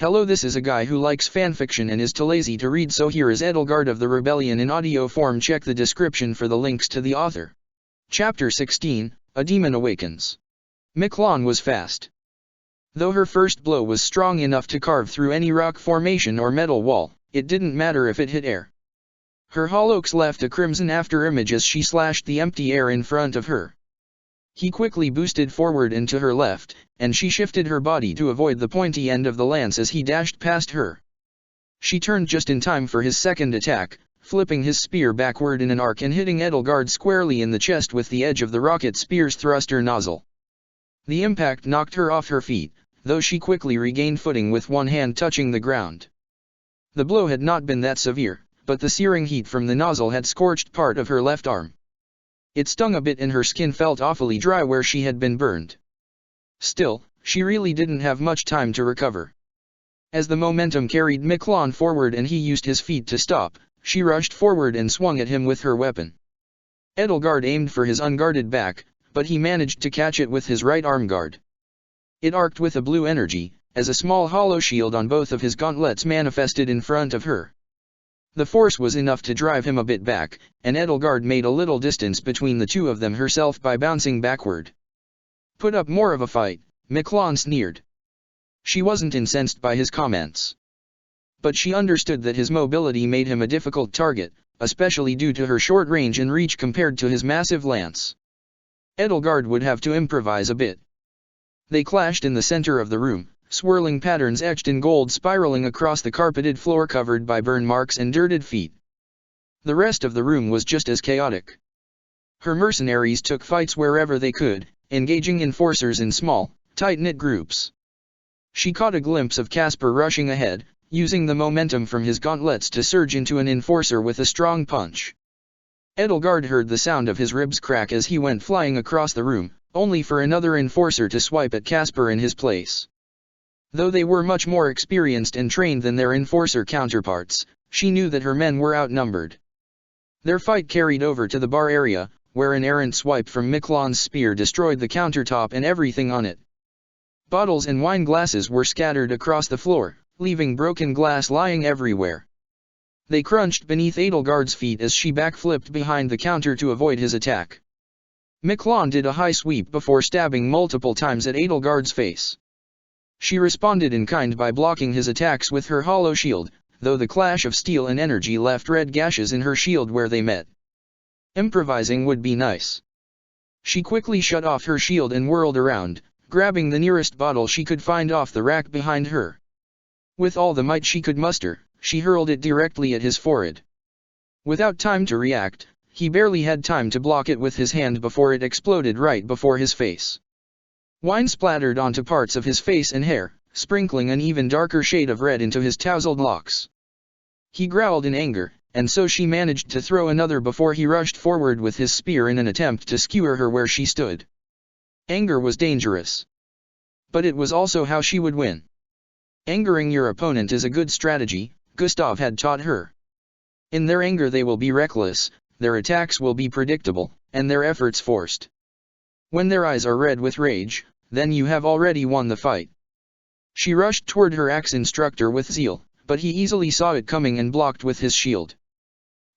Hello, this is a guy who likes fanfiction and is too lazy to read, so here is Edelgard of the Rebellion in audio form. Check the description for the links to the author. Chapter 16, A Demon Awakens. Miquelon was fast. Though her first blow was strong enough to carve through any rock formation or metal wall, it didn't matter if it hit air. Her hallux left a crimson afterimage as she slashed the empty air in front of her. He quickly boosted forward and to her left, and she shifted her body to avoid the pointy end of the lance as he dashed past her. She turned just in time for his second attack, flipping his spear backward in an arc and hitting Edelgard squarely in the chest with the edge of the rocket spear's thruster nozzle. The impact knocked her off her feet, though she quickly regained footing with one hand touching the ground. The blow had not been that severe, but the searing heat from the nozzle had scorched part of her left arm. It stung a bit and her skin felt awfully dry where she had been burned. Still, she really didn't have much time to recover. As the momentum carried Miquelon forward and he used his feet to stop, she rushed forward and swung at him with her weapon. Edelgard aimed for his unguarded back, but he managed to catch it with his right arm guard. It arced with a blue energy, as a small hollow shield on both of his gauntlets manifested in front of her. The force was enough to drive him a bit back, and Edelgard made a little distance between the two of them herself by bouncing backward. "Put up more of a fight," Miquelon sneered. She wasn't incensed by his comments. But she understood that his mobility made him a difficult target, especially due to her short range and reach compared to his massive lance. Edelgard would have to improvise a bit. They clashed in the center of the room, swirling patterns etched in gold spiraling across the carpeted floor covered by burn marks and dirted feet. The rest of the room was just as chaotic. Her mercenaries took fights wherever they could, engaging enforcers in small, tight-knit groups. She caught a glimpse of Casper rushing ahead, using the momentum from his gauntlets to surge into an enforcer with a strong punch. Edelgard heard the sound of his ribs crack as he went flying across the room, only for another enforcer to swipe at Casper in his place. Though they were much more experienced and trained than their enforcer counterparts, she knew that her men were outnumbered. Their fight carried over to the bar area, where an errant swipe from Miquelon's spear destroyed the countertop and everything on it. Bottles and wine glasses were scattered across the floor, leaving broken glass lying everywhere. They crunched beneath Edelgard's feet as she backflipped behind the counter to avoid his attack. Miquelon did a high sweep before stabbing multiple times at Edelgard's face. She responded in kind by blocking his attacks with her hollow shield, though the clash of steel and energy left red gashes in her shield where they met. Improvising would be nice. She quickly shut off her shield and whirled around, grabbing the nearest bottle she could find off the rack behind her. With all the might she could muster, she hurled it directly at his forehead. Without time to react, he barely had time to block it with his hand before it exploded right before his face. Wine splattered onto parts of his face and hair, sprinkling an even darker shade of red into his tousled locks. He growled in anger, and so she managed to throw another before he rushed forward with his spear in an attempt to skewer her where she stood. Anger was dangerous. But it was also how she would win. Angering your opponent is a good strategy, Gustav had taught her. In their anger they will be reckless, their attacks will be predictable, and their efforts forced. When their eyes are red with rage, then you have already won the fight. She rushed toward her axe instructor with zeal, but he easily saw it coming and blocked with his shield.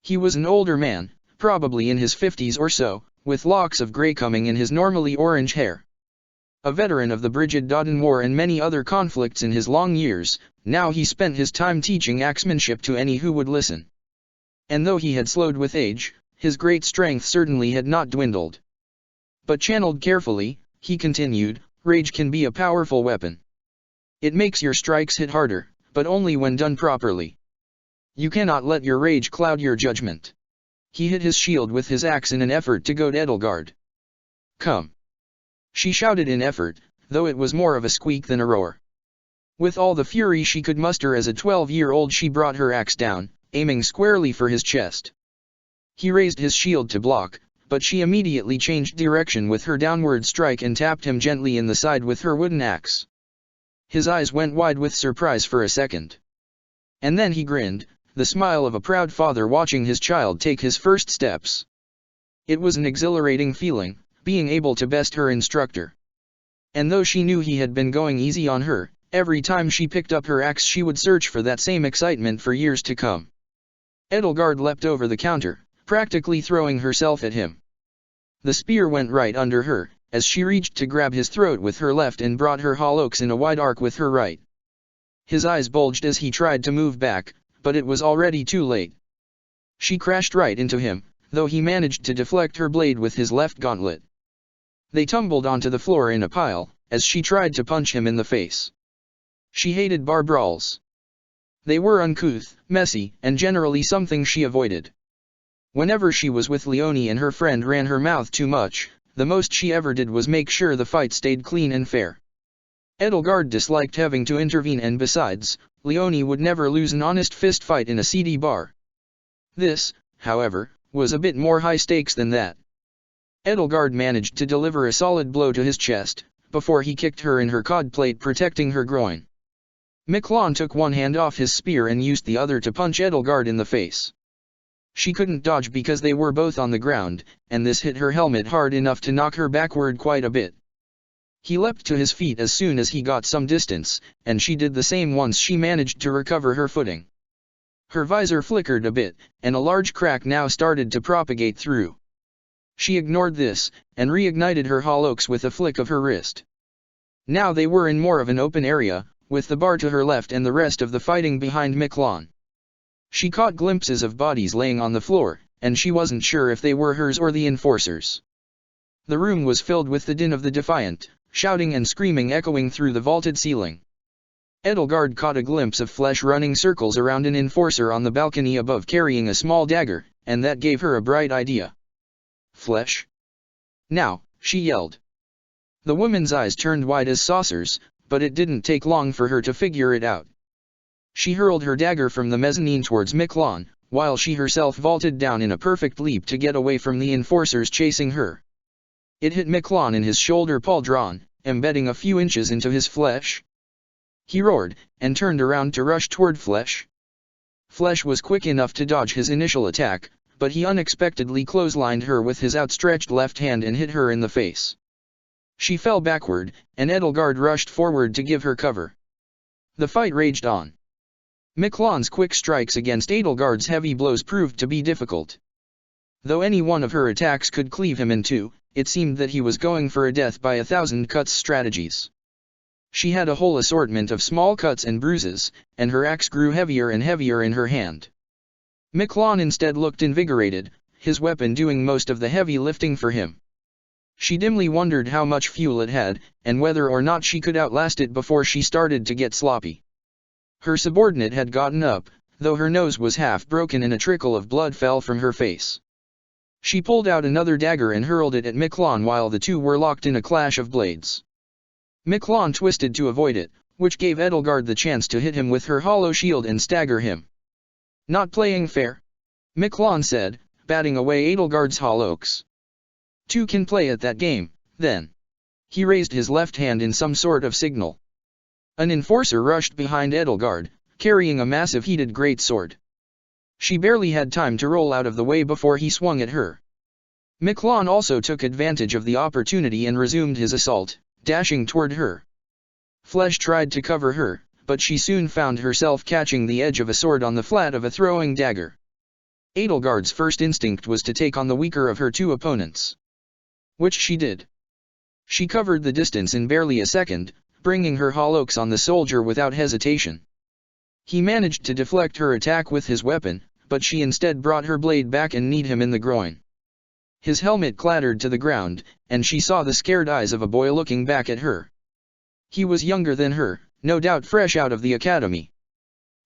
He was an older man, probably in his 50s or so, with locks of gray coming in his normally orange hair. A veteran of the Brigid-Dodden War and many other conflicts in his long years, now he spent his time teaching axemanship to any who would listen. And though he had slowed with age, his great strength certainly had not dwindled. But channeled carefully, he continued, rage can be a powerful weapon. It makes your strikes hit harder, but only when done properly. You cannot let your rage cloud your judgment. He hit his shield with his axe in an effort to goad Edelgard. "Come!" she shouted in effort, though it was more of a squeak than a roar. With all the fury she could muster as a 12-year-old, she brought her axe down, aiming squarely for his chest. He raised his shield to block, but she immediately changed direction with her downward strike and tapped him gently in the side with her wooden axe. His eyes went wide with surprise for a second. And then he grinned, the smile of a proud father watching his child take his first steps. It was an exhilarating feeling, being able to best her instructor. And though she knew he had been going easy on her, Every time she picked up her axe she would search for that same excitement for years to come. Edelgard leapt over the counter, practically throwing herself at him. The spear went right under her, as she reached to grab his throat with her left and brought her hallux in a wide arc with her right. His eyes bulged as he tried to move back, but it was already too late. She crashed right into him, though he managed to deflect her blade with his left gauntlet. They tumbled onto the floor in a pile, as she tried to punch him in the face. She hated bar brawls. They were uncouth, messy, and generally something she avoided. Whenever she was with Leonie and her friend ran her mouth too much, the most she ever did was make sure the fight stayed clean and fair. Edelgard disliked having to intervene, and besides, Leonie would never lose an honest fist fight in a seedy bar. This, however, was a bit more high stakes than that. Edelgard managed to deliver a solid blow to his chest, before he kicked her in her cod plate, protecting her groin. Miquelon took one hand off his spear and used the other to punch Edelgard in the face. She couldn't dodge because they were both on the ground, and this hit her helmet hard enough to knock her backward quite a bit. He leapt to his feet as soon as he got some distance, and she did the same once she managed to recover her footing. Her visor flickered a bit, and a large crack now started to propagate through. She ignored this, and reignited her hallux with a flick of her wrist. Now they were in more of an open area, with the bar to her left and the rest of the fighting behind Miquelon. She caught glimpses of bodies laying on the floor, and she wasn't sure if they were hers or the enforcers. The room was filled with the din of the defiant, shouting and screaming echoing through the vaulted ceiling. Edelgard caught a glimpse of Flesh running circles around an enforcer on the balcony above carrying a small dagger, and that gave her a bright idea. Flesh? Now, she yelled. The woman's eyes turned wide as saucers, but it didn't take long for her to figure it out. She hurled her dagger from the mezzanine towards Miquelon, while she herself vaulted down in a perfect leap to get away from the enforcers chasing her. It hit Miquelon in his shoulder pauldron, embedding a few inches into his flesh. He roared, and turned around to rush toward Flesh. Flesh was quick enough to dodge his initial attack, but he unexpectedly clotheslined her with his outstretched left hand and hit her in the face. She fell backward, and Edelgard rushed forward to give her cover. The fight raged on. Miquelon's quick strikes against Edelgard's heavy blows proved to be difficult. Though any one of her attacks could cleave him in two, it seemed that he was going for a death by 1,000 cuts strategies. She had a whole assortment of small cuts and bruises, and her axe grew heavier and heavier in her hand. Miquelon instead looked invigorated, his weapon doing most of the heavy lifting for him. She dimly wondered how much fuel it had, and whether or not she could outlast it before she started to get sloppy. Her subordinate had gotten up, though her nose was half broken and a trickle of blood fell from her face. She pulled out another dagger and hurled it at Miquelon while the two were locked in a clash of blades. Miquelon twisted to avoid it, which gave Edelgard the chance to hit him with her hollow shield and stagger him. Not playing fair? Miquelon said, batting away Edelgard's hallux. Two can play at that game, then. He raised his left hand in some sort of signal. An enforcer rushed behind Edelgard, carrying a massive heated greatsword. She barely had time to roll out of the way before he swung at her. Miquelon also took advantage of the opportunity and resumed his assault, dashing toward her. Flesh tried to cover her, but she soon found herself catching the edge of a sword on the flat of a throwing dagger. Edelgard's first instinct was to take on the weaker of her two opponents. Which she did. She covered the distance in barely a second, bringing her hallux on the soldier without hesitation. He managed to deflect her attack with his weapon, but she instead brought her blade back and kneed him in the groin. His helmet clattered to the ground, and she saw the scared eyes of a boy looking back at her. He was younger than her, no doubt fresh out of the academy.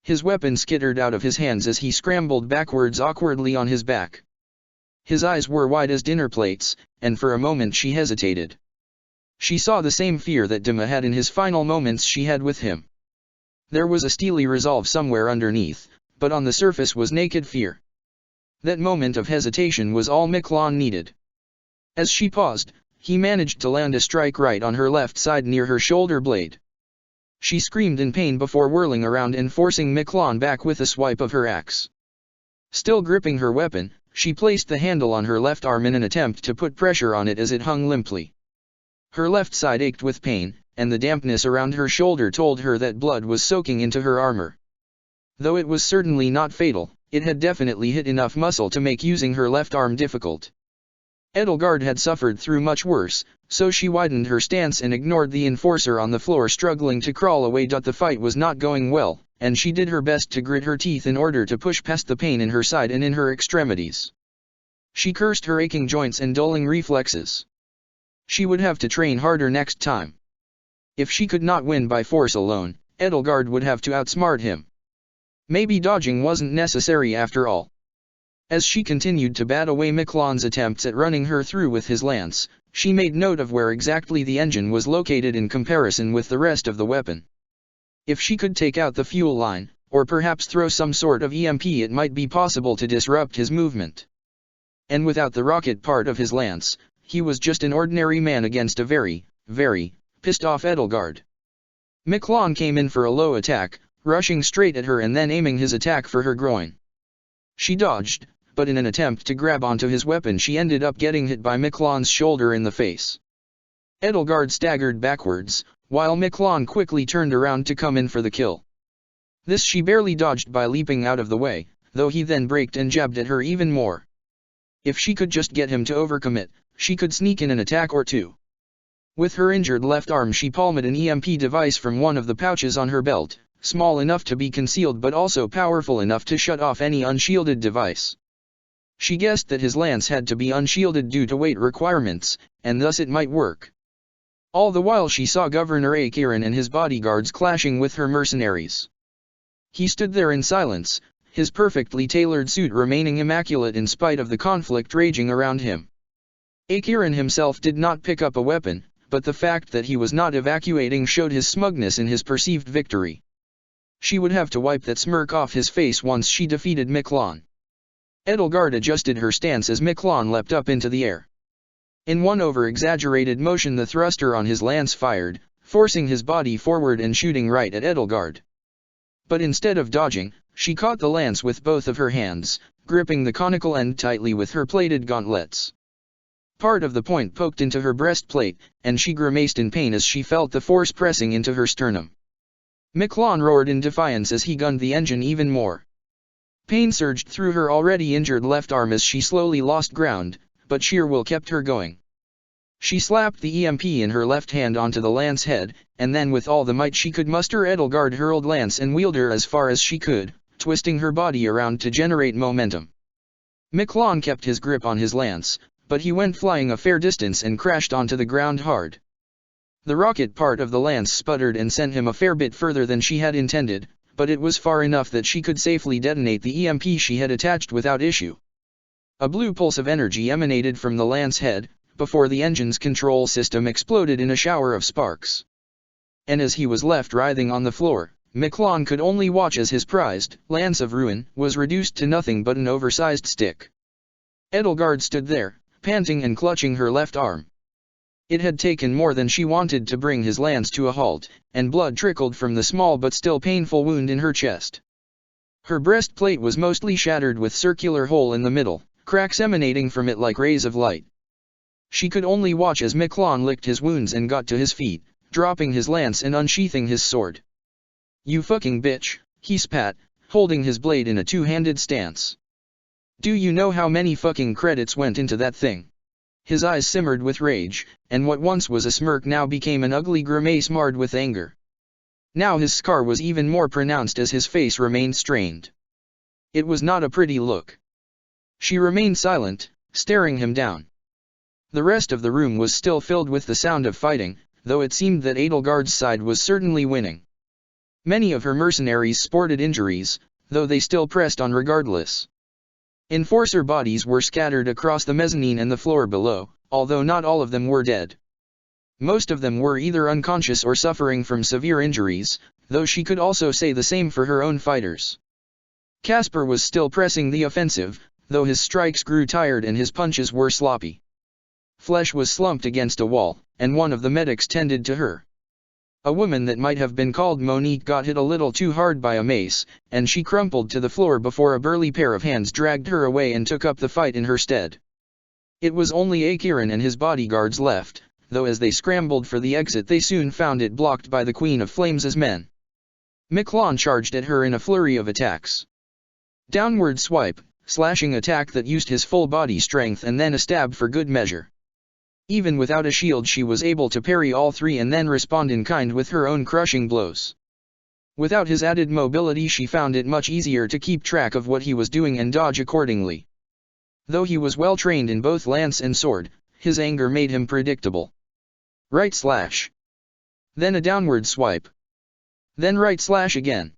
His weapon skittered out of his hands as he scrambled backwards awkwardly on his back. His eyes were wide as dinner plates, and for a moment she hesitated. She saw the same fear that Dima had in his final moments she had with him. There was a steely resolve somewhere underneath, but on the surface was naked fear. That moment of hesitation was all Miquelon needed. As she paused, he managed to land a strike right on her left side near her shoulder blade. She screamed in pain before whirling around and forcing Miquelon back with a swipe of her axe. Still gripping her weapon, she placed the handle on her left arm in an attempt to put pressure on it as it hung limply. Her left side ached with pain, and the dampness around her shoulder told her that blood was soaking into her armor. Though it was certainly not fatal, it had definitely hit enough muscle to make using her left arm difficult. Edelgard had suffered through much worse, so she widened her stance and ignored the enforcer on the floor struggling to crawl away. The fight was not going well, and she did her best to grit her teeth in order to push past the pain in her side and in her extremities. She cursed her aching joints and dulling reflexes. She would have to train harder next time. If she could not win by force alone, Edelgard would have to outsmart him. Maybe dodging wasn't necessary after all. As she continued to bat away Miquelan's attempts at running her through with his lance, she made note of where exactly the engine was located in comparison with the rest of the weapon. If she could take out the fuel line, or perhaps throw some sort of EMP, it might be possible to disrupt his movement. And without the rocket part of his lance, he was just an ordinary man against a very, very pissed off Edelgard. Miquelan came in for a low attack, rushing straight at her and then aiming his attack for her groin. She dodged, but in an attempt to grab onto his weapon she ended up getting hit by Miquelan's shoulder in the face. Edelgard staggered backwards, while Miquelan quickly turned around to come in for the kill. This she barely dodged by leaping out of the way, though he then braked and jabbed at her even more. If she could just get him to overcommit, she could sneak in an attack or two. With her injured left arm she palmed an EMP device from one of the pouches on her belt, small enough to be concealed but also powerful enough to shut off any unshielded device. She guessed that his lance had to be unshielded due to weight requirements, and thus it might work. All the while she saw Governor Edelgard and his bodyguards clashing with her mercenaries. He stood there in silence, his perfectly tailored suit remaining immaculate in spite of the conflict raging around him. Edelgard himself did not pick up a weapon, but the fact that he was not evacuating showed his smugness in his perceived victory. She would have to wipe that smirk off his face once she defeated Miquelan. Edelgard adjusted her stance as Miquelan leapt up into the air. In one over-exaggerated motion the thruster on his lance fired, forcing his body forward and shooting right at Edelgard. But instead of dodging, she caught the lance with both of her hands, gripping the conical end tightly with her plated gauntlets. Part of the point poked into her breastplate, and she grimaced in pain as she felt the force pressing into her sternum. Miquelan roared in defiance as he gunned the engine even more. Pain surged through her already injured left arm as she slowly lost ground, but sheer will kept her going. She slapped the EMP in her left hand onto the lance head, and then with all the might she could muster Edelgard hurled lance and wheeled her as far as she could, twisting her body around to generate momentum. Miquelan kept his grip on his lance, but he went flying a fair distance and crashed onto the ground hard. The rocket part of the lance sputtered and sent him a fair bit further than she had intended, but it was far enough that she could safely detonate the EMP she had attached without issue. A blue pulse of energy emanated from the lance head, before the engine's control system exploded in a shower of sparks. And as he was left writhing on the floor, Miquelan could only watch as his prized lance of ruin was reduced to nothing but an oversized stick. Edelgard stood there, panting and clutching her left arm. It had taken more than she wanted to bring his lance to a halt, and blood trickled from the small but still painful wound in her chest. Her breastplate was mostly shattered with circular hole in the middle, cracks emanating from it like rays of light. She could only watch as Miquelan licked his wounds and got to his feet, dropping his lance and unsheathing his sword. "You fucking bitch," he spat, holding his blade in a two-handed stance. "Do you know how many fucking credits went into that thing?" His eyes simmered with rage, and what once was a smirk now became an ugly grimace marred with anger. Now his scar was even more pronounced as his face remained strained. It was not a pretty look. She remained silent, staring him down. The rest of the room was still filled with the sound of fighting, though it seemed that Edelgard's side was certainly winning. Many of her mercenaries sported injuries, though they still pressed on regardless. Enforcer bodies were scattered across the mezzanine and the floor below, although not all of them were dead. Most of them were either unconscious or suffering from severe injuries, though she could also say the same for her own fighters. Casper was still pressing the offensive, though his strikes grew tired and his punches were sloppy. Flesh was slumped against a wall, and one of the medics tended to her. A woman that might have been called Monique got hit a little too hard by a mace, and she crumpled to the floor before a burly pair of hands dragged her away and took up the fight in her stead. It was only Edelgard and his bodyguards left, though as they scrambled for the exit they soon found it blocked by the Queen of Flames' men. Miquelon charged at her in a flurry of attacks. Downward swipe, slashing attack that used his full body strength, and then a stab for good measure. Even without a shield she was able to parry all three and then respond in kind with her own crushing blows. Without his added mobility she found it much easier to keep track of what he was doing and dodge accordingly. Though he was well trained in both lance and sword, his anger made him predictable. Right slash. Then a downward swipe. Then right slash again.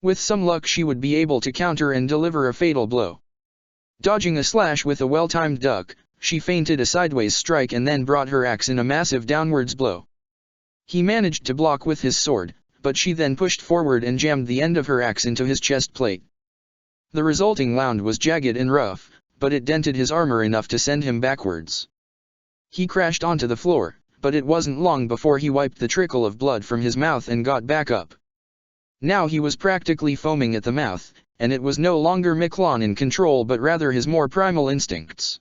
With some luck she would be able to counter and deliver a fatal blow. Dodging a slash with a well-timed duck, she feinted a sideways strike and then brought her axe in a massive downwards blow. He managed to block with his sword, but she then pushed forward and jammed the end of her axe into his chest plate. The resulting wound was jagged and rough, but it dented his armor enough to send him backwards. He crashed onto the floor, but it wasn't long before he wiped the trickle of blood from his mouth and got back up. Now he was practically foaming at the mouth, and it was no longer Miquelon in control but rather his more primal instincts.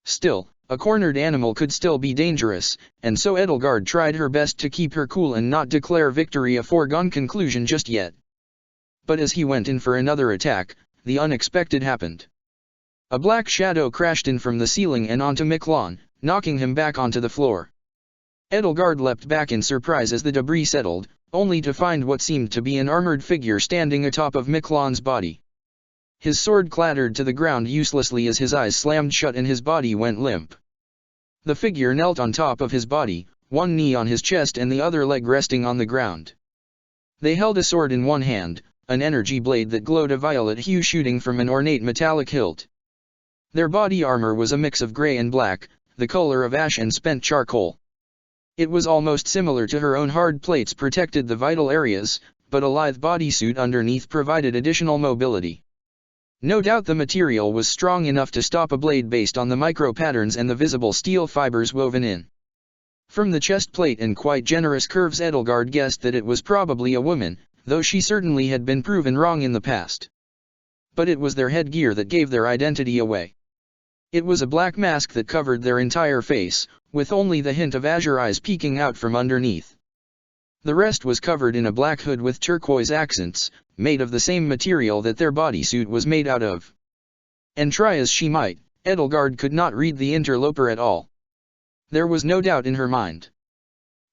Still, a cornered animal could still be dangerous, and so Edelgard tried her best to keep her cool and not declare victory a foregone conclusion just yet. But as he went in for another attack, the unexpected happened. A black shadow crashed in from the ceiling and onto Miquelon, knocking him back onto the floor. Edelgard leapt back in surprise as the debris settled, only to find what seemed to be an armored figure standing atop of Miquelon's body. His sword clattered to the ground uselessly as his eyes slammed shut and his body went limp. The figure knelt on top of his body, one knee on his chest and the other leg resting on the ground. They held a sword in one hand, an energy blade that glowed a violet hue shooting from an ornate metallic hilt. Their body armor was a mix of gray and black, the color of ash and spent charcoal. It was almost similar to her own. Hard plates protected the vital areas, but a lithe bodysuit underneath provided additional mobility. No doubt the material was strong enough to stop a blade based on the micro-patterns and the visible steel fibers woven in. From the chest plate and quite generous curves Edelgard guessed that it was probably a woman, though she certainly had been proven wrong in the past. But it was their headgear that gave their identity away. It was a black mask that covered their entire face, with only the hint of azure eyes peeking out from underneath. The rest was covered in a black hood with turquoise accents, made of the same material that their bodysuit was made out of. And try as she might, Edelgard could not read the interloper at all. There was no doubt in her mind.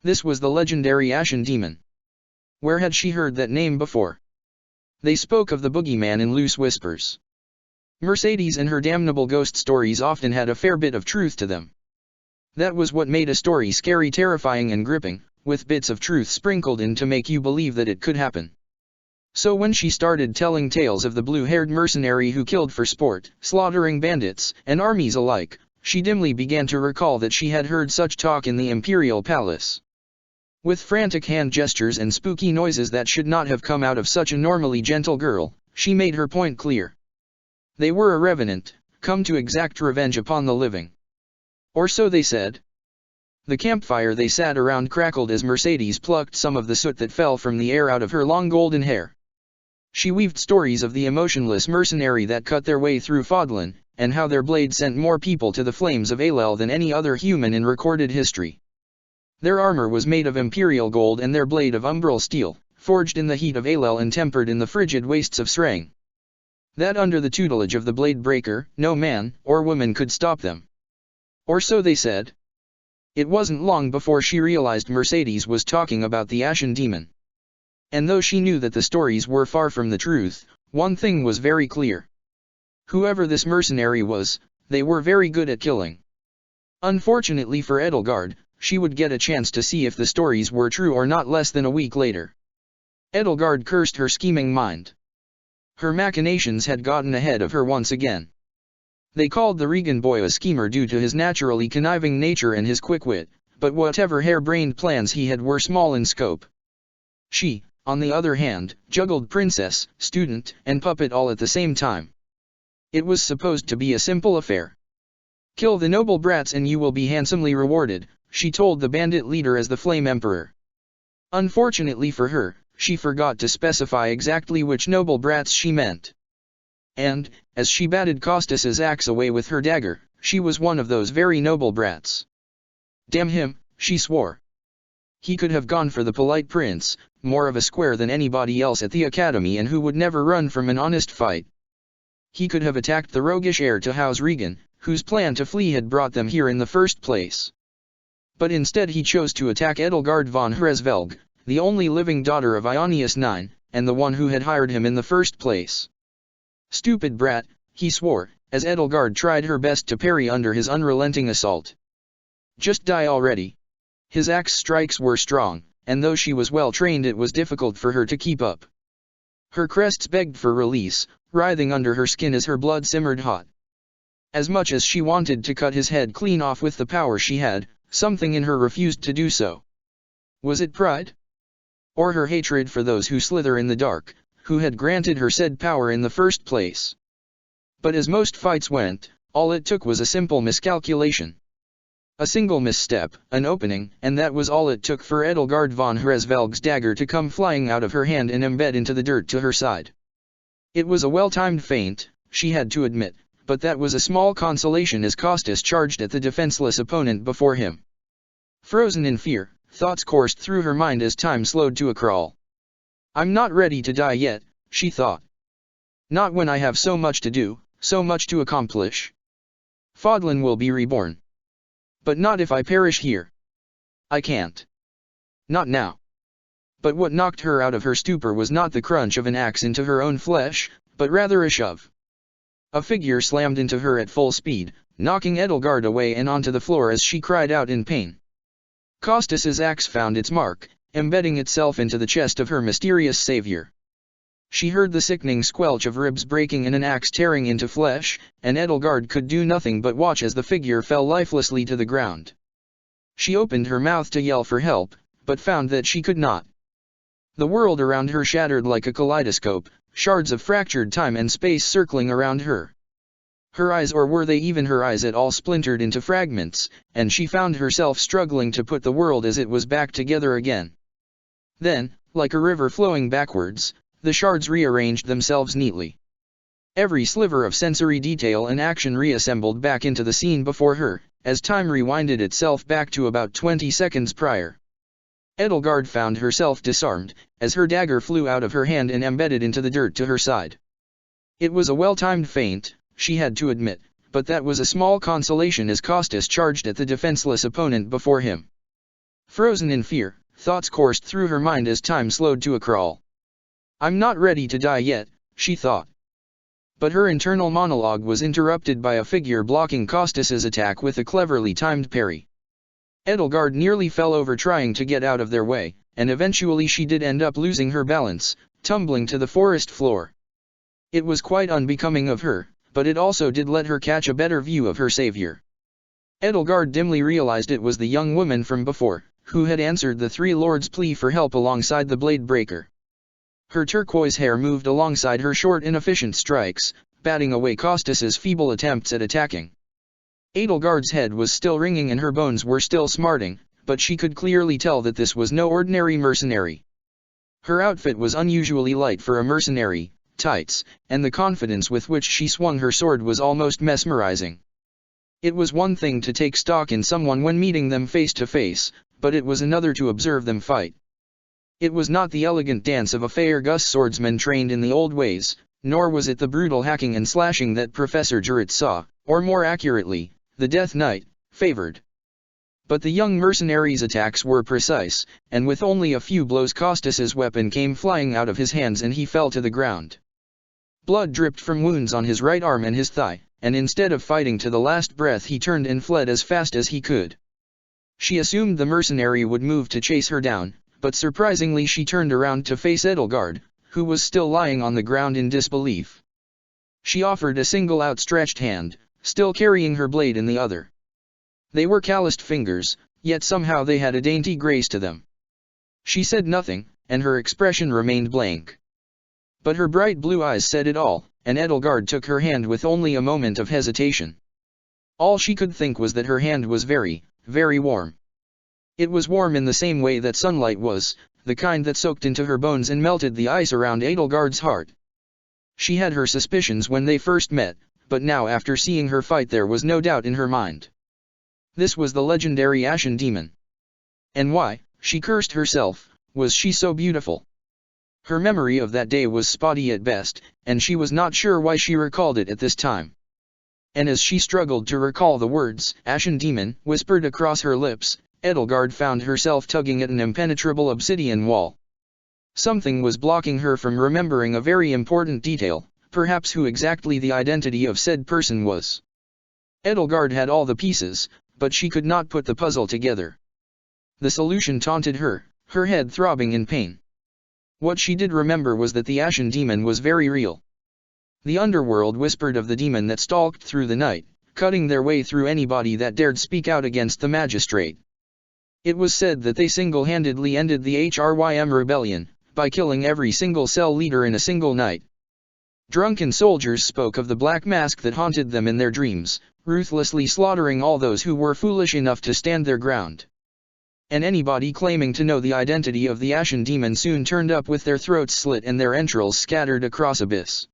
This was the legendary Ashen Demon. Where had she heard that name before? They spoke of the boogeyman in loose whispers. Mercedes and her damnable ghost stories often had a fair bit of truth to them. That was what made a story scary, terrifying and gripping, with bits of truth sprinkled in to make you believe that it could happen. So when she started telling tales of the blue-haired mercenary who killed for sport, slaughtering bandits and armies alike, she dimly began to recall that she had heard such talk in the Imperial Palace. With frantic hand gestures and spooky noises that should not have come out of such a normally gentle girl, she made her point clear. They were a revenant, come to exact revenge upon the living. Or so they said. The campfire they sat around crackled as Mercedes plucked some of the soot that fell from the air out of her long golden hair. She weaved stories of the emotionless mercenary that cut their way through Fodlan, and how their blade sent more people to the flames of Alel than any other human in recorded history. Their armor was made of imperial gold and their blade of umbral steel, forged in the heat of Alel and tempered in the frigid wastes of Srang. That under the tutelage of the blade breaker, no man or woman could stop them. Or so they said. It wasn't long before she realized Mercedes was talking about the Ashen Demon. And though she knew that the stories were far from the truth, one thing was very clear. Whoever this mercenary was, they were very good at killing. Unfortunately for Edelgard, she would get a chance to see if the stories were true or not less than a week later. Edelgard cursed her scheming mind. Her machinations had gotten ahead of her once again. They called the Regan boy a schemer due to his naturally conniving nature and his quick wit, but whatever harebrained plans he had were small in scope. She, on the other hand, juggled princess, student, and puppet all at the same time. It was supposed to be a simple affair. Kill the noble brats and you will be handsomely rewarded, she told the bandit leader as the Flame Emperor. Unfortunately for her, she forgot to specify exactly which noble brats she meant. And, as she batted Costas's axe away with her dagger, she was one of those very noble brats. Damn him, she swore. He could have gone for the polite prince, more of a square than anybody else at the academy and who would never run from an honest fight. He could have attacked the roguish heir to House Regan, whose plan to flee had brought them here in the first place. But instead he chose to attack Edelgard von Hresvelg, the only living daughter of Ionius IX, and the one who had hired him in the first place. Stupid brat, he swore, as Edelgard tried her best to parry under his unrelenting assault. Just die already. His axe strikes were strong, and though she was well trained it was difficult for her to keep up. Her crests begged for release, writhing under her skin as her blood simmered hot. As much as she wanted to cut his head clean off with the power she had, something in her refused to do so. Was it pride? Or her hatred for those who slither in the dark, who had granted her said power in the first place? But as most fights went, all it took was a simple miscalculation. A single misstep, an opening, and that was all it took for Edelgard von Hresvelg's dagger to come flying out of her hand and embed into the dirt to her side. It was a well-timed feint, she had to admit, but that was a small consolation as Costas charged at the defenseless opponent before him. Frozen in fear, thoughts coursed through her mind as time slowed to a crawl. I'm not ready to die yet, she thought. Not when I have so much to do, so much to accomplish. Fodlan will be reborn. But not if I perish here. I can't. Not now. But what knocked her out of her stupor was not the crunch of an axe into her own flesh, but rather a shove. A figure slammed into her at full speed, knocking Edelgard away and onto the floor as she cried out in pain. Costas's axe found its mark, embedding itself into the chest of her mysterious savior. She heard the sickening squelch of ribs breaking and an axe tearing into flesh, and Edelgard could do nothing but watch as the figure fell lifelessly to the ground. She opened her mouth to yell for help, but found that she could not. The world around her shattered like a kaleidoscope, shards of fractured time and space circling around her. Her eyes, or were they even her eyes at all, splintered into fragments, and she found herself struggling to put the world as it was back together again. Then, like a river flowing backwards, the shards rearranged themselves neatly. Every sliver of sensory detail and action reassembled back into the scene before her, as time rewinded itself back to about 20 seconds prior. Edelgard found herself disarmed, as her dagger flew out of her hand and embedded into the dirt to her side. It was a well-timed feint, she had to admit, but that was a small consolation as Costas charged at the defenseless opponent before him. Frozen in fear, thoughts coursed through her mind as time slowed to a crawl. I'm not ready to die yet, she thought. But her internal monologue was interrupted by a figure blocking Costas's attack with a cleverly timed parry. Edelgard nearly fell over trying to get out of their way, and eventually she did end up losing her balance, tumbling to the forest floor. It was quite unbecoming of her, but it also did let her catch a better view of her savior. Edelgard dimly realized it was the young woman from before, who had answered the Three Lords' plea for help alongside the blade breaker. Her turquoise hair moved alongside her short inefficient strikes, batting away Costas's feeble attempts at attacking. Edelgard's head was still ringing and her bones were still smarting, but she could clearly tell that this was no ordinary mercenary. Her outfit was unusually light for a mercenary, tights, and the confidence with which she swung her sword was almost mesmerizing. It was one thing to take stock in someone when meeting them face to face, but it was another to observe them fight. It was not the elegant dance of a Faerghus swordsman trained in the old ways, nor was it the brutal hacking and slashing that Professor Jarrett saw, or more accurately, the Death Knight, favored. But the young mercenary's attacks were precise, and with only a few blows Costas's weapon came flying out of his hands and he fell to the ground. Blood dripped from wounds on his right arm and his thigh, and instead of fighting to the last breath he turned and fled as fast as he could. She assumed the mercenary would move to chase her down, but surprisingly she turned around to face Edelgard, who was still lying on the ground in disbelief. She offered a single outstretched hand, still carrying her blade in the other. They were calloused fingers, yet somehow they had a dainty grace to them. She said nothing, and her expression remained blank. But her bright blue eyes said it all, and Edelgard took her hand with only a moment of hesitation. All she could think was that her hand was very, very warm. It was warm in the same way that sunlight was, the kind that soaked into her bones and melted the ice around Edelgard's heart. She had her suspicions when they first met, but now after seeing her fight there was no doubt in her mind. This was the legendary Ashen Demon. And why, she cursed herself, was she so beautiful? Her memory of that day was spotty at best, and she was not sure why she recalled it at this time. And as she struggled to recall the words, Ashen Demon, whispered across her lips, Edelgard found herself tugging at an impenetrable obsidian wall. Something was blocking her from remembering a very important detail, perhaps who exactly the identity of said person was. Edelgard had all the pieces, but she could not put the puzzle together. The solution taunted her, her head throbbing in pain. What she did remember was that the Ashen Demon was very real. The underworld whispered of the demon that stalked through the night, cutting their way through anybody that dared speak out against the magistrate. It was said that they single-handedly ended the HRYM rebellion, by killing every single cell leader in a single night. Drunken soldiers spoke of the black mask that haunted them in their dreams, ruthlessly slaughtering all those who were foolish enough to stand their ground. And anybody claiming to know the identity of the Ashen Demon soon turned up with their throats slit and their entrails scattered across abyss.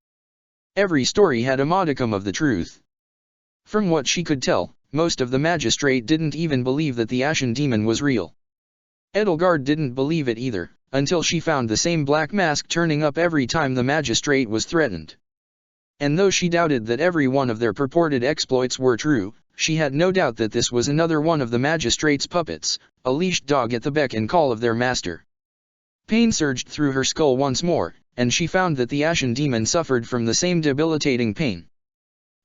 Every story had a modicum of the truth. From what she could tell, most of the magistrate didn't even believe that the Ashen Demon was real. Edelgard didn't believe it either, until she found the same black mask turning up every time the magistrate was threatened. And though she doubted that every one of their purported exploits were true, she had no doubt that this was another one of the magistrate's puppets, a leashed dog at the beck and call of their master. Pain surged through her skull once more, and she found that the Ashen Demon suffered from the same debilitating pain.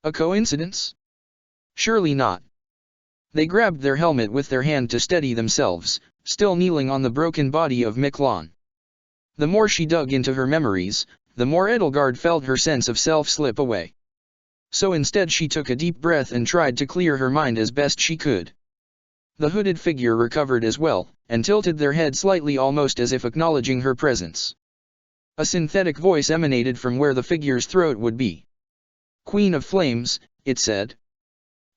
A coincidence? Surely not. They grabbed their helmet with their hand to steady themselves, still kneeling on the broken body of Miklon. The more she dug into her memories, the more Edelgard felt her sense of self slip away. So instead she took a deep breath and tried to clear her mind as best she could. The hooded figure recovered as well, and tilted their head slightly almost as if acknowledging her presence. A synthetic voice emanated from where the figure's throat would be. "Queen of Flames," it said.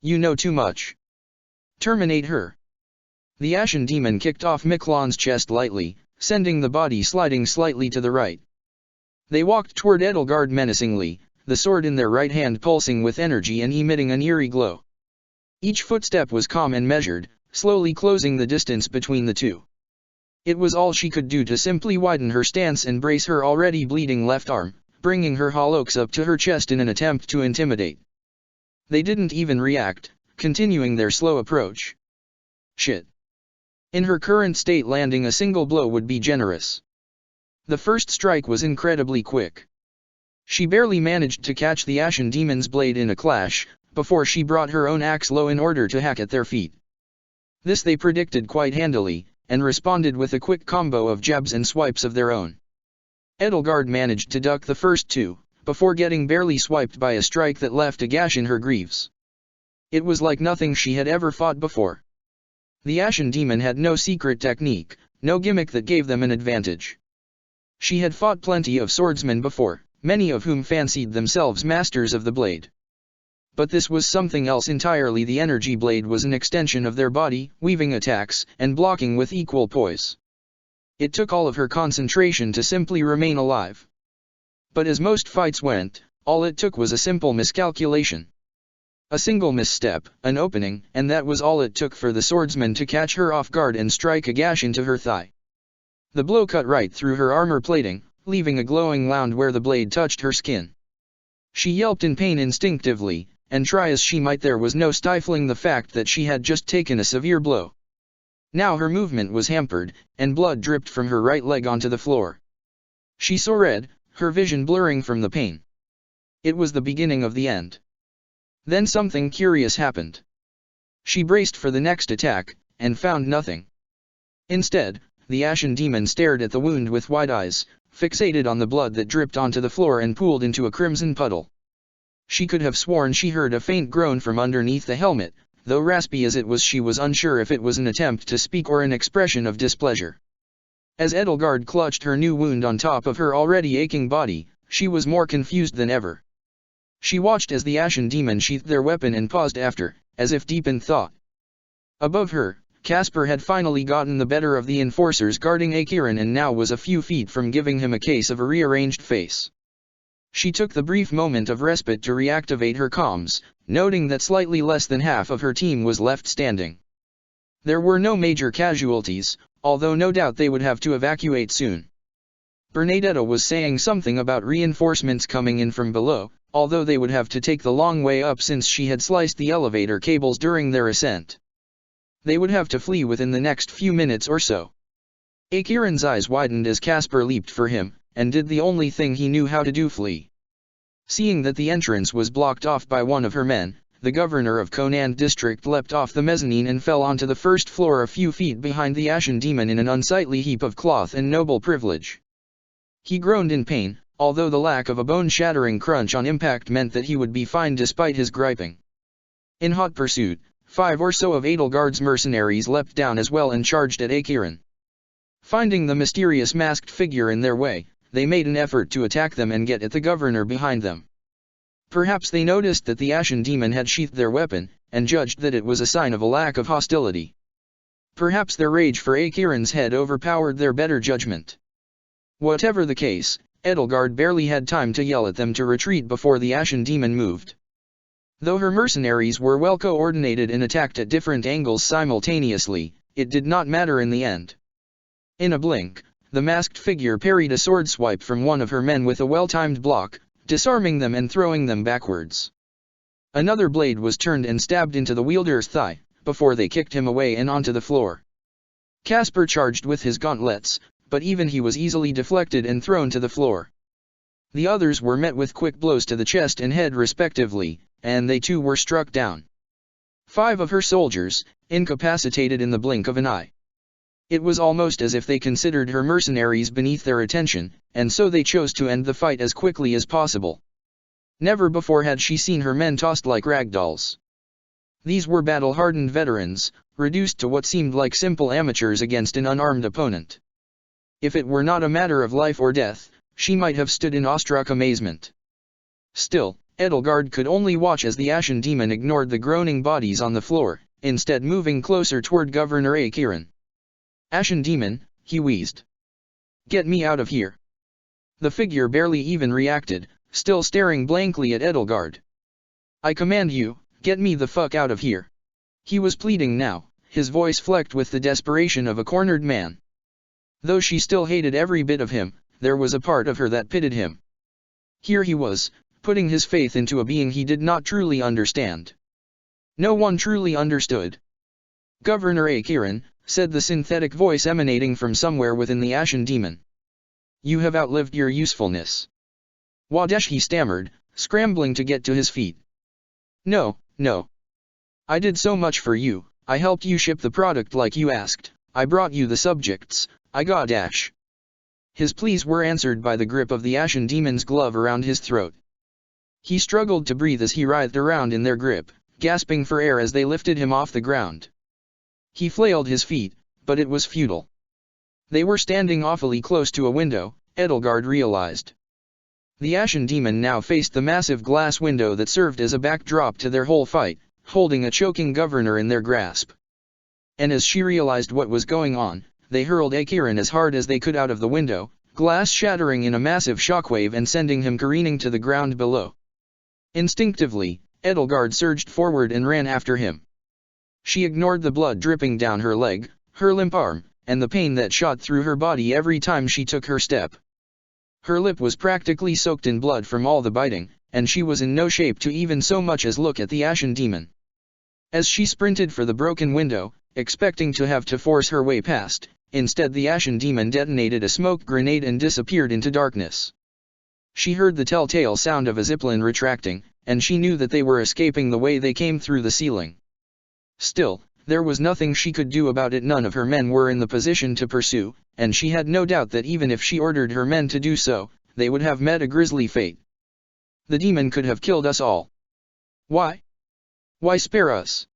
"You know too much. Terminate her." The Ashen Demon kicked off Miklon's chest lightly, sending the body sliding slightly to the right. They walked toward Edelgard menacingly, the sword in their right hand pulsing with energy and emitting an eerie glow. Each footstep was calm and measured, slowly closing the distance between the two. It was all she could do to simply widen her stance and brace her already bleeding left arm, bringing her hallux up to her chest in an attempt to intimidate. They didn't even react, continuing their slow approach. Shit. In her current state, landing a single blow would be generous. The first strike was incredibly quick. She barely managed to catch the Ashen Demon's blade in a clash, before she brought her own axe low in order to hack at their feet. This they predicted quite handily, and responded with a quick combo of jabs and swipes of their own. Edelgard managed to duck the first two, before getting barely swiped by a strike that left a gash in her greaves. It was like nothing she had ever fought before. The Ashen Demon had no secret technique, no gimmick that gave them an advantage. She had fought plenty of swordsmen before, many of whom fancied themselves masters of the blade. But this was something else entirely. The energy blade was an extension of their body, weaving attacks, and blocking with equal poise. It took all of her concentration to simply remain alive. But as most fights went, all it took was a simple miscalculation. A single misstep, an opening, and that was all it took for the swordsman to catch her off guard and strike a gash into her thigh. The blow cut right through her armor plating, leaving a glowing wound where the blade touched her skin. She yelped in pain instinctively, and try as she might there was no stifling the fact that she had just taken a severe blow. Now her movement was hampered, and blood dripped from her right leg onto the floor. She saw red, her vision blurring from the pain. It was the beginning of the end. Then something curious happened. She braced for the next attack, and found nothing. Instead, the Ashen Demon stared at the wound with wide eyes, fixated on the blood that dripped onto the floor and pooled into a crimson puddle. She could have sworn she heard a faint groan from underneath the helmet, though raspy as it was she was unsure if it was an attempt to speak or an expression of displeasure. As Edelgard clutched her new wound on top of her already aching body, she was more confused than ever. She watched as the Ashen Demon sheathed their weapon and paused after, as if deep in thought. Above her, Casper had finally gotten the better of the enforcers guarding Akiran and now was a few feet from giving him a case of a rearranged face. She took the brief moment of respite to reactivate her comms, noting that slightly less than half of her team was left standing. There were no major casualties, although no doubt they would have to evacuate soon. Bernadetta was saying something about reinforcements coming in from below, although they would have to take the long way up since she had sliced the elevator cables during their ascent. They would have to flee within the next few minutes or so. Akiran's eyes widened as Casper leaped for him, and did the only thing he knew how to do: flee. Seeing that the entrance was blocked off by one of her men, the governor of Conand district leapt off the mezzanine and fell onto the first floor a few feet behind the Ashen Demon in an unsightly heap of cloth and noble privilege. He groaned in pain, although the lack of a bone-shattering crunch on impact meant that he would be fine despite his griping. In hot pursuit, 5 or so of Edelgard's mercenaries leapt down as well and charged at Akiran. Finding the mysterious masked figure in their way, they made an effort to attack them and get at the governor behind them. Perhaps they noticed that the Ashen Demon had sheathed their weapon, and judged that it was a sign of a lack of hostility. Perhaps their rage for Akiran's head overpowered their better judgment. Whatever the case, Edelgard barely had time to yell at them to retreat before the Ashen Demon moved. Though her mercenaries were well coordinated and attacked at different angles simultaneously, it did not matter in the end. In a blink, the masked figure parried a sword swipe from one of her men with a well-timed block, disarming them and throwing them backwards. Another blade was turned and stabbed into the wielder's thigh, before they kicked him away and onto the floor. Casper charged with his gauntlets, but even he was easily deflected and thrown to the floor. The others were met with quick blows to the chest and head respectively, and they too were struck down. 5 of her soldiers, incapacitated in the blink of an eye. It was almost as if they considered her mercenaries beneath their attention, and so they chose to end the fight as quickly as possible. Never before had she seen her men tossed like ragdolls. These were battle-hardened veterans, reduced to what seemed like simple amateurs against an unarmed opponent. If it were not a matter of life or death, she might have stood in awestruck amazement. Still, Edelgard could only watch as the Ashen Demon ignored the groaning bodies on the floor, instead moving closer toward Governor Akiran. "Ashen Demon," he wheezed. "Get me out of here." The figure barely even reacted, still staring blankly at Edelgard. "I command you, get me the fuck out of here." He was pleading now, his voice flecked with the desperation of a cornered man. Though she still hated every bit of him, there was a part of her that pitied him. Here he was, putting his faith into a being he did not truly understand. No one truly understood. "Governor Akiran," said the synthetic voice emanating from somewhere within the Ashen Demon. "You have outlived your usefulness." "Wadesh," he stammered, scrambling to get to his feet. No. I did so much for you, I helped you ship the product like you asked, I brought you the subjects, I got dash." His pleas were answered by the grip of the Ashen Demon's glove around his throat. He struggled to breathe as he writhed around in their grip, gasping for air as they lifted him off the ground. He flailed his feet, but it was futile. They were standing awfully close to a window, Edelgard realized. The Ashen Demon now faced the massive glass window that served as a backdrop to their whole fight, holding a choking governor in their grasp. And as she realized what was going on, they hurled Akiran as hard as they could out of the window, glass shattering in a massive shockwave and sending him careening to the ground below. Instinctively, Edelgard surged forward and ran after him. She ignored the blood dripping down her leg, her limp arm, and the pain that shot through her body every time she took her step. Her lip was practically soaked in blood from all the biting, and she was in no shape to even so much as look at the Ashen Demon. As she sprinted for the broken window, expecting to have to force her way past, instead the Ashen Demon detonated a smoke grenade and disappeared into darkness. She heard the telltale sound of a zipline retracting, and she knew that they were escaping the way they came through the ceiling. Still, there was nothing she could do about it. None of her men were in the position to pursue, and she had no doubt that even if she ordered her men to do so, they would have met a grisly fate. "The demon could have killed us all. Why? Why spare us?"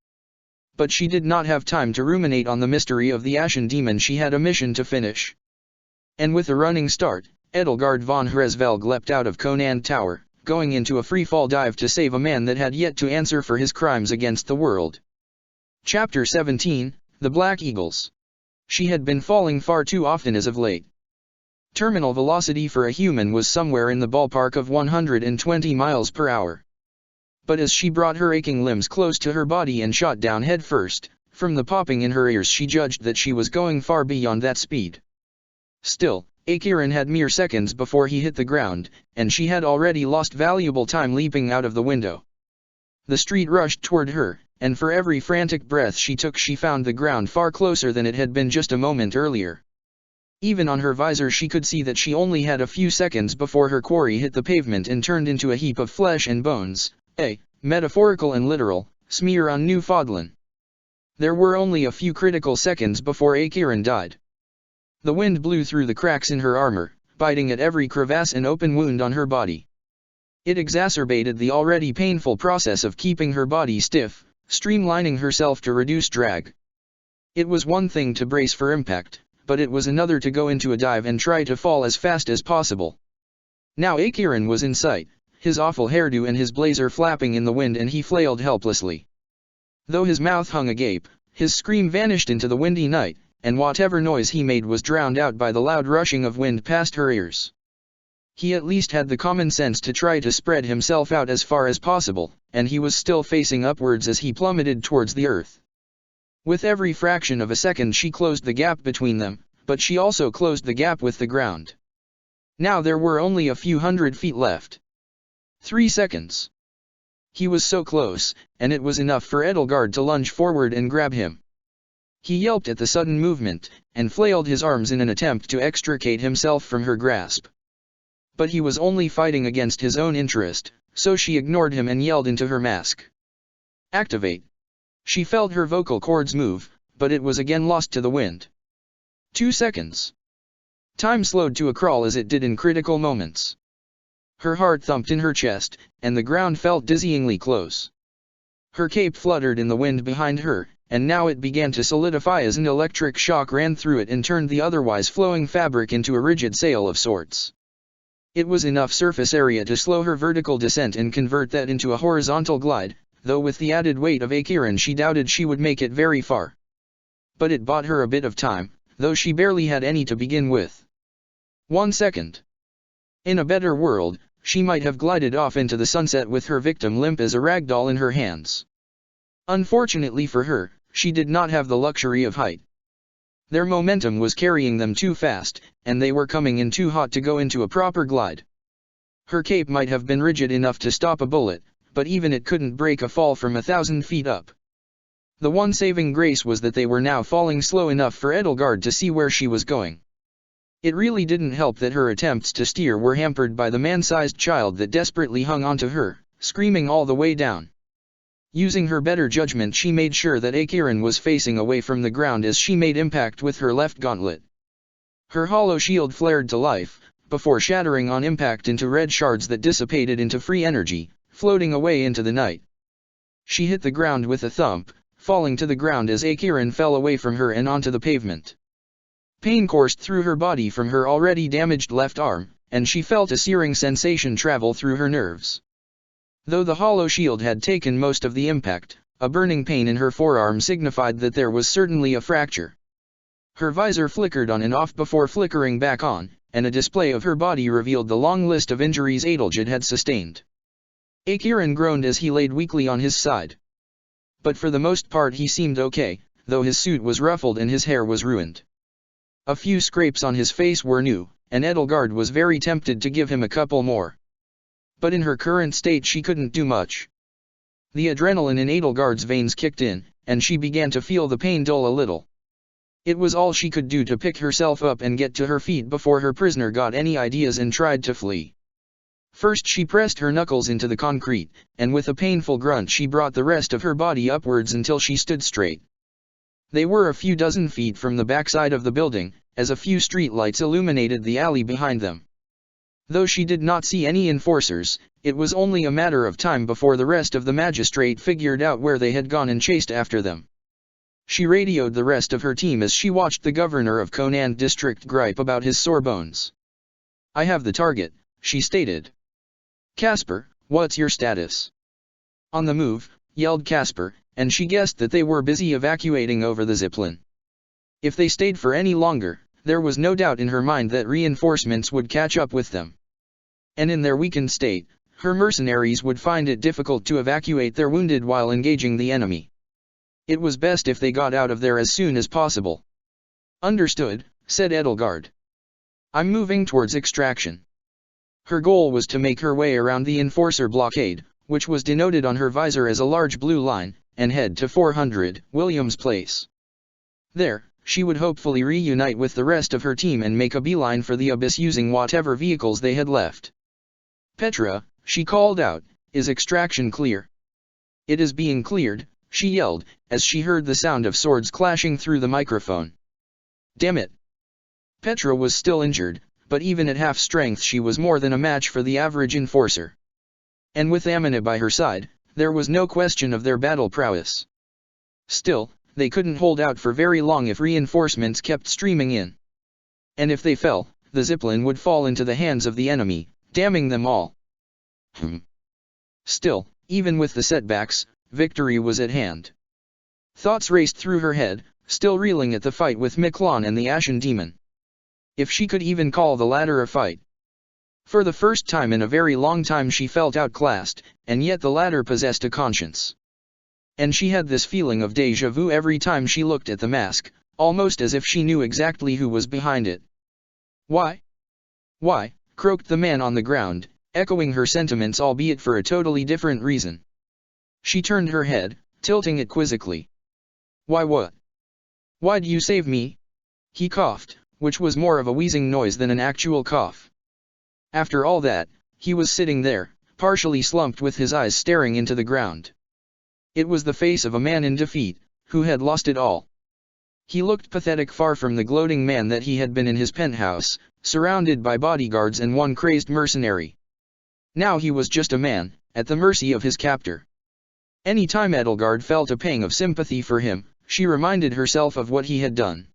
But she did not have time to ruminate on the mystery of the Ashen Demon. She had a mission to finish. And with a running start, Edelgard von Hresvelg leapt out of Conand Tower, going into a free-fall dive to save a man that had yet to answer for his crimes against the world. Chapter 17, The Black Eagles. She had been falling far too often as of late. Terminal velocity for a human was somewhere in the ballpark of 120 miles per hour. But as she brought her aching limbs close to her body and shot down head first, from the popping in her ears she judged that she was going far beyond that speed. Still, Akiran had mere seconds before he hit the ground, and she had already lost valuable time leaping out of the window. The street rushed toward her, and for every frantic breath she took she found the ground far closer than it had been just a moment earlier. Even on her visor she could see that she only had a few seconds before her quarry hit the pavement and turned into a heap of flesh and bones, a metaphorical and literal smear on Newfoundland. There were only a few critical seconds before Akiran died. The wind blew through the cracks in her armor, biting at every crevasse and open wound on her body. It exacerbated the already painful process of keeping her body stiff, streamlining herself to reduce drag. It was one thing to brace for impact, but it was another to go into a dive and try to fall as fast as possible. Now Akiran was in sight, his awful hairdo and his blazer flapping in the wind, and he flailed helplessly. Though his mouth hung agape, his scream vanished into the windy night, and whatever noise he made was drowned out by the loud rushing of wind past her ears. He at least had the common sense to try to spread himself out as far as possible, and he was still facing upwards as he plummeted towards the earth. With every fraction of a second she closed the gap between them, but she also closed the gap with the ground. Now there were only a few hundred feet left. 3 seconds. He was so close, and it was enough for Edelgard to lunge forward and grab him. He yelped at the sudden movement, and flailed his arms in an attempt to extricate himself from her grasp. But he was only fighting against his own interest, so she ignored him and yelled into her mask. "Activate!" She felt her vocal cords move, but it was again lost to the wind. 2 seconds. Time slowed to a crawl as it did in critical moments. Her heart thumped in her chest, and the ground felt dizzyingly close. Her cape fluttered in the wind behind her, and now it began to solidify as an electric shock ran through it and turned the otherwise flowing fabric into a rigid sail of sorts. It was enough surface area to slow her vertical descent and convert that into a horizontal glide, though with the added weight of Akiran she doubted she would make it very far. But it bought her a bit of time, though she barely had any to begin with. 1 second. In a better world, she might have glided off into the sunset with her victim limp as a rag doll in her hands. Unfortunately for her, she did not have the luxury of height. Their momentum was carrying them too fast, and they were coming in too hot to go into a proper glide. Her cape might have been rigid enough to stop a bullet, but even it couldn't break a fall from 1,000 feet up. The one saving grace was that they were now falling slow enough for Edelgard to see where she was going. It really didn't help that her attempts to steer were hampered by the man-sized child that desperately hung onto her, screaming all the way down. Using her better judgment she made sure that Akiran was facing away from the ground as she made impact with her left gauntlet. Her hollow shield flared to life, before shattering on impact into red shards that dissipated into free energy, floating away into the night. She hit the ground with a thump, falling to the ground as Akiran fell away from her and onto the pavement. Pain coursed through her body from her already damaged left arm, and she felt a searing sensation travel through her nerves. Though the hollow shield had taken most of the impact, a burning pain in her forearm signified that there was certainly a fracture. Her visor flickered on and off before flickering back on, and a display of her body revealed the long list of injuries Edelgard had sustained. Akiran groaned as he laid weakly on his side. But for the most part he seemed okay, though his suit was ruffled and his hair was ruined. A few scrapes on his face were new, and Edelgard was very tempted to give him a couple more. But in her current state she couldn't do much. The adrenaline in Edelgard's veins kicked in, and she began to feel the pain dull a little. It was all she could do to pick herself up and get to her feet before her prisoner got any ideas and tried to flee. First she pressed her knuckles into the concrete, and with a painful grunt she brought the rest of her body upwards until she stood straight. They were a few dozen feet from the backside of the building, as a few streetlights illuminated the alley behind them. Though she did not see any enforcers, it was only a matter of time before the rest of the magistrate figured out where they had gone and chased after them. She radioed the rest of her team as she watched the governor of Conan district gripe about his sore bones. "I have the target," she stated. "Casper, what's your status?" "On the move," yelled Casper, and she guessed that they were busy evacuating over the zipline. If they stayed for any longer, there was no doubt in her mind that reinforcements would catch up with them. And in their weakened state, her mercenaries would find it difficult to evacuate their wounded while engaging the enemy. It was best if they got out of there as soon as possible. "Understood," said Edelgard. "I'm moving towards extraction." Her goal was to make her way around the enforcer blockade, which was denoted on her visor as a large blue line, and head to 400 Williams Place. There, she would hopefully reunite with the rest of her team and make a beeline for the abyss using whatever vehicles they had left. "Petra," she called out, "is extraction clear?" "It is being cleared," she yelled, as she heard the sound of swords clashing through the microphone. "Damn it!" Petra was still injured, but even at half strength she was more than a match for the average enforcer. And with Amina by her side, there was no question of their battle prowess. Still, they couldn't hold out for very long if reinforcements kept streaming in. And if they fell, the Zeppelin would fall into the hands of the enemy, damning them all. Still, even with the setbacks, victory was at hand. Thoughts raced through her head, still reeling at the fight with Miklon and the Ashen Demon. If she could even call the latter a fight. For the first time in a very long time she felt outclassed, and yet the latter possessed a conscience. And she had this feeling of déjà vu every time she looked at the mask, almost as if she knew exactly who was behind it. "Why? Why?" croaked the man on the ground, echoing her sentiments albeit for a totally different reason. She turned her head, tilting it quizzically. "Why what? Why'd you save me?" He coughed, which was more of a wheezing noise than an actual cough. After all that, he was sitting there, partially slumped with his eyes staring into the ground. It was the face of a man in defeat, who had lost it all. He looked pathetic far from the gloating man that he had been in his penthouse, surrounded by bodyguards and one crazed mercenary. Now he was just a man, at the mercy of his captor. Any time Edelgard felt a pang of sympathy for him, she reminded herself of what he had done.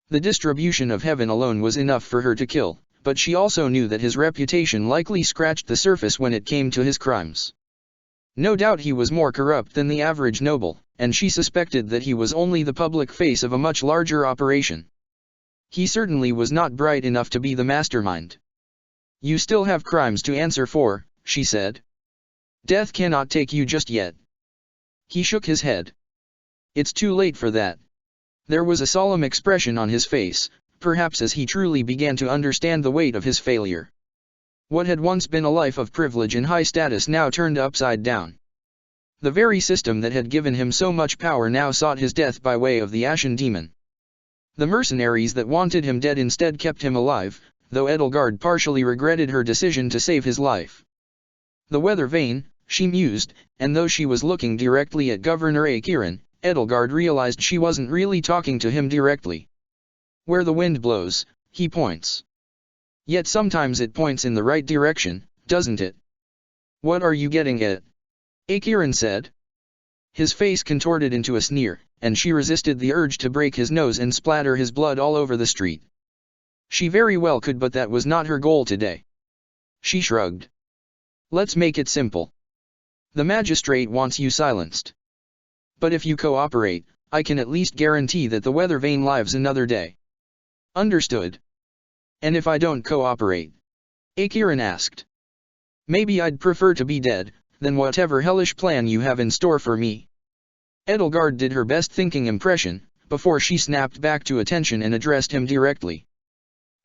The distribution of heaven alone was enough for her to kill, but she also knew that his reputation likely scratched the surface when it came to his crimes. No doubt he was more corrupt than the average noble, and she suspected that he was only the public face of a much larger operation. He certainly was not bright enough to be the mastermind. "You still have crimes to answer for," she said. "Death cannot take you just yet." He shook his head. "It's too late for that." There was a solemn expression on his face, perhaps as he truly began to understand the weight of his failure. What had once been a life of privilege and high status now turned upside down. The very system that had given him so much power now sought his death by way of the Ashen Demon. The mercenaries that wanted him dead instead kept him alive, though Edelgard partially regretted her decision to save his life. The weather vane, she mused, and though she was looking directly at Governor Akiran, Edelgard realized she wasn't really talking to him directly. Where the wind blows, he points. Yet sometimes it points in the right direction, doesn't it? "What are you getting at?" Akiran said. His face contorted into a sneer, and she resisted the urge to break his nose and splatter his blood all over the street. She very well could, but that was not her goal today. She shrugged. "Let's make it simple. The magistrate wants you silenced. But if you cooperate, I can at least guarantee that the weather vane lives another day." "Understood." "And if I don't cooperate?" Akiran asked. "Maybe I'd prefer to be dead, than whatever hellish plan you have in store for me." Edelgard did her best thinking impression, before she snapped back to attention and addressed him directly.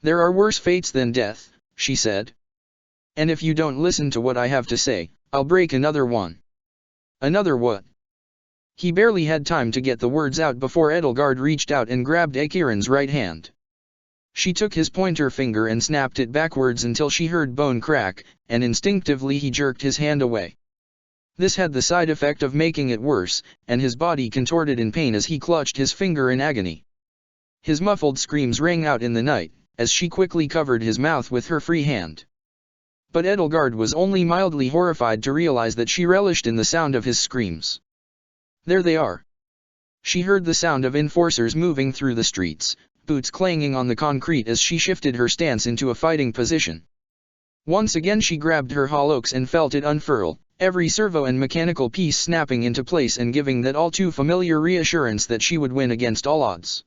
"There are worse fates than death," she said. "And if you don't listen to what I have to say, I'll break another one." "Another what?" He barely had time to get the words out before Edelgard reached out and grabbed Akiran's right hand. She took his pointer finger and snapped it backwards until she heard bone crack, and instinctively he jerked his hand away. This had the side effect of making it worse, and his body contorted in pain as he clutched his finger in agony. His muffled screams rang out in the night, as she quickly covered his mouth with her free hand. But Edelgard was only mildly horrified to realize that she relished in the sound of his screams. There they are. She heard the sound of enforcers moving through the streets, boots clanging on the concrete as she shifted her stance into a fighting position. Once again she grabbed her hallux and felt it unfurl, every servo and mechanical piece snapping into place and giving that all too familiar reassurance that she would win against all odds.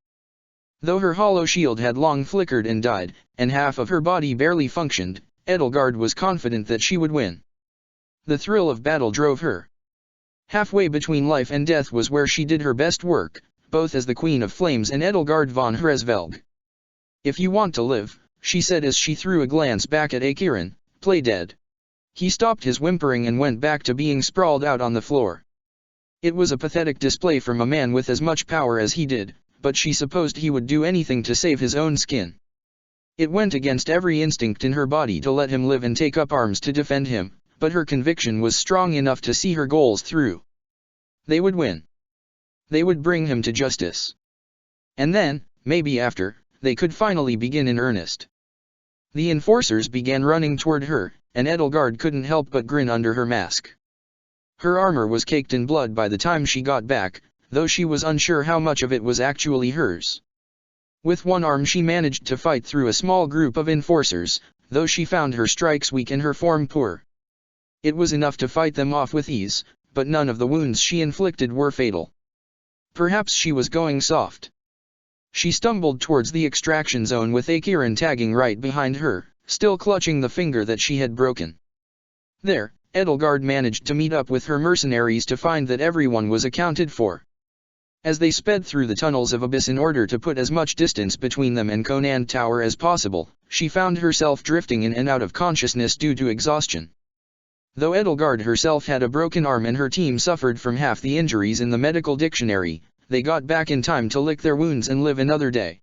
Though her hollow shield had long flickered and died, and half of her body barely functioned, Edelgard was confident that she would win. The thrill of battle drove her. Halfway between life and death was where she did her best work, both as the Queen of Flames and Edelgard von Hresvelg. "If you want to live," she said as she threw a glance back at Akiran, "play dead." He stopped his whimpering and went back to being sprawled out on the floor. It was a pathetic display from a man with as much power as he did, but she supposed he would do anything to save his own skin. It went against every instinct in her body to let him live and take up arms to defend him, but her conviction was strong enough to see her goals through. They would win. They would bring him to justice. And then, maybe after, they could finally begin in earnest. The enforcers began running toward her, and Edelgard couldn't help but grin under her mask. Her armor was caked in blood by the time she got back, though she was unsure how much of it was actually hers. With one arm she managed to fight through a small group of enforcers, though she found her strikes weak and her form poor. It was enough to fight them off with ease, but none of the wounds she inflicted were fatal. Perhaps she was going soft. She stumbled towards the extraction zone with Akiran tagging right behind her, still clutching the finger that she had broken. There, Edelgard managed to meet up with her mercenaries to find that everyone was accounted for. As they sped through the tunnels of Abyss in order to put as much distance between them and Conan Tower as possible, she found herself drifting in and out of consciousness due to exhaustion. Though Edelgard herself had a broken arm and her team suffered from half the injuries in the medical dictionary, they got back in time to lick their wounds and live another day.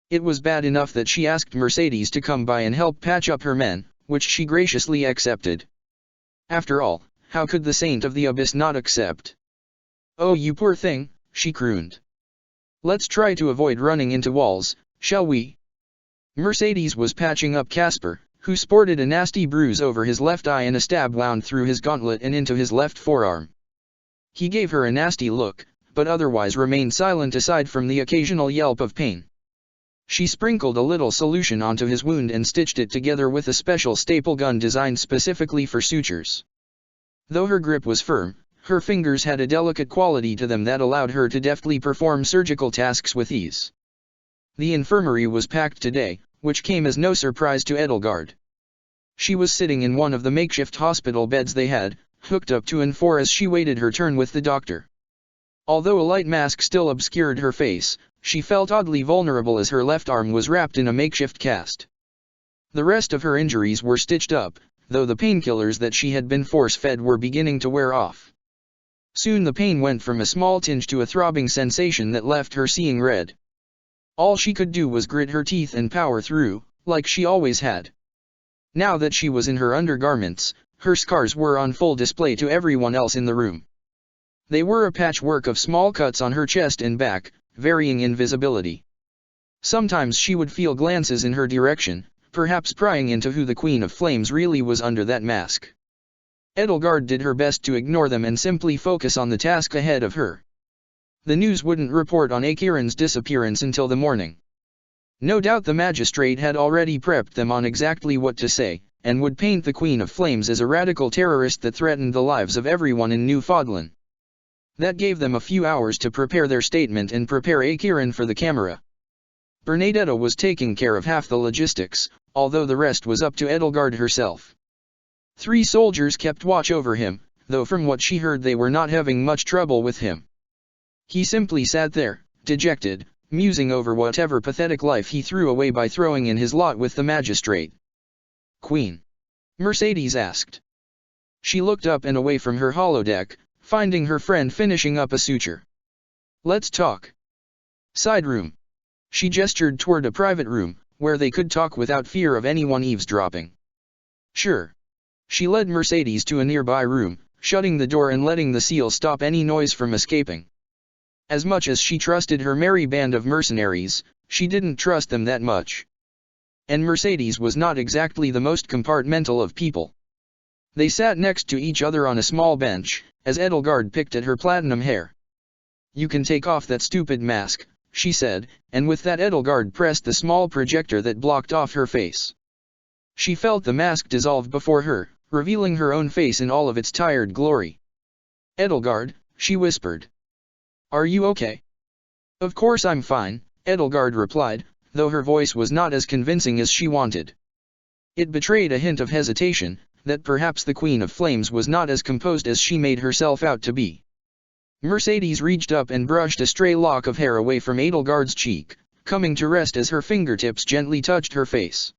It was bad enough that she asked Mercedes to come by and help patch up her men, which she graciously accepted. After all, how could the Saint of the Abyss not accept? "Oh, you poor thing," she crooned. "Let's try to avoid running into walls, shall we?" Mercedes was patching up Casper, who sported a nasty bruise over his left eye and a stab wound through his gauntlet and into his left forearm. He gave her a nasty look, but otherwise remained silent aside from the occasional yelp of pain. She sprinkled a little solution onto his wound and stitched it together with a special staple gun designed specifically for sutures. Though her grip was firm, her fingers had a delicate quality to them that allowed her to deftly perform surgical tasks with ease. The infirmary was packed today, which came as no surprise to Edelgard. She was sitting in one of the makeshift hospital beds they had, hooked up to and for as she waited her turn with the doctor. Although a light mask still obscured her face, she felt oddly vulnerable as her left arm was wrapped in a makeshift cast. The rest of her injuries were stitched up, though the painkillers that she had been force-fed were beginning to wear off. Soon the pain went from a small tinge to a throbbing sensation that left her seeing red. All she could do was grit her teeth and power through, like she always had. Now that she was in her undergarments, her scars were on full display to everyone else in the room. They were a patchwork of small cuts on her chest and back, varying in visibility. Sometimes she would feel glances in her direction, perhaps prying into who the Queen of Flames really was under that mask. Edelgard did her best to ignore them and simply focus on the task ahead of her. The news wouldn't report on Akiran's disappearance until the morning. No doubt the magistrate had already prepped them on exactly what to say, and would paint the Queen of Flames as a radical terrorist that threatened the lives of everyone in New Fodlan. That gave them a few hours to prepare their statement and prepare Akiran for the camera. Bernadetta was taking care of half the logistics, although the rest was up to Edelgard herself. 3 soldiers kept watch over him, though from what she heard they were not having much trouble with him. He simply sat there, dejected, musing over whatever pathetic life he threw away by throwing in his lot with the magistrate. "Queen?" Mercedes asked. She looked up and away from her holodeck, finding her friend finishing up a suture. "Let's talk." "Side room." She gestured toward a private room, where they could talk without fear of anyone eavesdropping. "Sure." She led Mercedes to a nearby room, shutting the door and letting the seal stop any noise from escaping. As much as she trusted her merry band of mercenaries, she didn't trust them that much. And Mercedes was not exactly the most compartmental of people. They sat next to each other on a small bench, as Edelgard picked at her platinum hair. "You can take off that stupid mask," she said, and with that Edelgard pressed the small projector that blocked off her face. She felt the mask dissolve before her, revealing her own face in all of its tired glory. "Edelgard," she whispered. "Are you okay?" "Of course I'm fine," Edelgard replied, though her voice was not as convincing as she wanted. It betrayed a hint of hesitation, that perhaps the Queen of Flames was not as composed as she made herself out to be. Mercedes reached up and brushed a stray lock of hair away from Edelgard's cheek, coming to rest as her fingertips gently touched her face.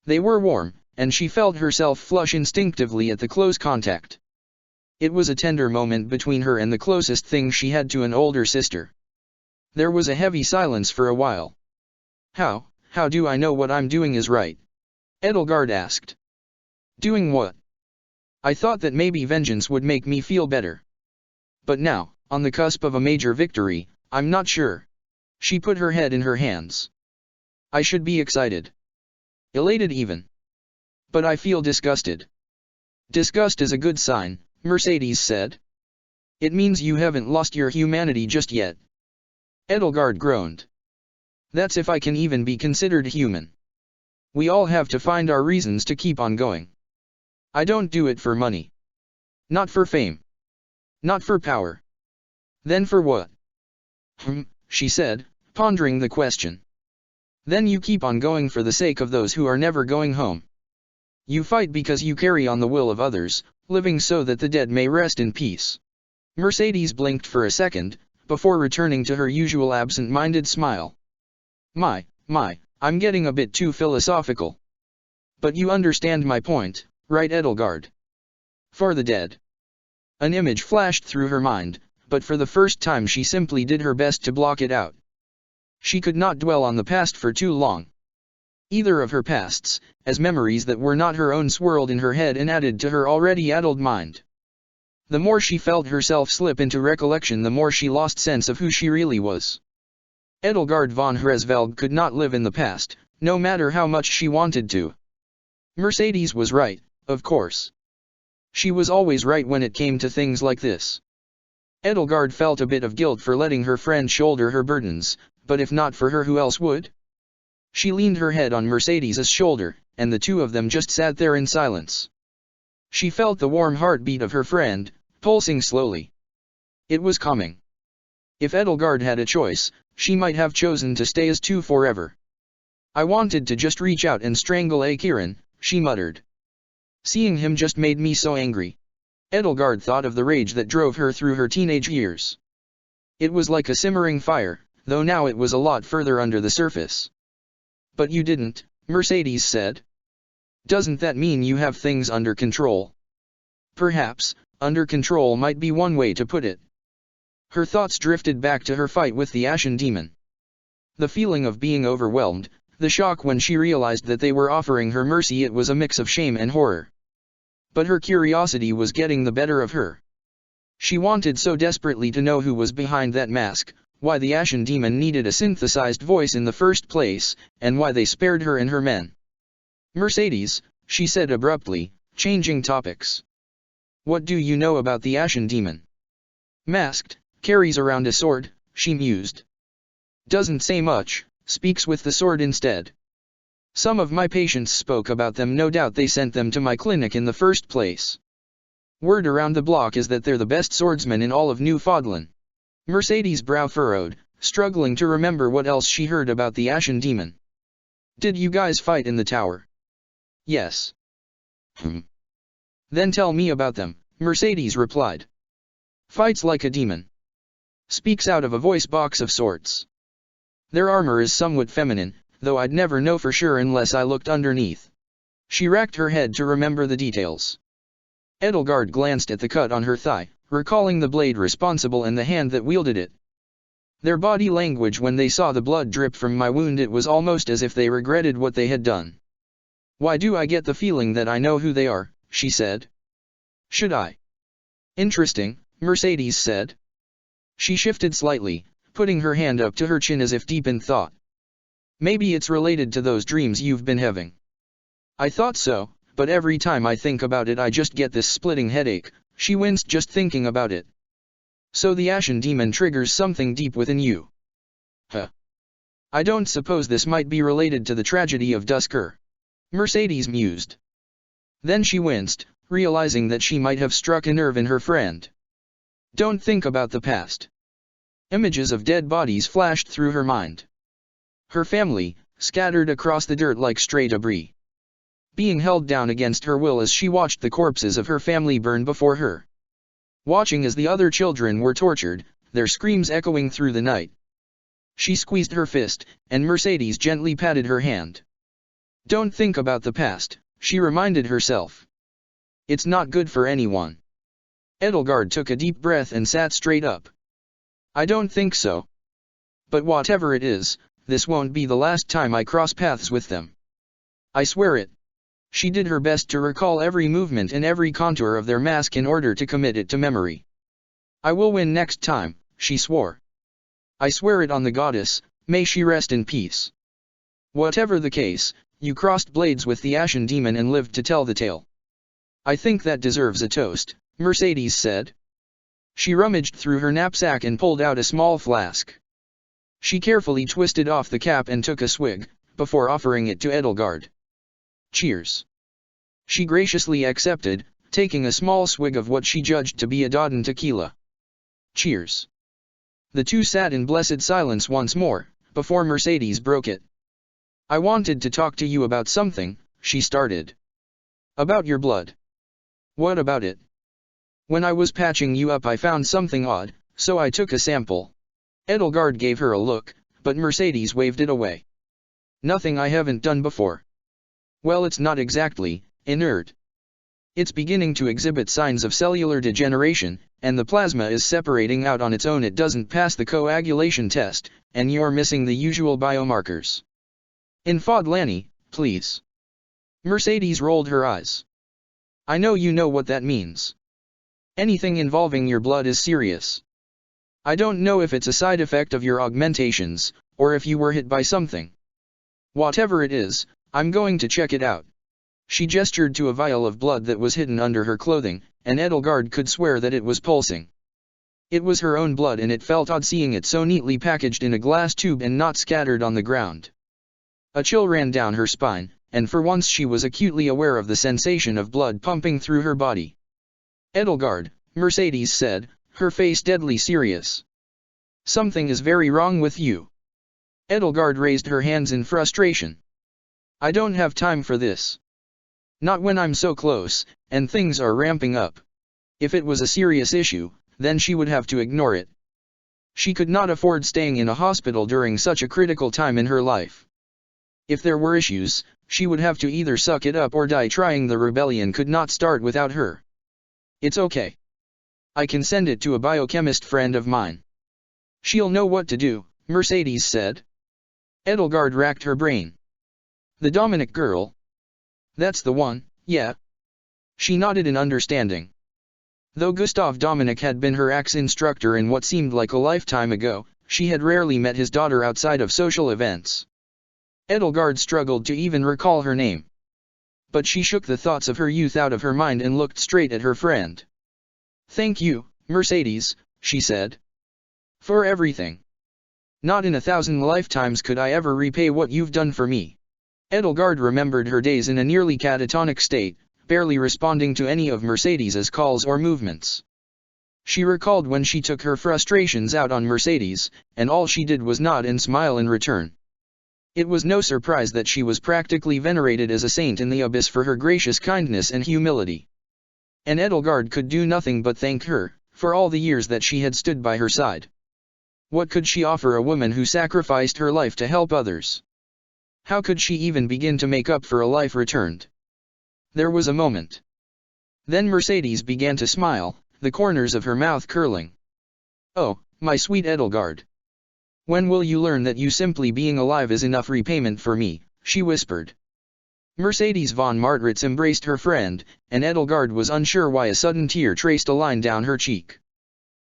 They were warm, and she felt herself flush instinctively at the close contact. It was a tender moment between her and the closest thing she had to an older sister. There was a heavy silence for a while. How do I know what I'm doing is right? Edelgard asked. Doing what? I thought that maybe vengeance would make me feel better. But now, on the cusp of a major victory, I'm not sure. She put her head in her hands. I should be excited. Elated even. But I feel disgusted. Disgust is a good sign, Mercedes said. It means you haven't lost your humanity just yet. Edelgard groaned. That's if I can even be considered human. We all have to find our reasons to keep on going. I don't do it for money. Not for fame. Not for power. Then for what? She said, pondering the question. Then you keep on going for the sake of those who are never going home. You fight because you carry on the will of others, living so that the dead may rest in peace. Mercedes blinked for a second, before returning to her usual absent-minded smile. My, I'm getting a bit too philosophical. But you understand my point, right, Edelgard? For the dead. An image flashed through her mind, but for the first time she simply did her best to block it out. She could not dwell on the past for too long. Either of her pasts, as memories that were not her own swirled in her head and added to her already addled mind. The more she felt herself slip into recollection, the more she lost sense of who she really was. Edelgard von Hresvelg could not live in the past, no matter how much she wanted to. Mercedes was right, of course. She was always right when it came to things like this. Edelgard felt a bit of guilt for letting her friend shoulder her burdens, but if not for her, who else would? She leaned her head on Mercedes's shoulder, and the two of them just sat there in silence. She felt the warm heartbeat of her friend, pulsing slowly. It was coming. If Edelgard had a choice, she might have chosen to stay as two forever. I wanted to just reach out and strangle Akiran, she muttered. Seeing him just made me so angry. Edelgard thought of the rage that drove her through her teenage years. It was like a simmering fire, though now it was a lot further under the surface. But you didn't, Mercedes said. Doesn't that mean you have things under control? Perhaps, under control might be one way to put it. Her thoughts drifted back to her fight with the Ashen Demon. The feeling of being overwhelmed, the shock when she realized that they were offering her mercy, it was a mix of shame and horror. But her curiosity was getting the better of her. She wanted so desperately to know who was behind that mask, why the Ashen Demon needed a synthesized voice in the first place, and why they spared her and her men. Mercedes, she said abruptly, changing topics. What do you know about the Ashen Demon? Masked, carries around a sword, she mused. Doesn't say much, speaks with the sword instead. Some of my patients spoke about them, no doubt they sent them to my clinic in the first place. Word around the block is that they're the best swordsmen in all of Newfoundland. Mercedes' brow furrowed, struggling to remember what else she heard about the Ashen Demon. Did you guys fight in the tower? Yes. Then tell me about them, Mercedes replied. Fights like a demon. Speaks out of a voice box of sorts. Their armor is somewhat feminine, though I'd never know for sure unless I looked underneath. She racked her head to remember the details. Edelgard glanced at the cut on her thigh, recalling the blade responsible and the hand that wielded it. Their body language when they saw the blood drip from my wound, it was almost as if they regretted what they had done. Why do I get the feeling that I know who they are, she said. Should I? Interesting, Mercedes said. She shifted slightly, putting her hand up to her chin as if deep in thought. Maybe it's related to those dreams you've been having. I thought so, but every time I think about it I just get this splitting headache. She winced just thinking about it. So the Ashen Demon triggers something deep within you. Huh. I don't suppose this might be related to the tragedy of Dusker. Mercedes mused. Then she winced, realizing that she might have struck a nerve in her friend. Don't think about the past. Images of dead bodies flashed through her mind. Her family, scattered across the dirt like stray debris. being held down against her will as she watched the corpses of her family burn before her. Watching as the other children were tortured, their screams echoing through the night. She squeezed her fist, and Mercedes gently patted her hand. "Don't think about the past," she reminded herself. "It's not good for anyone." Edelgard took a deep breath and sat straight up. "I don't think so. But whatever it is, this won't be the last time I cross paths with them. I swear it." She did her best to recall every movement and every contour of their mask in order to commit it to memory. "I will win next time," she swore. "I swear it on the goddess, may she rest in peace. Whatever the case, you crossed blades with the Ashen Demon and lived to tell the tale. I think that deserves a toast," Mercedes said. She rummaged through her knapsack and pulled out a small flask. She carefully twisted off the cap and took a swig, before offering it to Edelgard. "Cheers." She graciously accepted, taking a small swig of what she judged to be a Dodden tequila. "Cheers." The two sat in blessed silence once more, before Mercedes broke it. "I wanted to talk to you about something," she started. "About your blood." "What about it?" "When I was patching you up I found something odd, so I took a sample." Edelgard gave her a look, but Mercedes waved it away. "Nothing I haven't done before." "Well, it's not exactly inert. It's beginning to exhibit signs of cellular degeneration, and the plasma is separating out on its own. It doesn't pass the coagulation test, and you're missing the usual biomarkers." "Infod Lanny, please." Mercedes rolled her eyes. "I know you know what that means. Anything involving your blood is serious. I don't know if it's a side effect of your augmentations, or if you were hit by something. Whatever it is, I'm going to check it out." She gestured to a vial of blood that was hidden under her clothing, and Edelgard could swear that it was pulsing. It was her own blood, and it felt odd seeing it so neatly packaged in a glass tube and not scattered on the ground. A chill ran down her spine, and for once she was acutely aware of the sensation of blood pumping through her body. "Edelgard," Mercedes said, her face deadly serious. "Something is very wrong with you." Edelgard raised her hands in frustration. "I don't have time for this. Not when I'm so close, and things are ramping up. If it was a serious issue, then she would have to ignore it. She could not afford staying in a hospital during such a critical time in her life. If there were issues, she would have to either suck it up or die trying. The rebellion could not start without her. It's okay. I can send it to a biochemist friend of mine. She'll know what to do," Mercedes said. Edelgard racked her brain. "The Dominic girl?" "That's the one, yeah." She nodded in understanding. Though Gustav Dominic had been her axe instructor in what seemed like a lifetime ago, she had rarely met his daughter outside of social events. Edelgard struggled to even recall her name. But she shook the thoughts of her youth out of her mind and looked straight at her friend. "Thank you, Mercedes," she said. "For everything. Not in 1,000 lifetimes could I ever repay what you've done for me." Edelgard remembered her days in a nearly catatonic state, barely responding to any of Mercedes's calls or movements. She recalled when she took her frustrations out on Mercedes, and all she did was nod and smile in return. It was no surprise that she was practically venerated as a saint in the abyss for her gracious kindness and humility. And Edelgard could do nothing but thank her, for all the years that she had stood by her side. What could she offer a woman who sacrificed her life to help others? How could she even begin to make up for a life returned? There was a moment. Then Mercedes began to smile, the corners of her mouth curling. "Oh, my sweet Edelgard. When will you learn that you simply being alive is enough repayment for me?" she whispered. Mercedes von Martritz embraced her friend, and Edelgard was unsure why a sudden tear traced a line down her cheek.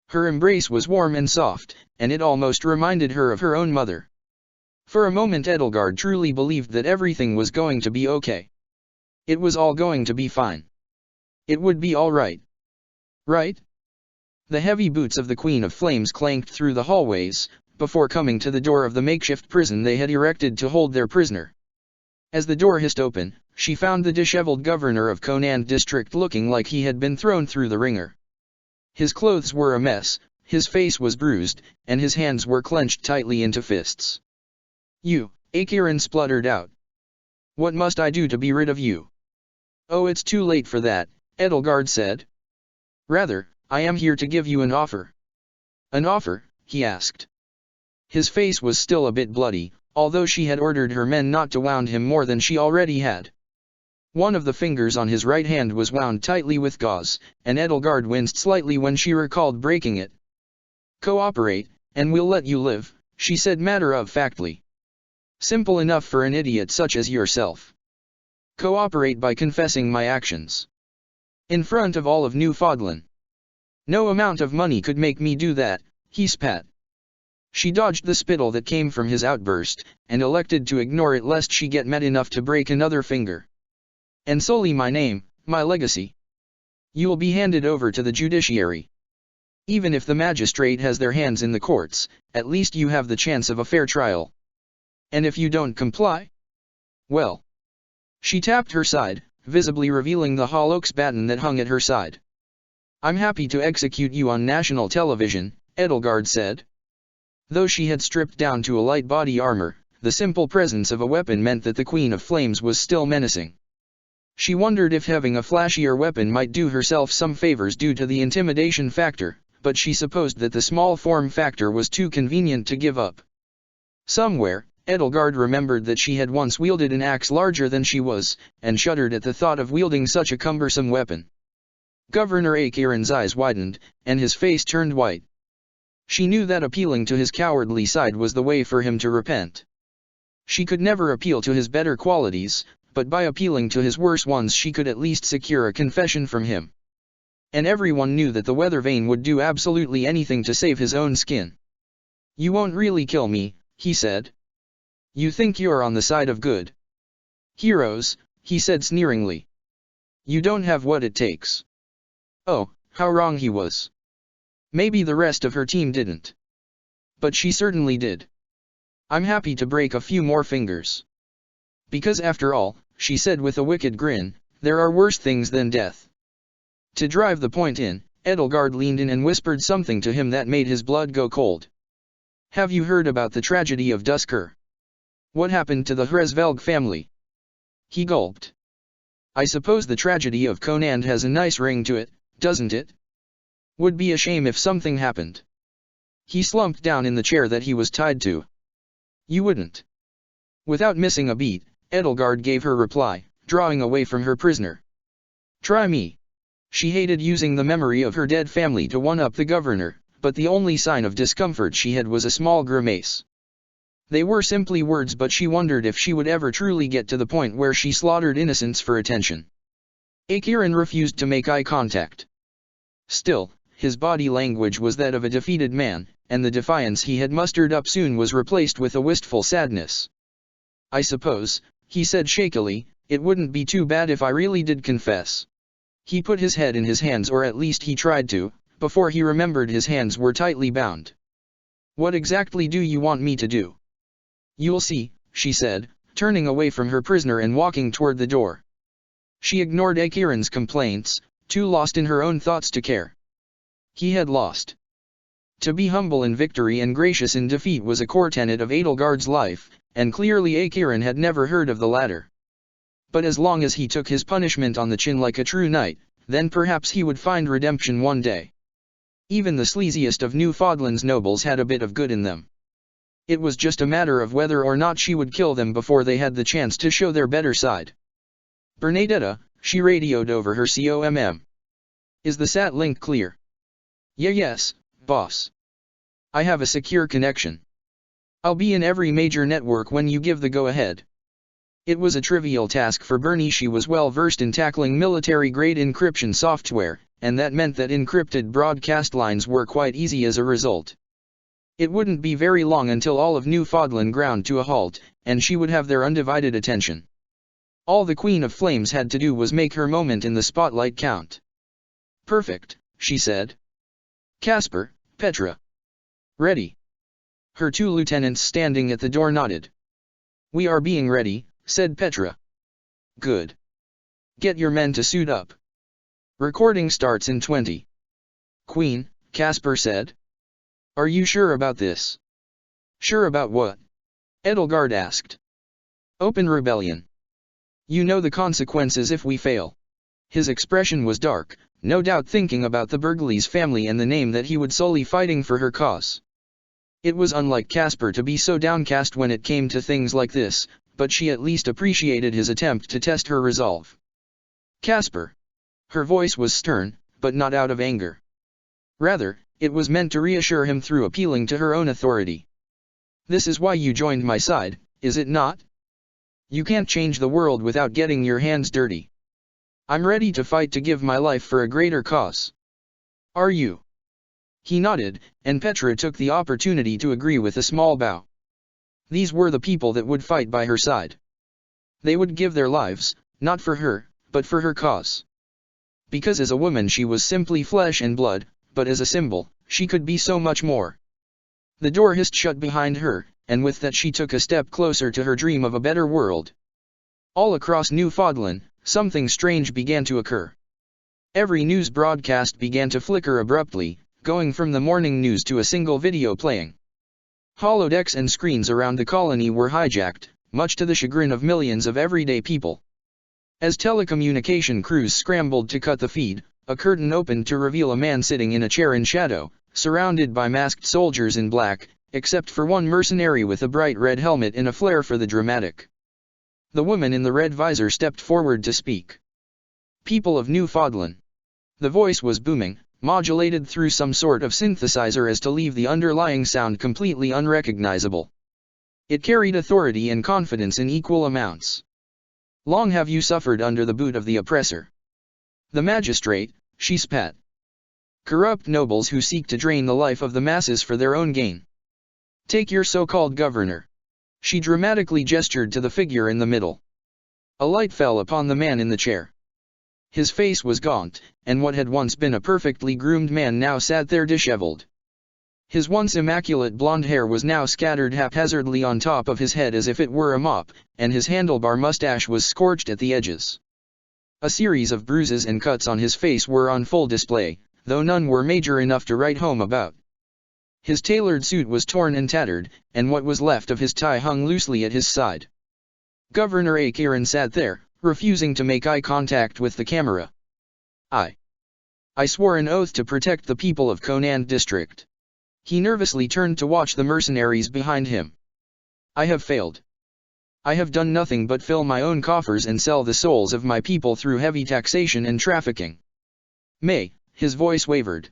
Her embrace was warm and soft, and it almost reminded her of her own mother. For a moment Edelgard truly believed that everything was going to be okay. It was all going to be fine. It would be all right. Right? The heavy boots of the Queen of Flames clanked through the hallways, before coming to the door of the makeshift prison they had erected to hold their prisoner. As the door hissed open, she found the disheveled governor of Conand district looking like he had been thrown through the ringer. His clothes were a mess, his face was bruised, and his hands were clenched tightly into fists. "You," Akiran spluttered out. "What must I do to be rid of you?" Oh, it's too late for that, Edelgard said. Rather, I am here to give you an offer. An offer? He asked. His face was still a bit bloody, although she had ordered her men not to wound him more than she already had. One of the fingers on his right hand was wound tightly with gauze, and Edelgard winced slightly when she recalled breaking it. Cooperate, and we'll let you live, she said matter-of-factly. Simple enough for an idiot such as yourself. Cooperate by confessing my actions. In front of all of Newfoundland. No amount of money could make me do that, he spat. She dodged the spittle that came from his outburst, and elected to ignore it lest she get mad enough to break another finger. And solely my name, my legacy. You'll be handed over to the judiciary. Even if the magistrate has their hands in the courts, at least you have the chance of a fair trial. And if you don't comply? Well. She tapped her side, visibly revealing the Holox baton that hung at her side. I'm happy to execute you on national television, Edelgard said. Though she had stripped down to a light body armor, the simple presence of a weapon meant that the Queen of Flames was still menacing. She wondered if having a flashier weapon might do herself some favors due to the intimidation factor, but she supposed that the small form factor was too convenient to give up. Somewhere, Edelgard remembered that she had once wielded an axe larger than she was, and shuddered at the thought of wielding such a cumbersome weapon. Governor Akiran's eyes widened, and his face turned white. She knew that appealing to his cowardly side was the way for him to repent. She could never appeal to his better qualities, but by appealing to his worse ones she could at least secure a confession from him. And everyone knew that the Weathervane would do absolutely anything to save his own skin. You won't really kill me, he said. You think you're on the side of good heroes, he said sneeringly. You don't have what it takes. Oh, how wrong he was. Maybe the rest of her team didn't. But she certainly did. I'm happy to break a few more fingers. Because after all, she said with a wicked grin, there are worse things than death. To drive the point in, Edelgard leaned in and whispered something to him that made his blood go cold. Have you heard about the tragedy of Dusker? What happened to the Hresvelg family? He gulped. I suppose the tragedy of Conand has a nice ring to it, doesn't it? Would be a shame if something happened. He slumped down in the chair that he was tied to. You wouldn't. Without missing a beat, Edelgard gave her reply, drawing away from her prisoner. Try me. She hated using the memory of her dead family to one-up the governor, but the only sign of discomfort she had was a small grimace. They were simply words, but she wondered if she would ever truly get to the point where she slaughtered innocents for attention. Akiran refused to make eye contact. Still, his body language was that of a defeated man, and the defiance he had mustered up soon was replaced with a wistful sadness. I suppose, he said shakily, it wouldn't be too bad if I really did confess. He put his head in his hands, or at least he tried to, before he remembered his hands were tightly bound. What exactly do you want me to do? You'll see, she said, turning away from her prisoner and walking toward the door. She ignored Akiran's complaints, too lost in her own thoughts to care. He had lost. To be humble in victory and gracious in defeat was a core tenet of Edelgard's life, and clearly Akiran had never heard of the latter. But as long as he took his punishment on the chin like a true knight, then perhaps he would find redemption one day. Even the sleaziest of Newfoundland's nobles had a bit of good in them. It was just a matter of whether or not she would kill them before they had the chance to show their better side. Bernadetta, she radioed over her COMM. Is the sat link clear? Yes, boss. I have a secure connection. I'll be in every major network when you give the go-ahead. It was a trivial task for Bernie. She was well versed in tackling military-grade encryption software, and that meant that encrypted broadcast lines were quite easy as a result. It wouldn't be very long until all of Newfoundland ground to a halt, and she would have their undivided attention. All the Queen of Flames had to do was make her moment in the spotlight count. Perfect, she said. Casper, Petra. Ready. Her two lieutenants standing at the door nodded. We are being ready, said Petra. Good. Get your men to suit up. Recording starts in 20. Queen, Casper said. Are you sure about this? Sure about what? Edelgard asked. Open rebellion. You know the consequences if we fail. His expression was dark, no doubt thinking about the Bergely's family and the name that he would sully fighting for her cause. It was unlike Casper to be so downcast when it came to things like this, but she at least appreciated his attempt to test her resolve. Casper. Her voice was stern, but not out of anger. Rather, it was meant to reassure him through appealing to her own authority. This is why you joined my side, is it not? You can't change the world without getting your hands dirty. I'm ready to fight to give my life for a greater cause. Are you? He nodded, and Petra took the opportunity to agree with a small bow. These were the people that would fight by her side. They would give their lives, not for her, but for her cause. Because as a woman she was simply flesh and blood, but as a symbol, she could be so much more. The door hissed shut behind her, and with that she took a step closer to her dream of a better world. All across Newfoundland, something strange began to occur. Every news broadcast began to flicker abruptly, going from the morning news to a single video playing. Holodecks and screens around the colony were hijacked, much to the chagrin of millions of everyday people. As telecommunication crews scrambled to cut the feed, a curtain opened to reveal a man sitting in a chair in shadow, surrounded by masked soldiers in black, except for one mercenary with a bright red helmet and a flair for the dramatic. The woman in the red visor stepped forward to speak. People of Newfoundland. The voice was booming, modulated through some sort of synthesizer as to leave the underlying sound completely unrecognizable. It carried authority and confidence in equal amounts. Long have you suffered under the boot of the oppressor. The magistrate, she spat. Corrupt nobles who seek to drain the life of the masses for their own gain. Take your so-called governor. She dramatically gestured to the figure in the middle. A light fell upon the man in the chair. His face was gaunt, and what had once been a perfectly groomed man now sat there disheveled. His once immaculate blonde hair was now scattered haphazardly on top of his head as if it were a mop, and his handlebar mustache was scorched at the edges. A series of bruises and cuts on his face were on full display, though none were major enough to write home about. His tailored suit was torn and tattered, and what was left of his tie hung loosely at his side. Governor Akiran sat there, refusing to make eye contact with the camera. I swore an oath to protect the people of Conand district. He nervously turned to watch the mercenaries behind him. I have failed. I have done nothing but fill my own coffers and sell the souls of my people through heavy taxation and trafficking. May, his voice wavered.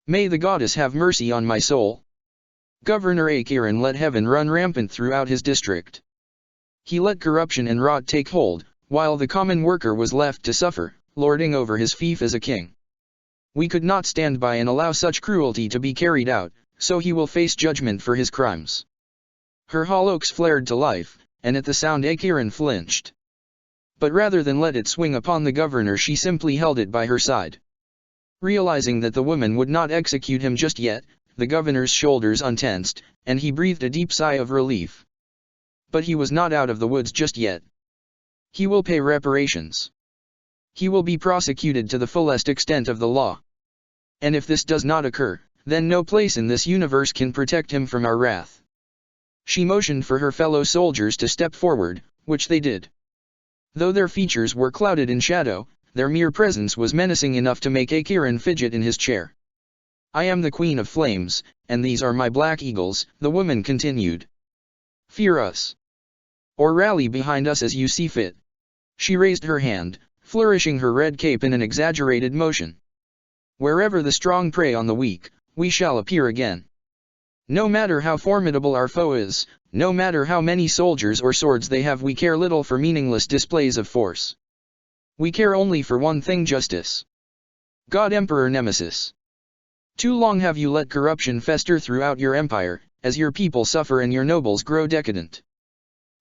May the goddess have mercy on my soul. Governor Akiran let heaven run rampant throughout his district. He let corruption and rot take hold, while the common worker was left to suffer, lording over his fief as a king. We could not stand by and allow such cruelty to be carried out, so he will face judgment for his crimes. Her hallocks flared to life, and at the sound Akiran flinched. But rather than let it swing upon the governor she simply held it by her side. Realizing that the woman would not execute him just yet, the governor's shoulders untensed, and he breathed a deep sigh of relief. But he was not out of the woods just yet. He will pay reparations. He will be prosecuted to the fullest extent of the law. And if this does not occur, then no place in this universe can protect him from our wrath. She motioned for her fellow soldiers to step forward, which they did. Though their features were clouded in shadow, their mere presence was menacing enough to make Akiran fidget in his chair. I am the Queen of Flames, and these are my black eagles, the woman continued. Fear us. Or rally behind us as you see fit. She raised her hand, flourishing her red cape in an exaggerated motion. Wherever the strong prey on the weak, we shall appear again. No matter how formidable our foe is, no matter how many soldiers or swords they have, we care little for meaningless displays of force. We care only for one thing: justice. God Emperor Nemesis. Too long have you let corruption fester throughout your empire, as your people suffer and your nobles grow decadent.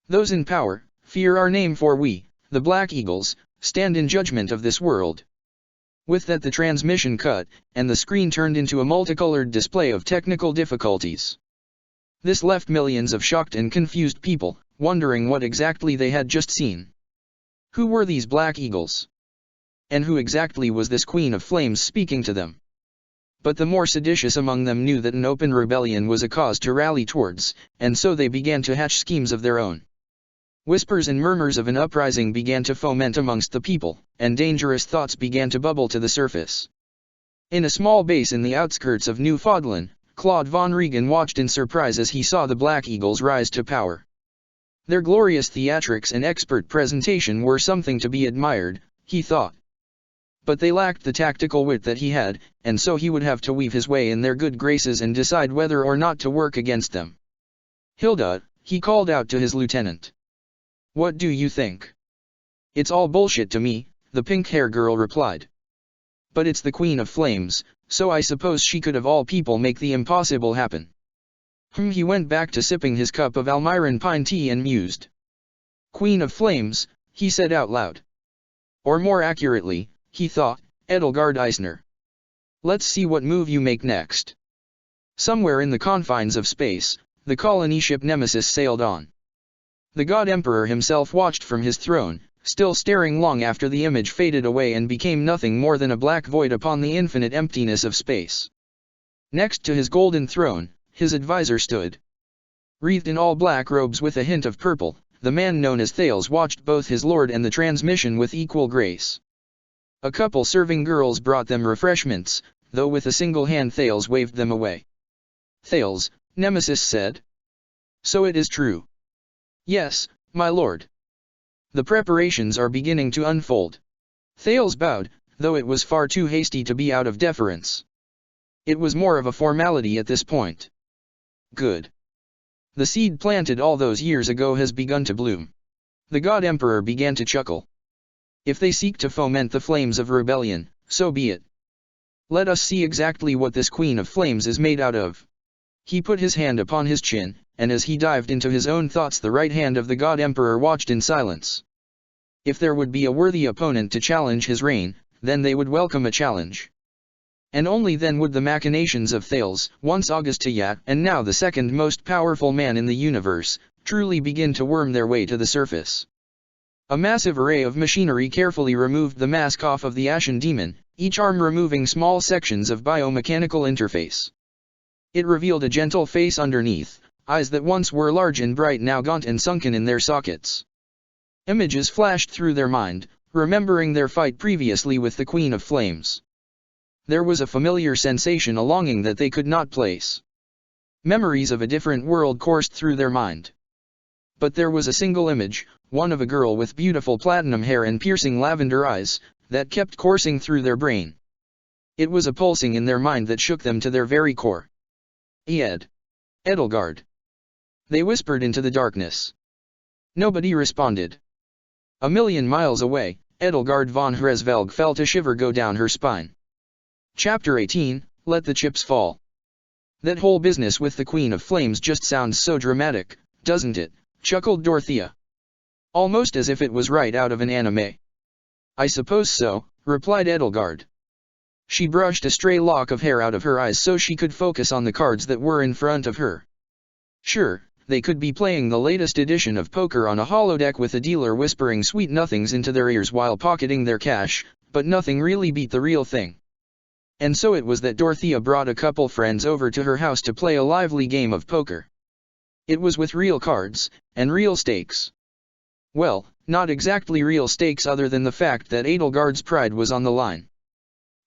Those in power, fear our name, for we, the Black Eagles, stand in judgment of this world. With that the transmission cut, and the screen turned into a multicolored display of technical difficulties. This left millions of shocked and confused people, wondering what exactly they had just seen. Who were these Black Eagles? And who exactly was this Queen of Flames speaking to them? But the more seditious among them knew that an open rebellion was a cause to rally towards, and so they began to hatch schemes of their own. Whispers and murmurs of an uprising began to foment amongst the people, and dangerous thoughts began to bubble to the surface. In a small base in the outskirts of Newfoundland, Claude von Regan watched in surprise as he saw the Black Eagles rise to power. Their glorious theatrics and expert presentation were something to be admired, he thought. But they lacked the tactical wit that he had, and so he would have to weave his way in their good graces and decide whether or not to work against them. "Hilda," he called out to his lieutenant. "What do you think?" "It's all bullshit to me," the pink-haired girl replied. "But it's the Queen of Flames, so I suppose she could of all people make the impossible happen." He went back to sipping his cup of Almiran pine tea and mused. "Queen of Flames," he said out loud. Or more accurately, he thought, "Edelgard Eisner. Let's see what move you make next." Somewhere in the confines of space, the colony ship Nemesis sailed on. The God Emperor himself watched from his throne, still staring long after the image faded away and became nothing more than a black void upon the infinite emptiness of space. Next to his golden throne, his advisor stood. Wreathed in all black robes with a hint of purple, the man known as Thales watched both his lord and the transmission with equal grace. A couple serving girls brought them refreshments, though with a single hand Thales waved them away. "Thales," Nemesis said. "So it is true." "Yes, my lord. The preparations are beginning to unfold." Thales bowed, though it was far too hasty to be out of deference. It was more of a formality at this point. "Good. The seed planted all those years ago has begun to bloom." The God Emperor began to chuckle. "If they seek to foment the flames of rebellion, so be it. Let us see exactly what this Queen of Flames is made out of." He put his hand upon his chin, and as he dived into his own thoughts the right hand of the God Emperor watched in silence. If there would be a worthy opponent to challenge his reign, then they would welcome a challenge. And only then would the machinations of Thales, once August Tayat and now the second most powerful man in the universe, truly begin to worm their way to the surface. A massive array of machinery carefully removed the mask off of the Ashen Demon, each arm removing small sections of biomechanical interface. It revealed a gentle face underneath, eyes that once were large and bright now gaunt and sunken in their sockets. Images flashed through their mind, remembering their fight previously with the Queen of Flames. There was a familiar sensation, a longing that they could not place. Memories of a different world coursed through their mind. But there was a single image, one of a girl with beautiful platinum hair and piercing lavender eyes, that kept coursing through their brain. It was a pulsing in their mind that shook them to their very core. Edelgard. They whispered into the darkness. Nobody responded. A million miles away, Edelgard von Hresvelg felt a shiver go down her spine. Chapter 18, Let the Chips Fall. That whole business with the Queen of Flames just sounds so dramatic, doesn't it? Chuckled Dorothea. Almost as if it was right out of an anime. I suppose so, replied Edelgard. She brushed a stray lock of hair out of her eyes so she could focus on the cards that were in front of her. Sure, they could be playing the latest edition of poker on a holodeck with a dealer whispering sweet nothings into their ears while pocketing their cash, but nothing really beat the real thing. And so it was that Dorothea brought a couple friends over to her house to play a lively game of poker. It was with real cards, and real stakes. Well, not exactly real stakes other than the fact that Edelgard's pride was on the line.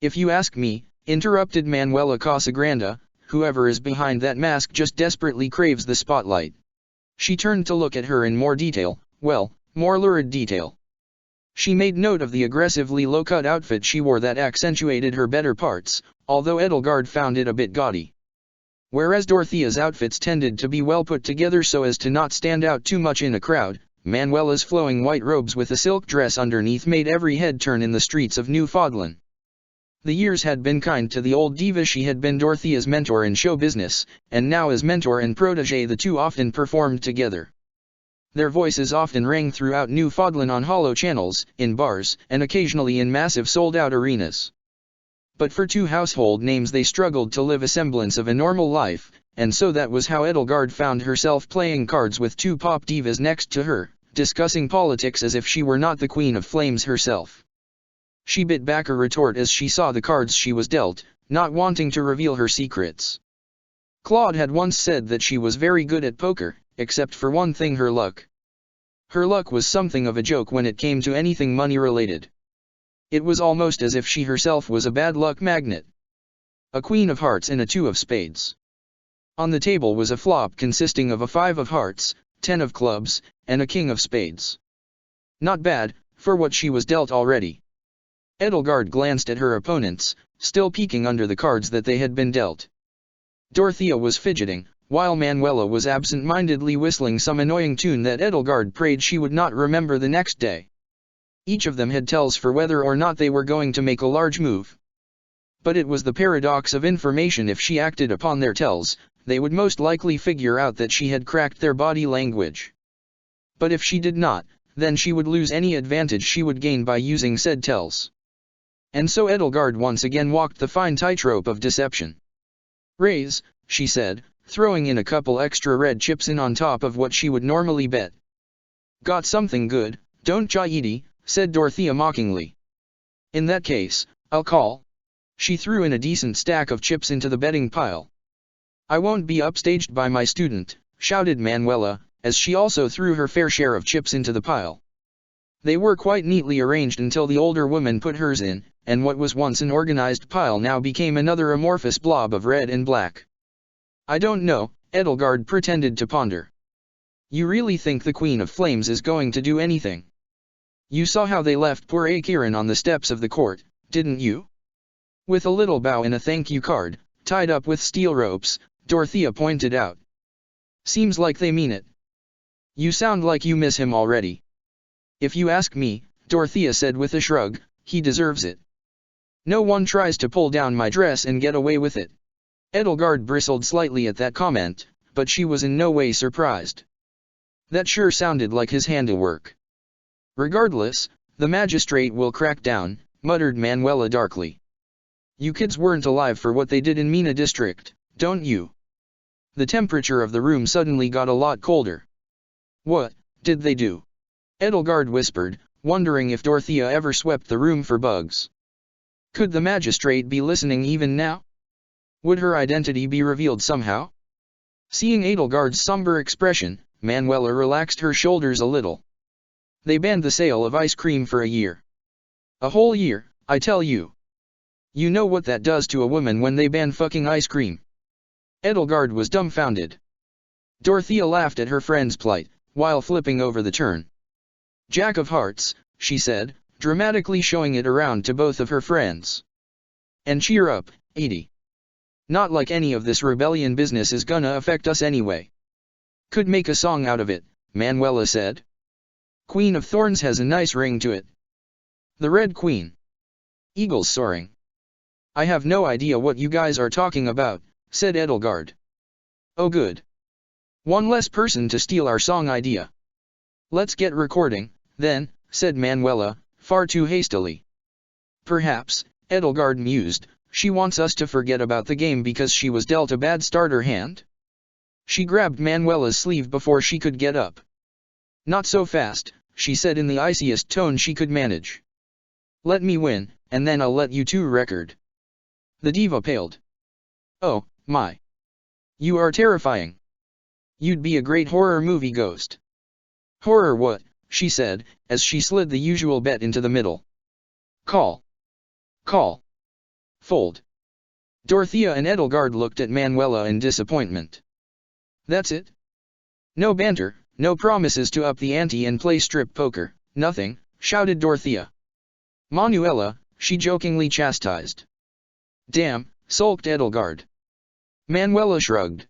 If you ask me, interrupted Manuela Casagranda, whoever is behind that mask just desperately craves the spotlight. She turned to look at her in more detail, well, more lurid detail. She made note of the aggressively low-cut outfit she wore that accentuated her better parts, although Edelgard found it a bit gaudy. Whereas Dorothea's outfits tended to be well put together so as to not stand out too much in a crowd, Manuela's flowing white robes with a silk dress underneath made every head turn in the streets of Newfoundland. The years had been kind to the old diva. She had been Dorothea's mentor in show business, and now as mentor and protege the two often performed together. Their voices often rang throughout Newfoundland on hollow channels, in bars, and occasionally in massive sold-out arenas. But for two household names they struggled to live a semblance of a normal life, and so that was how Edelgard found herself playing cards with two pop divas next to her, discussing politics as if she were not the Queen of Flames herself. She bit back a retort as she saw the cards she was dealt, not wanting to reveal her secrets. Claude had once said that she was very good at poker, except for one thing, her luck. Her luck was something of a joke when it came to anything money-related. It was almost as if she herself was a bad luck magnet. A queen of hearts and a 2 of spades. On the table was a flop consisting of a 5 of hearts, 10 of clubs, and a king of spades. Not bad, for what she was dealt already. Edelgard glanced at her opponents, still peeking under the cards that they had been dealt. Dorothea was fidgeting, while Manuela was absent-mindedly whistling some annoying tune that Edelgard prayed she would not remember the next day. Each of them had tells for whether or not they were going to make a large move. But it was the paradox of information: if she acted upon their tells, they would most likely figure out that she had cracked their body language. But if she did not, then she would lose any advantage she would gain by using said tells. And so Edelgard once again walked the fine tightrope of deception. "Raise," she said, throwing in a couple extra red chips in on top of what she would normally bet. "Got something good, don't ya, Edie?" said Dorothea mockingly. "In that case, I'll call." She threw in a decent stack of chips into the betting pile. "I won't be upstaged by my student," shouted Manuela, as she also threw her fair share of chips into the pile. They were quite neatly arranged until the older woman put hers in, and what was once an organized pile now became another amorphous blob of red and black. "I don't know," Edelgard pretended to ponder. "You really think the Queen of Flames is going to do anything? You saw how they left poor Akiran on the steps of the court, didn't you?" With a little bow and a thank you card, tied up with steel ropes, Dorothea pointed out. "Seems like they mean it. You sound like you miss him already." "If you ask me," Dorothea said with a shrug, "he deserves it. No one tries to pull down my dress and get away with it." Edelgard bristled slightly at that comment, but she was in no way surprised. That sure sounded like his handiwork. "Regardless, the magistrate will crack down," muttered Manuela darkly. "You kids weren't alive for what they did in Mina district, don't you?" The temperature of the room suddenly got a lot colder. "What did they do?" Edelgard whispered, wondering if Dorothea ever swept the room for bugs. Could the magistrate be listening even now? Would her identity be revealed somehow? Seeing Edelgard's somber expression, Manuela relaxed her shoulders a little. "They banned the sale of ice cream for a year. A whole year, I tell you. You know what that does to a woman when they ban fucking ice cream?" Edelgard was dumbfounded. Dorothea laughed at her friend's plight, while flipping over the turn. "Jack of hearts," she said, dramatically showing it around to both of her friends. "And cheer up, Edie. Not like any of this rebellion business is gonna affect us anyway." "Could make a song out of it," Manuela said. "Queen of Thorns has a nice ring to it. The Red Queen. Eagles soaring." "I have no idea what you guys are talking about," said Edelgard. "Oh good. One less person to steal our song idea." "Let's get recording, then," said Manuela, far too hastily. "Perhaps," Edelgard mused, "she wants us to forget about the game because she was dealt a bad starter hand?" She grabbed Manuela's sleeve before she could get up. "Not so fast," she said in the iciest tone she could manage. "Let me win, and then I'll let you two record." The diva paled. "Oh, my. You are terrifying. You'd be a great horror movie ghost." "Horror what?" she said, as she slid the usual bet into the middle. "Call. Call. Fold." Dorothea and Edelgard looked at Manuela in disappointment. "That's it? No banter, no promises to up the ante and play strip poker, nothing," shouted Dorothea. "Manuela," she jokingly chastised. "Damn," sulked Edelgard. Manuela shrugged.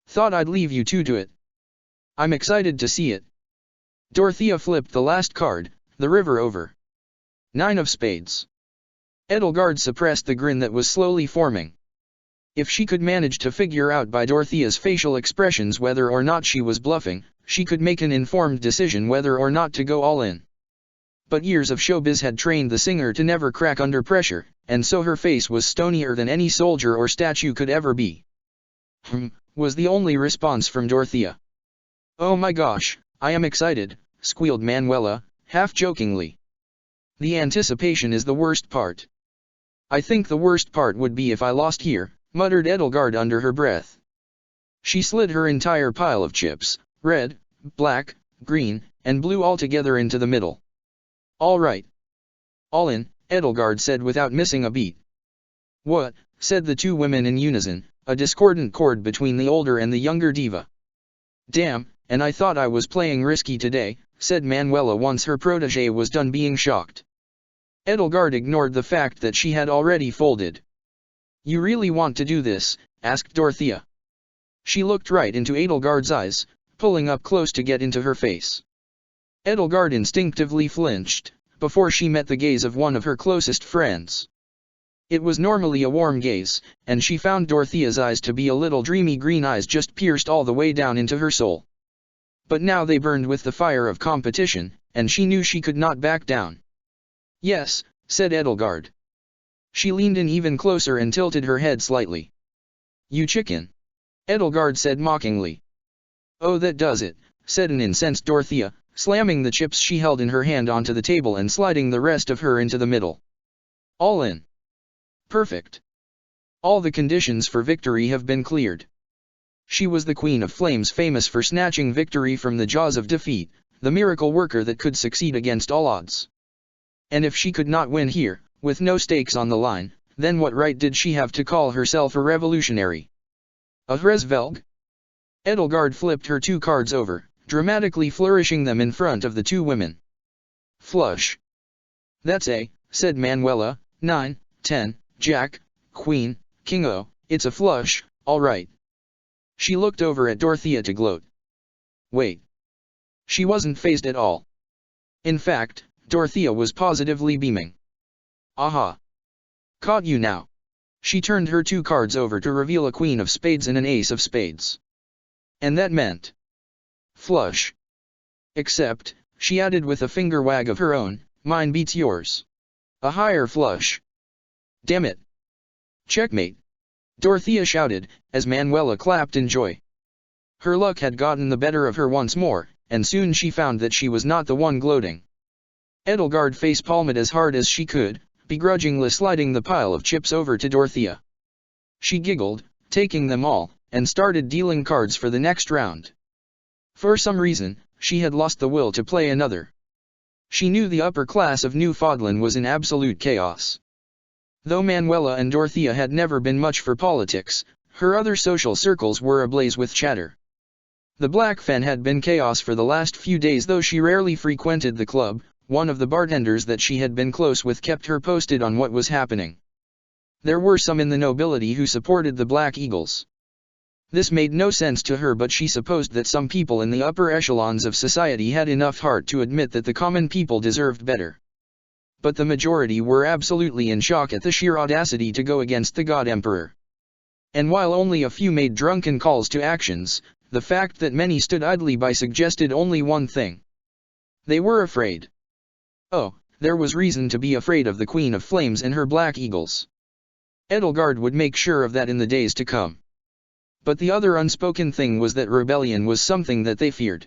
"Thought I'd leave you two to it. I'm excited to see it." Dorothea flipped the last card, the river over. 9 of spades. Edelgard suppressed the grin that was slowly forming. If she could manage to figure out by Dorothea's facial expressions whether or not she was bluffing, she could make an informed decision whether or not to go all in. But years of showbiz had trained the singer to never crack under pressure, and so her face was stonier than any soldier or statue could ever be. Was the only response from Dorothea. "Oh my gosh, I am excited," squealed Manuela, half-jokingly. "The anticipation is the worst part." "I think the worst part would be if I lost here," muttered Edelgard under her breath. She slid her entire pile of chips, red, black, green, and blew all together into the middle. "All right. All in," Edelgard said without missing a beat. "What?" said the two women in unison, a discordant chord between the older and the younger diva. "Damn, and I thought I was playing risky today," said Manuela once her protégé was done being shocked. Edelgard ignored the fact that she had already folded. "You really want to do this?" asked Dorothea. She looked right into Edelgard's eyes, pulling up close to get into her face. Edelgard instinctively flinched, before she met the gaze of one of her closest friends. It was normally a warm gaze, and she found Dorothea's eyes to be a little dreamy green eyes just pierced all the way down into her soul. But now they burned with the fire of competition, and she knew she could not back down. "Yes," said Edelgard. She leaned in even closer and tilted her head slightly. "You chicken," Edelgard said mockingly. "Oh, that does it," said an incensed Dorothea, slamming the chips she held in her hand onto the table and sliding the rest of her into the middle. "All in. Perfect. All the conditions for victory have been cleared." She was the Queen of Flames, famous for snatching victory from the jaws of defeat, the miracle worker that could succeed against all odds. And if she could not win here, with no stakes on the line, then what right did she have to call herself a revolutionary? A Hresvelg? Edelgard flipped her two cards over, dramatically flourishing them in front of the two women. "Flush." "That's a," said Manuela, 9, 10, Jack, Queen, King. "Oh, it's a flush, all right." She looked over at Dorothea to gloat. Wait. She wasn't fazed at all. In fact, Dorothea was positively beaming. "Aha! Caught you now." She turned her two cards over to reveal a queen of spades and an ace of spades. "And that meant flush. Except," she added with a finger wag of her own, "mine beats yours. A higher flush." "Damn it. Checkmate," Dorothea shouted, as Manuela clapped in joy. Her luck had gotten the better of her once more, and soon she found that she was not the one gloating. Edelgard face-palmed as hard as she could, begrudgingly sliding the pile of chips over to Dorothea. She giggled, taking them all, and started dealing cards for the next round. For some reason, she had lost the will to play another. She knew the upper class of Newfoundland was in absolute chaos. Though Manuela and Dorothea had never been much for politics, her other social circles were ablaze with chatter. The Black Fen had been chaos for the last few days, though she rarely frequented the club. One of the bartenders that she had been close with kept her posted on what was happening. There were some in the nobility who supported the Black Eagles. This made no sense to her, but she supposed that some people in the upper echelons of society had enough heart to admit that the common people deserved better. But the majority were absolutely in shock at the sheer audacity to go against the God Emperor. And while only a few made drunken calls to actions, the fact that many stood idly by suggested only one thing. They were afraid. Oh, there was reason to be afraid of the Queen of Flames and her Black Eagles. Edelgard would make sure of that in the days to come. But the other unspoken thing was that rebellion was something that they feared.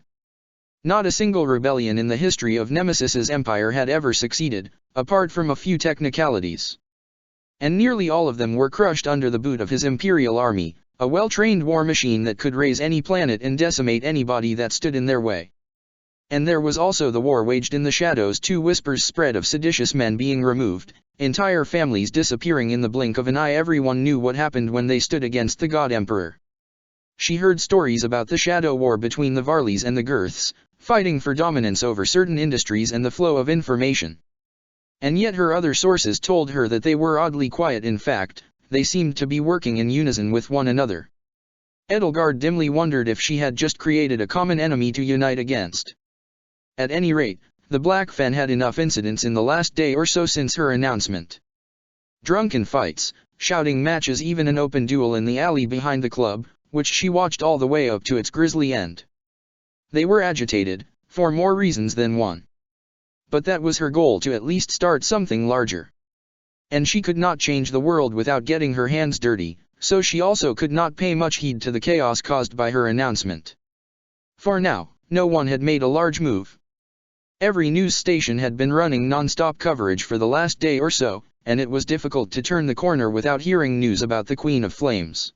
Not a single rebellion in the history of Nemesis's empire had ever succeeded, apart from a few technicalities. And nearly all of them were crushed under the boot of his imperial army, a well-trained war machine that could raise any planet and decimate anybody that stood in their way. And there was also the war waged in the shadows. 2 whispers spread of seditious men being removed, entire families disappearing in the blink of an eye. Everyone knew what happened when they stood against the God Emperor. She heard stories about the shadow war between the Varleys and the Girths, fighting for dominance over certain industries and the flow of information. And yet her other sources told her that they were oddly quiet. In fact, they seemed to be working in unison with one another. Edelgard dimly wondered if she had just created a common enemy to unite against. At any rate, the Black Fen had enough incidents in the last day or so since her announcement. Drunken fights, shouting matches, even an open duel in the alley behind the club, which she watched all the way up to its grisly end. They were agitated, for more reasons than one. But that was her goal, to at least start something larger. And she could not change the world without getting her hands dirty, so she also could not pay much heed to the chaos caused by her announcement. For now, no one had made a large move. Every news station had been running non-stop coverage for the last day or so, and it was difficult to turn the corner without hearing news about the Queen of Flames.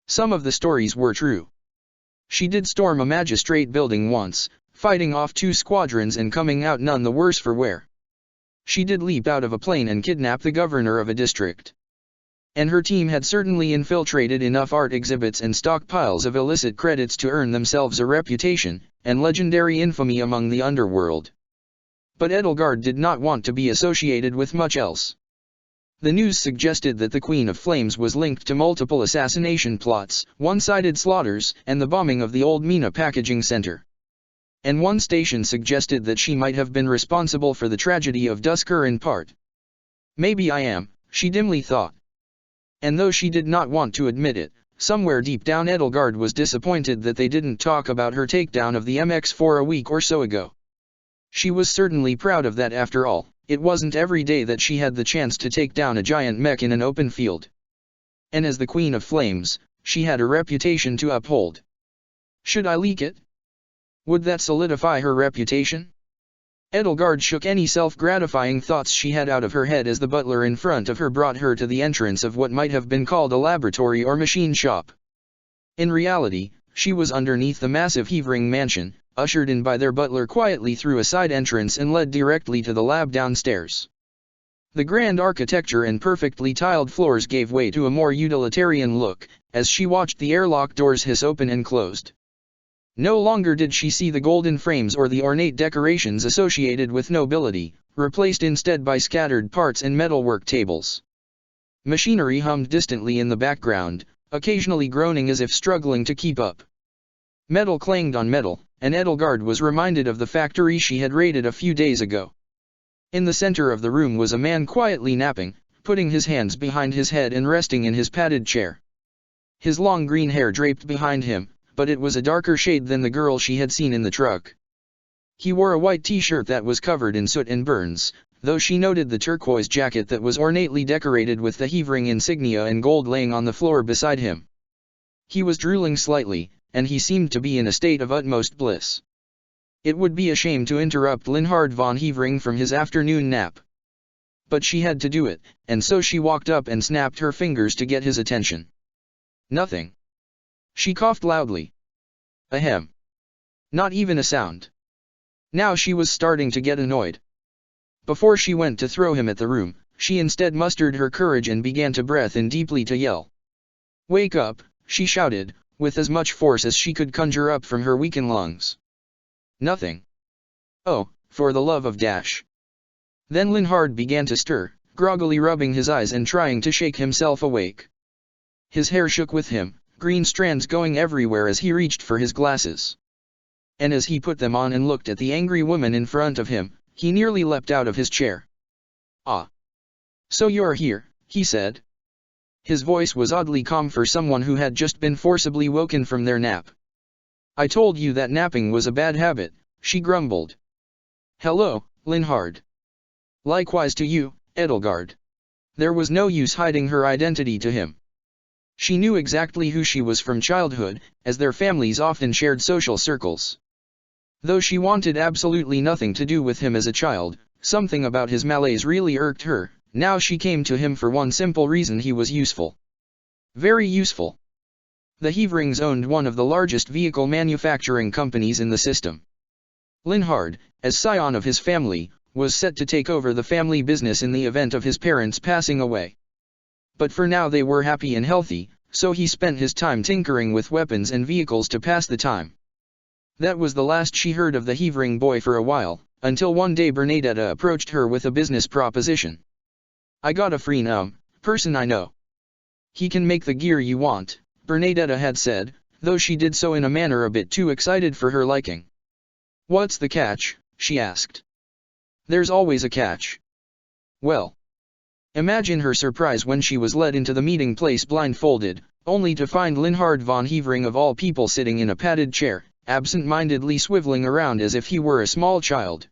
Some of the stories were true. She did storm a magistrate building once, fighting off 2 squadrons and coming out none the worse for wear. She did leap out of a plane and kidnap the governor of a district. And her team had certainly infiltrated enough art exhibits and stockpiles of illicit credits to earn themselves a reputation, and legendary infamy among the underworld. But Edelgard did not want to be associated with much else. The news suggested that the Queen of Flames was linked to multiple assassination plots, one-sided slaughters, and the bombing of the old Mina packaging center. And one station suggested that she might have been responsible for the tragedy of Dusker in part. Maybe I am, she dimly thought. And though she did not want to admit it, somewhere deep down Edelgard was disappointed that they didn't talk about her takedown of the MX-4 a week or so ago. She was certainly proud of that after all. It wasn't every day that she had the chance to take down a giant mech in an open field. And as the Queen of Flames, she had a reputation to uphold. Should I leak it? Would that solidify her reputation? Edelgard shook any self-gratifying thoughts she had out of her head as the butler in front of her brought her to the entrance of what might have been called a laboratory or machine shop. In reality, she was underneath the massive Heavering mansion, ushered in by their butler quietly through a side entrance and led directly to the lab downstairs. The grand architecture and perfectly tiled floors gave way to a more utilitarian look, as she watched the airlock doors hiss open and closed. No longer did she see the golden frames or the ornate decorations associated with nobility, replaced instead by scattered parts and metalwork tables. Machinery hummed distantly in the background, occasionally groaning as if struggling to keep up. Metal clanged on metal, and Edelgard was reminded of the factory she had raided a few days ago. In the center of the room was a man quietly napping, putting his hands behind his head and resting in his padded chair. His long green hair draped behind him, but it was a darker shade than the girl she had seen in the truck. He wore a white t-shirt that was covered in soot and burns, though she noted the turquoise jacket that was ornately decorated with the Heavering insignia and gold laying on the floor beside him. He was drooling slightly, and he seemed to be in a state of utmost bliss. It would be a shame to interrupt Linhard von Heavering from his afternoon nap. But she had to do it, and so she walked up and snapped her fingers to get his attention. Nothing. She coughed loudly. Ahem. Not even a sound. Now she was starting to get annoyed. Before she went to throw him at the room, she instead mustered her courage and began to breathe in deeply to yell. Wake up, she shouted, with as much force as she could conjure up from her weakened lungs. Nothing. Oh, for the love of Dash. Then Linhard began to stir, groggily rubbing his eyes and trying to shake himself awake. His hair shook with him, green strands going everywhere as he reached for his glasses. And as he put them on and looked at the angry woman in front of him, he nearly leapt out of his chair. Ah. So you're here, he said. His voice was oddly calm for someone who had just been forcibly woken from their nap. I told you that napping was a bad habit, she grumbled. Hello, Linhard. Likewise to you, Edelgard. There was no use hiding her identity to him. She knew exactly who she was from childhood, as their families often shared social circles. Though she wanted absolutely nothing to do with him as a child, something about his malaise really irked her. Now she came to him for one simple reason: he was useful. Very useful. The Heaverings owned one of the largest vehicle manufacturing companies in the system. Linhard, as scion of his family, was set to take over the family business in the event of his parents passing away. But for now they were happy and healthy, so he spent his time tinkering with weapons and vehicles to pass the time. That was the last she heard of the Heavering boy for a while, until one day Bernadetta approached her with a business proposition. I got a free person I know. He can make the gear you want, Bernadetta had said, though she did so in a manner a bit too excited for her liking. What's the catch? She asked. There's always a catch. Well. Imagine her surprise when she was led into the meeting place blindfolded, only to find Linhard von Heavering of all people sitting in a padded chair, absent-mindedly swiveling around as if he were a small child.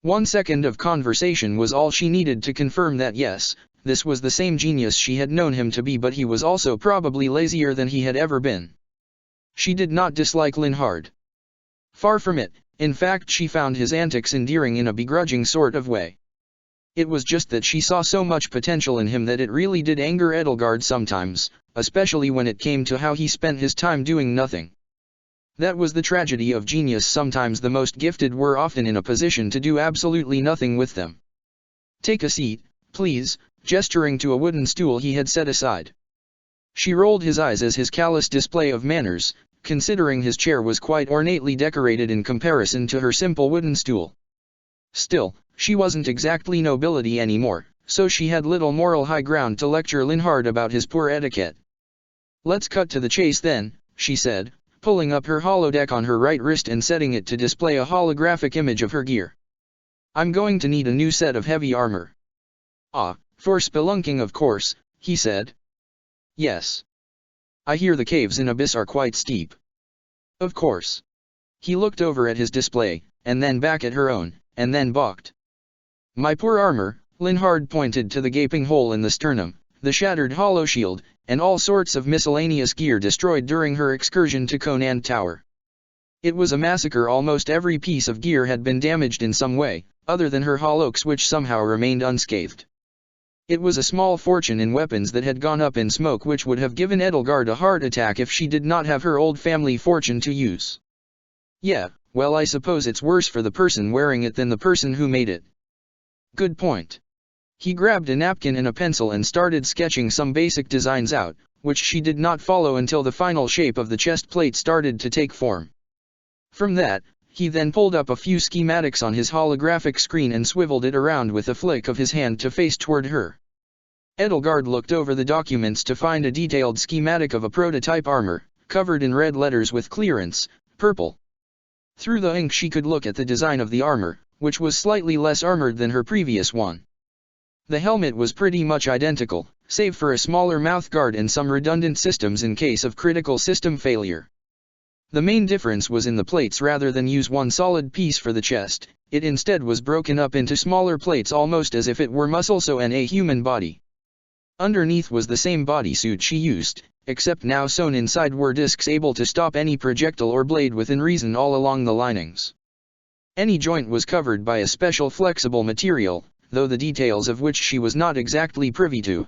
1 second of conversation was all she needed to confirm that yes, this was the same genius she had known him to be, but he was also probably lazier than he had ever been. She did not dislike Linhard. Far from it, in fact she found his antics endearing in a begrudging sort of way. It was just that she saw so much potential in him that it really did anger Edelgard sometimes, especially when it came to how he spent his time doing nothing. That was the tragedy of genius. Sometimes the most gifted were often in a position to do absolutely nothing with them. Take a seat, please, gesturing to a wooden stool he had set aside. She rolled his eyes as his callous display of manners, considering his chair was quite ornately decorated in comparison to her simple wooden stool. Still, she wasn't exactly nobility anymore, so she had little moral high ground to lecture Linhard about his poor etiquette. "Let's cut to the chase then," she said, pulling up her holodeck on her right wrist and setting it to display a holographic image of her gear. "I'm going to need a new set of heavy armor." "Ah, for spelunking of course," he said. "Yes. I hear the caves in Abyss are quite steep." "Of course." He looked over at his display, and then back at her own, and then balked. "My poor armor," Linhard pointed to the gaping hole in the sternum, the shattered hollow shield, and all sorts of miscellaneous gear destroyed during her excursion to Conan Tower. It was a massacre. Almost every piece of gear had been damaged in some way, other than her holoques, which somehow remained unscathed. It was a small fortune in weapons that had gone up in smoke, which would have given Edelgard a heart attack if she did not have her old family fortune to use. Yeah, well, I suppose it's worse for the person wearing it than the person who made it. Good point. He grabbed a napkin and a pencil and started sketching some basic designs out, which she did not follow until the final shape of the chest plate started to take form. From that, he then pulled up a few schematics on his holographic screen and swiveled it around with a flick of his hand to face toward her. Edelgard looked over the documents to find a detailed schematic of a prototype armor, covered in red letters with clearance, purple. Through the ink she could look at the design of the armor, which was slightly less armored than her previous one. The helmet was pretty much identical, save for a smaller mouthguard and some redundant systems in case of critical system failure. The main difference was in the plates. Rather than use one solid piece for the chest, it instead was broken up into smaller plates, almost as if it were muscle so in a human body. Underneath was the same bodysuit she used, except now sewn inside were discs able to stop any projectile or blade within reason all along the linings. Any joint was covered by a special flexible material, though the details of which she was not exactly privy to.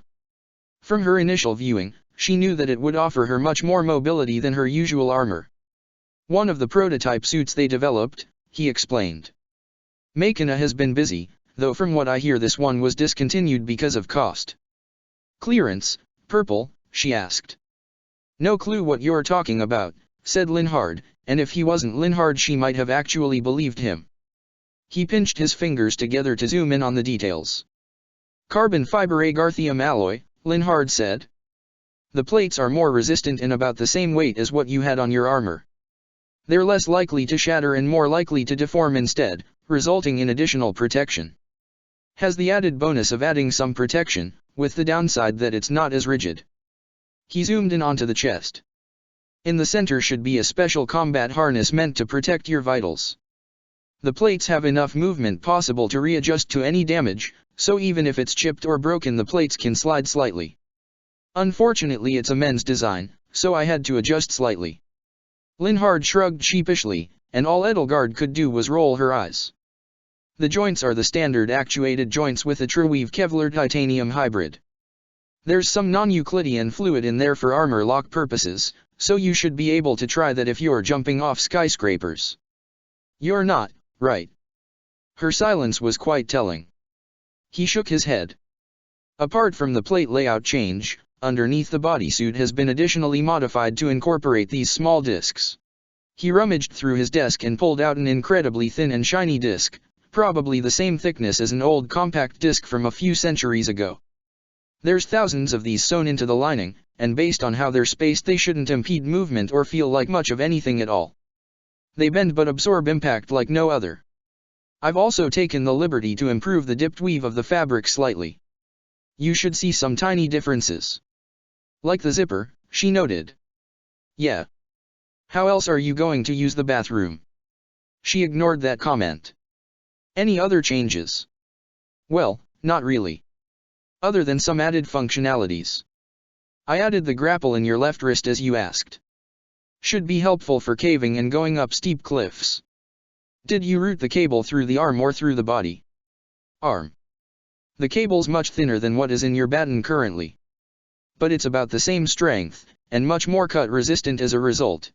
From her initial viewing, she knew that it would offer her much more mobility than her usual armor. "One of the prototype suits they developed," he explained. "Makina has been busy, though from what I hear this one was discontinued because of cost." "Clearance, purple?" she asked. "No clue what you're talking about," said Linhard, and if he wasn't Linhard she might have actually believed him. He pinched his fingers together to zoom in on the details. "Carbon fiber agarthium alloy," Linhard said. "The plates are more resistant and about the same weight as what you had on your armor. They're less likely to shatter and more likely to deform instead, resulting in additional protection. Has the added bonus of adding some protection, with the downside that it's not as rigid." He zoomed in onto the chest. "In the center should be a special combat harness meant to protect your vitals. The plates have enough movement possible to readjust to any damage, so even if it's chipped or broken the plates can slide slightly. Unfortunately it's a men's design, so I had to adjust slightly." Linhard shrugged sheepishly, and all Edelgard could do was roll her eyes. "The joints are the standard actuated joints with a TrueWeave Kevlar titanium hybrid. There's some non-Euclidean fluid in there for armor lock purposes, so you should be able to try that if you're jumping off skyscrapers. You're not, right?" Her silence was quite telling. He shook his head. "Apart from the plate layout change, underneath the bodysuit has been additionally modified to incorporate these small discs." He rummaged through his desk and pulled out an incredibly thin and shiny disc, probably the same thickness as an old compact disc from a few centuries ago. "There's thousands of these sewn into the lining, and based on how they're spaced they shouldn't impede movement or feel like much of anything at all. They bend but absorb impact like no other. I've also taken the liberty to improve the dipped weave of the fabric slightly. You should see some tiny differences. Like the zipper," she noted. "Yeah. How else are you going to use the bathroom?" She ignored that comment. "Any other changes?" "Well, not really. Other than some added functionalities. I added the grapple in your left wrist as you asked. Should be helpful for caving and going up steep cliffs." "Did you route the cable through the arm or through the body?" "Arm. The cable's much thinner than what is in your baton currently. But it's about the same strength, and much more cut resistant as a result."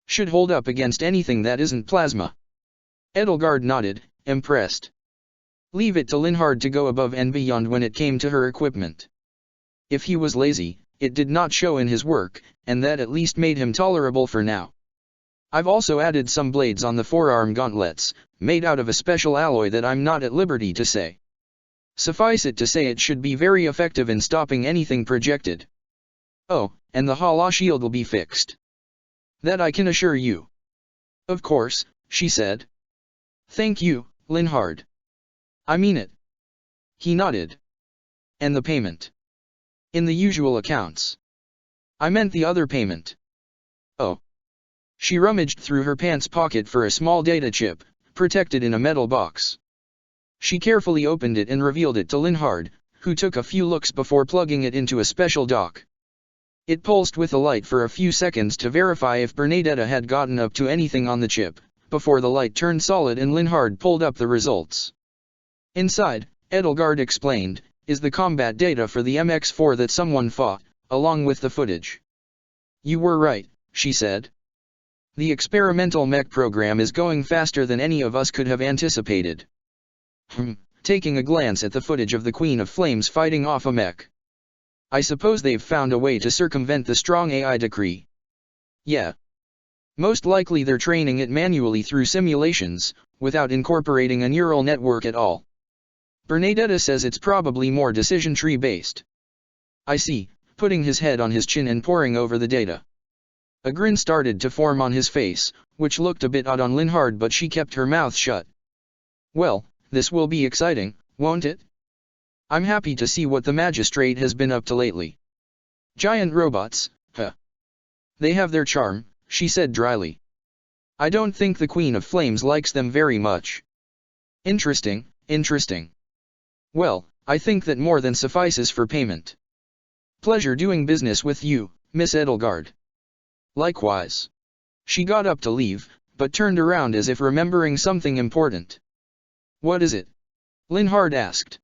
Should hold up against anything that isn't plasma. Edelgard nodded, impressed. Leave it to Linhard to go above and beyond when it came to her equipment. If he was lazy, it did not show in his work, and that at least made him tolerable for now. I've also added some blades on the forearm gauntlets, made out of a special alloy that I'm not at liberty to say. Suffice it to say it should be very effective in stopping anything projected. Oh, and the Hala shield will be fixed. That I can assure you. Of course, she said. Thank you, Linhard. I mean it. He nodded. And the payment? In the usual accounts. I meant the other payment. Oh. She rummaged through her pants pocket for a small data chip, protected in a metal box. She carefully opened it and revealed it to Linhard, who took a few looks before plugging it into a special dock. It pulsed with a light for a few seconds to verify if Bernadetta had gotten up to anything on the chip, before the light turned solid and Linhard pulled up the results. Inside, Edelgard explained, is the combat data for the MX-4 that someone fought, along with the footage. You were right, she said. The experimental mech program is going faster than any of us could have anticipated. Taking a glance at the footage of the Queen of Flames fighting off a mech. I suppose they've found a way to circumvent the strong AI decree. Yeah. Most likely they're training it manually through simulations, without incorporating a neural network at all. Bernadetta says it's probably more decision tree based. I see, putting his head on his chin and poring over the data. A grin started to form on his face, which looked a bit odd on Linhard, but she kept her mouth shut. Well, this will be exciting, won't it? I'm happy to see what the magistrate has been up to lately. Giant robots, huh? They have their charm, she said dryly. I don't think the Queen of Flames likes them very much. Interesting, interesting. Well, I think that more than suffices for payment. Pleasure doing business with you, Miss Edelgard. Likewise. She got up to leave, but turned around as if remembering something important. What is it? Linhard asked.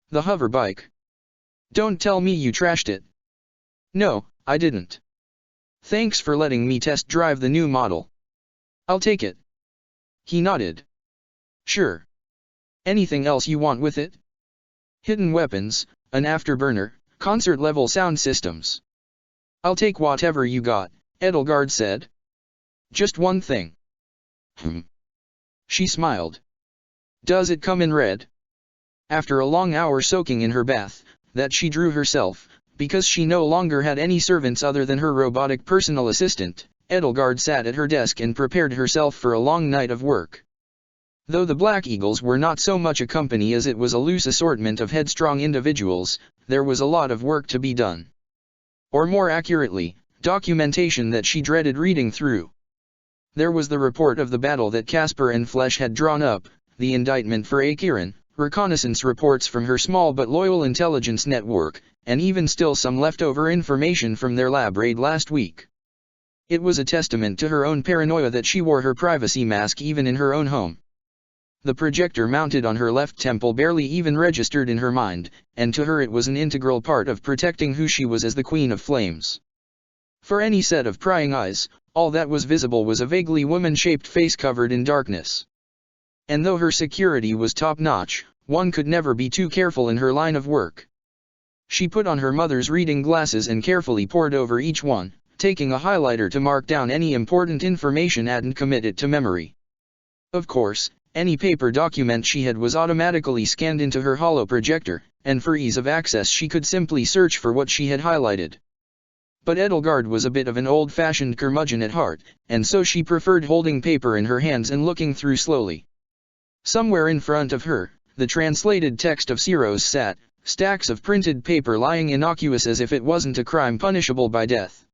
The hover bike. Don't tell me you trashed it. No, I didn't. Thanks for letting me test drive the new model. I'll take it. He nodded. Sure. Anything else you want with it? Hidden weapons, an afterburner, concert-level sound systems. I'll take whatever you got, Edelgard said. Just one thing. She smiled. Does it come in red? After a long hour soaking in her bath, that she drew herself, because she no longer had any servants other than her robotic personal assistant, Edelgard sat at her desk and prepared herself for a long night of work. Though the Black Eagles were not so much a company as it was a loose assortment of headstrong individuals, there was a lot of work to be done. Or more accurately, documentation that she dreaded reading through. There was the report of the battle that Casper and Flesh had drawn up, the indictment for Akiran, reconnaissance reports from her small but loyal intelligence network, and even still some leftover information from their lab raid last week. It was a testament to her own paranoia that she wore her privacy mask even in her own home. The projector mounted on her left temple barely even registered in her mind, and to her it was an integral part of protecting who she was as the Queen of Flames. For any set of prying eyes, all that was visible was a vaguely woman-shaped face covered in darkness. And though her security was top-notch, one could never be too careful in her line of work. She put on her mother's reading glasses and carefully pored over each one, taking a highlighter to mark down any important information and commit it to memory. Of course, any paper document she had was automatically scanned into her holo projector, and for ease of access she could simply search for what she had highlighted. But Edelgard was a bit of an old-fashioned curmudgeon at heart, and so she preferred holding paper in her hands and looking through slowly. Somewhere in front of her, the translated text of Ceros sat, stacks of printed paper lying innocuous as if it wasn't a crime punishable by death.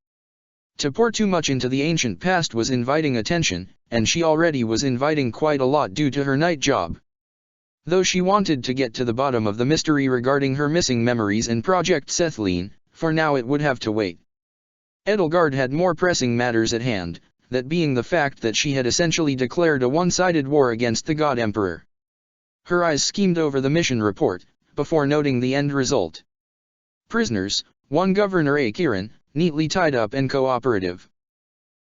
To pour too much into the ancient past was inviting attention, and she already was inviting quite a lot due to her night job. Though she wanted to get to the bottom of the mystery regarding her missing memories and Project Cethlean, for now it would have to wait. Edelgard had more pressing matters at hand, that being the fact that she had essentially declared a one-sided war against the God Emperor. Her eyes schemed over the mission report, before noting the end result. Prisoners, one Governor Akiran, neatly tied up and cooperative.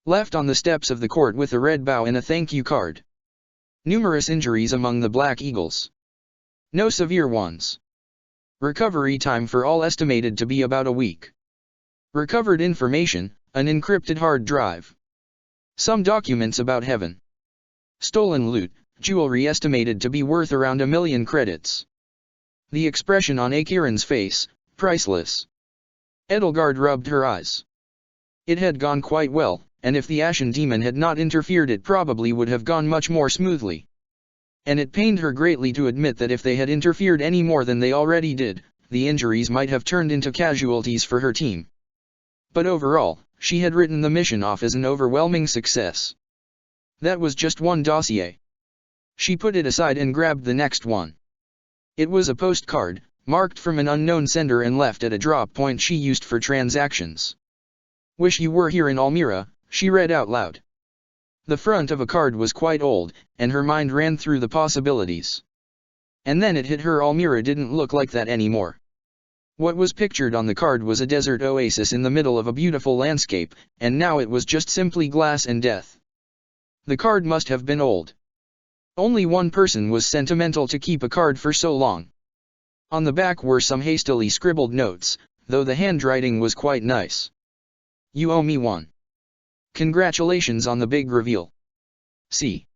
Left on the steps of the court with a red bow and a thank you card. Numerous injuries among the Black Eagles. No severe ones. Recovery time for all estimated to be about a week. Recovered information, an encrypted hard drive. Some documents about heaven. Stolen loot, jewelry estimated to be worth around 1 million credits. The expression on Akiran's face, priceless. Edelgard rubbed her eyes. It had gone quite well, and if the Ashen Demon had not interfered it probably would have gone much more smoothly. And it pained her greatly to admit that if they had interfered any more than they already did, the injuries might have turned into casualties for her team. But overall, she had written the mission off as an overwhelming success. That was just one dossier. She put it aside and grabbed the next one. It was a postcard, marked from an unknown sender and left at a drop point she used for transactions. "Wish you were here in Almira," she read out loud. The front of a card was quite old, and her mind ran through the possibilities. And then it hit her: Almira didn't look like that anymore. What was pictured on the card was a desert oasis in the middle of a beautiful landscape, and now it was just simply glass and death. The card must have been old. Only one person was sentimental to keep a card for so long. On the back were some hastily scribbled notes, though the handwriting was quite nice. "You owe me one. Congratulations on the big reveal. See."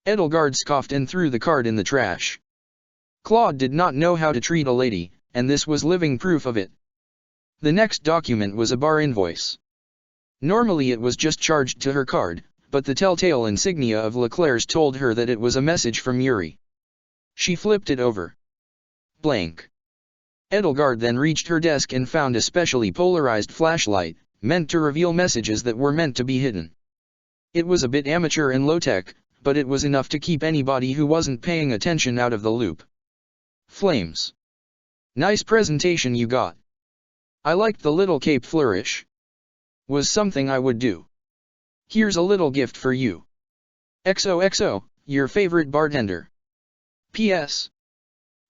Edelgard scoffed and threw the card in the trash. Claude did not know how to treat a lady, and this was living proof of it. The next document was a bar invoice. Normally it was just charged to her card, but the telltale insignia of Leclerc's told her that it was a message from Yuri. She flipped it over. Blank. Edelgard then reached her desk and found a specially polarized flashlight, meant to reveal messages that were meant to be hidden. It was a bit amateur and low-tech, but it was enough to keep anybody who wasn't paying attention out of the loop. Flames. "Nice presentation you got. I liked the little cape flourish. Was something I would do. Here's a little gift for you. XOXO, your favorite bartender. P.S.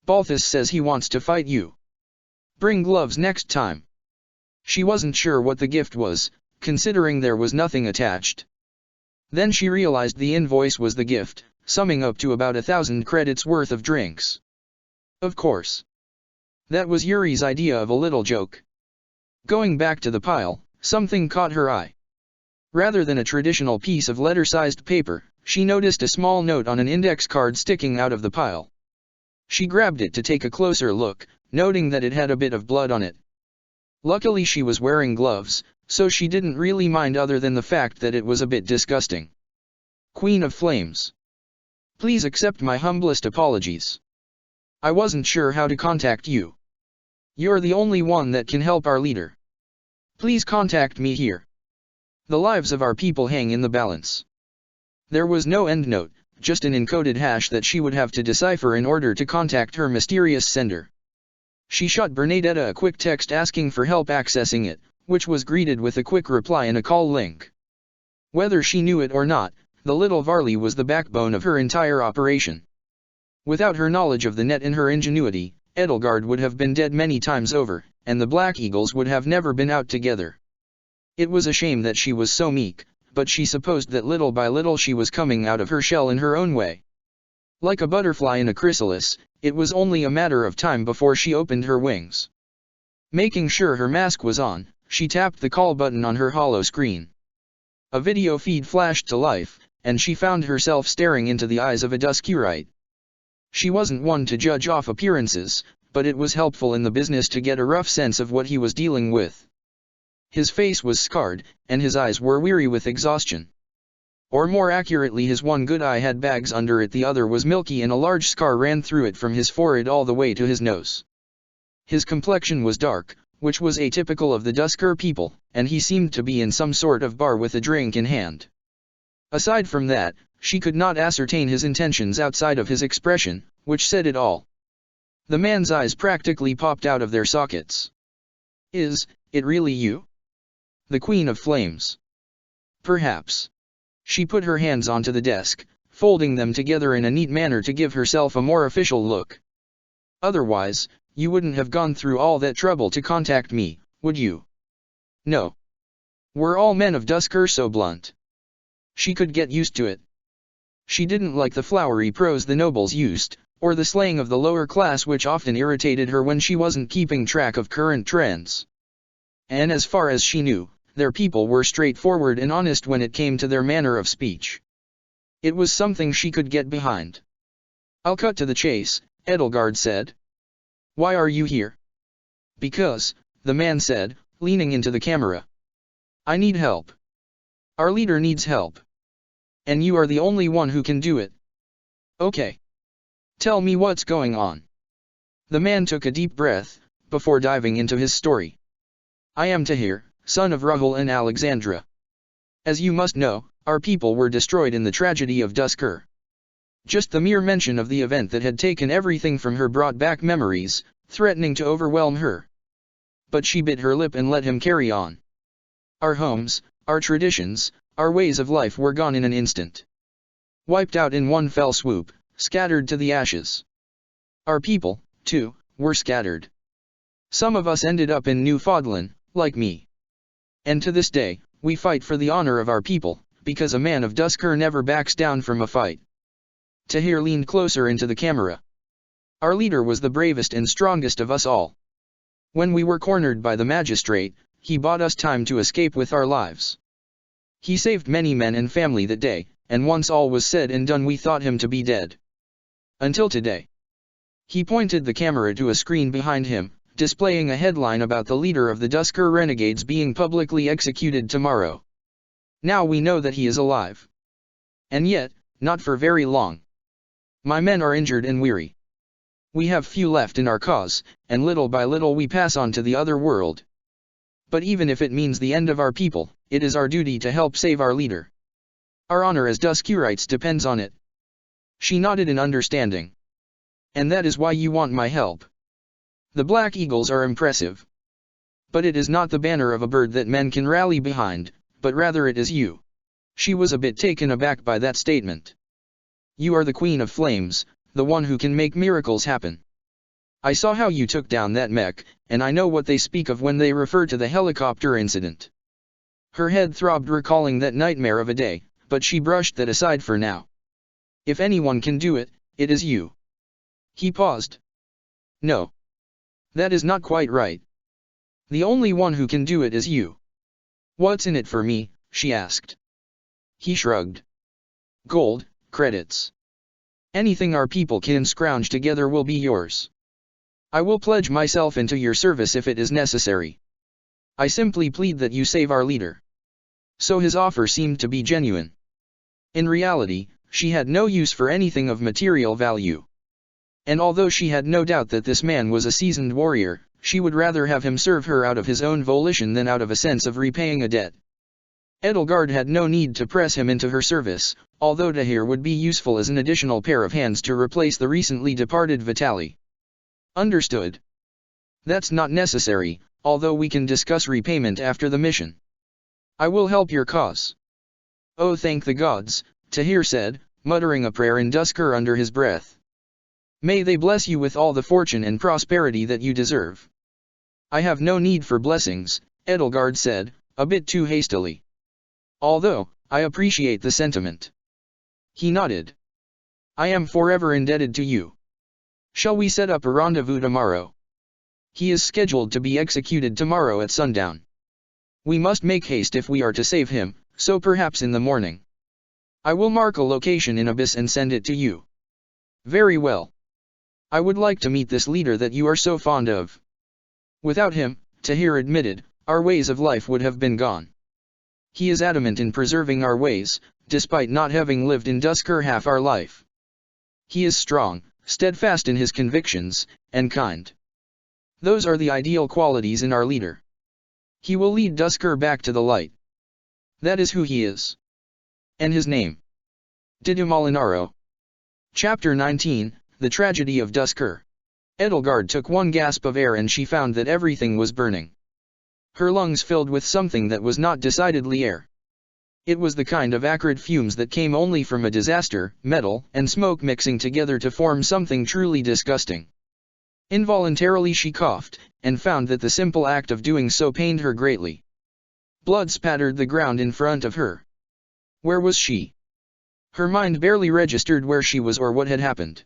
Balthus says he wants to fight you. Bring gloves next time." She wasn't sure what the gift was, considering there was nothing attached. Then she realized the invoice was the gift, summing up to about 1,000 credits worth of drinks. Of course. That was Yuri's idea of a little joke. Going back to the pile, something caught her eye. Rather than a traditional piece of letter-sized paper, she noticed a small note on an index card sticking out of the pile. She grabbed it to take a closer look, noting that it had a bit of blood on it. Luckily she was wearing gloves, so she didn't really mind other than the fact that it was a bit disgusting. "Queen of Flames. Please accept my humblest apologies. I wasn't sure how to contact you. You're the only one that can help our leader. Please contact me here. The lives of our people hang in the balance." There was no endnote, just an encoded hash that she would have to decipher in order to contact her mysterious sender. She shot Bernadetta a quick text asking for help accessing it, which was greeted with a quick reply and a call link. Whether she knew it or not, the little Varley was the backbone of her entire operation. Without her knowledge of the net and her ingenuity, Edelgard would have been dead many times over, and the Black Eagles would have never been out together. It was a shame that she was so meek, but she supposed that little by little she was coming out of her shell in her own way. Like a butterfly in a chrysalis, it was only a matter of time before she opened her wings. Making sure her mask was on, she tapped the call button on her hollow screen. A video feed flashed to life, and she found herself staring into the eyes of a Duscurite. She wasn't one to judge off appearances, but it was helpful in the business to get a rough sense of what he was dealing with. His face was scarred, and his eyes were weary with exhaustion. Or more accurately, his one good eye had bags under it, the other was milky and a large scar ran through it from his forehead all the way to his nose. His complexion was dark, which was atypical of the Duscur people, and he seemed to be in some sort of bar with a drink in hand. Aside from that, she could not ascertain his intentions outside of his expression, which said it all. The man's eyes practically popped out of their sockets. "Is it really you? The Queen of Flames?" "Perhaps." She put her hands onto the desk, folding them together in a neat manner to give herself a more official look. "Otherwise, you wouldn't have gone through all that trouble to contact me, would you?" "No. Were all men of Duskur so blunt? She could get used to it. She didn't like the flowery prose the nobles used, or the slang of the lower class which often irritated her when she wasn't keeping track of current trends. And as far as she knew, their people were straightforward and honest when it came to their manner of speech. It was something she could get behind. "I'll cut to the chase," Edelgard said. "Why are you here?" "Because," the man said, leaning into the camera. "I need help. Our leader needs help. And you are the only one who can do it." "Okay. Tell me what's going on." The man took a deep breath, before diving into his story. "I am Tahir, son of Rahul and Alexandra. As you must know, our people were destroyed in the tragedy of Duskur." Just the mere mention of the event that had taken everything from her brought back memories, threatening to overwhelm her. But she bit her lip and let him carry on. "Our homes, our traditions, our ways of life were gone in an instant. Wiped out in one fell swoop, scattered to the ashes. Our people, too, were scattered. Some of us ended up in Newfoundland, like me. And to this day, we fight for the honor of our people, because a man of Duskur never backs down from a fight." Tahir leaned closer into the camera. "Our leader was the bravest and strongest of us all. When we were cornered by the magistrate, he bought us time to escape with our lives. He saved many men and family that day, and once all was said and done we thought him to be dead. Until today." He pointed the camera to a screen behind him, displaying a headline about the leader of the Duskur renegades being publicly executed tomorrow. "Now we know that he is alive. And yet, not for very long. My men are injured and weary. We have few left in our cause, and little by little we pass on to the other world. But even if it means the end of our people, it is our duty to help save our leader. Our honor as Duskurites depends on it." She nodded in understanding. "And that is why you want my help. The Black Eagles are impressive. But it is not the banner of a bird that men can rally behind, but rather it is you." She was a bit taken aback by that statement. "You are the Queen of Flames, the one who can make miracles happen. I saw how you took down that mech, and I know what they speak of when they refer to the helicopter incident." Her head throbbed recalling that nightmare of a day, but she brushed that aside for now. "If anyone can do it, it is you." He paused. "No. That is not quite right. The only one who can do it is you." "What's in it for me?" she asked. He shrugged. "Gold, credits. Anything our people can scrounge together will be yours. I will pledge myself into your service if it is necessary. I simply plead that you save our leader." So his offer seemed to be genuine. In reality, she had no use for anything of material value. And although she had no doubt that this man was a seasoned warrior, she would rather have him serve her out of his own volition than out of a sense of repaying a debt. Edelgard had no need to press him into her service, although Tahir would be useful as an additional pair of hands to replace the recently departed Vitali. "Understood. That's not necessary, although we can discuss repayment after the mission. I will help your cause." "Oh, thank the gods," Tahir said, muttering a prayer in Duskur under his breath. "May they bless you with all the fortune and prosperity that you deserve." "I have no need for blessings," Edelgard said, a bit too hastily. "Although, I appreciate the sentiment." He nodded. "I am forever indebted to you. Shall we set up a rendezvous tomorrow? He is scheduled to be executed tomorrow at sundown. We must make haste if we are to save him, so perhaps in the morning. I will mark a location in Abyss and send it to you." "Very well. I would like to meet this leader that you are so fond of." "Without him," Tahir admitted, "our ways of life would have been gone. He is adamant in preserving our ways, despite not having lived in Duskur half our life. He is strong, steadfast in his convictions, and kind. Those are the ideal qualities in our leader. He will lead Duskur back to the light. That is who he is. And his name? Didumalinaro." Chapter 19, The Tragedy of Duskur. Edelgard took one gasp of air and she found that everything was burning. Her lungs filled with something that was not decidedly air. It was the kind of acrid fumes that came only from a disaster, metal and smoke mixing together to form something truly disgusting. Involuntarily she coughed, and found that the simple act of doing so pained her greatly. Blood spattered the ground in front of her. Where was she? Her mind barely registered where she was or what had happened.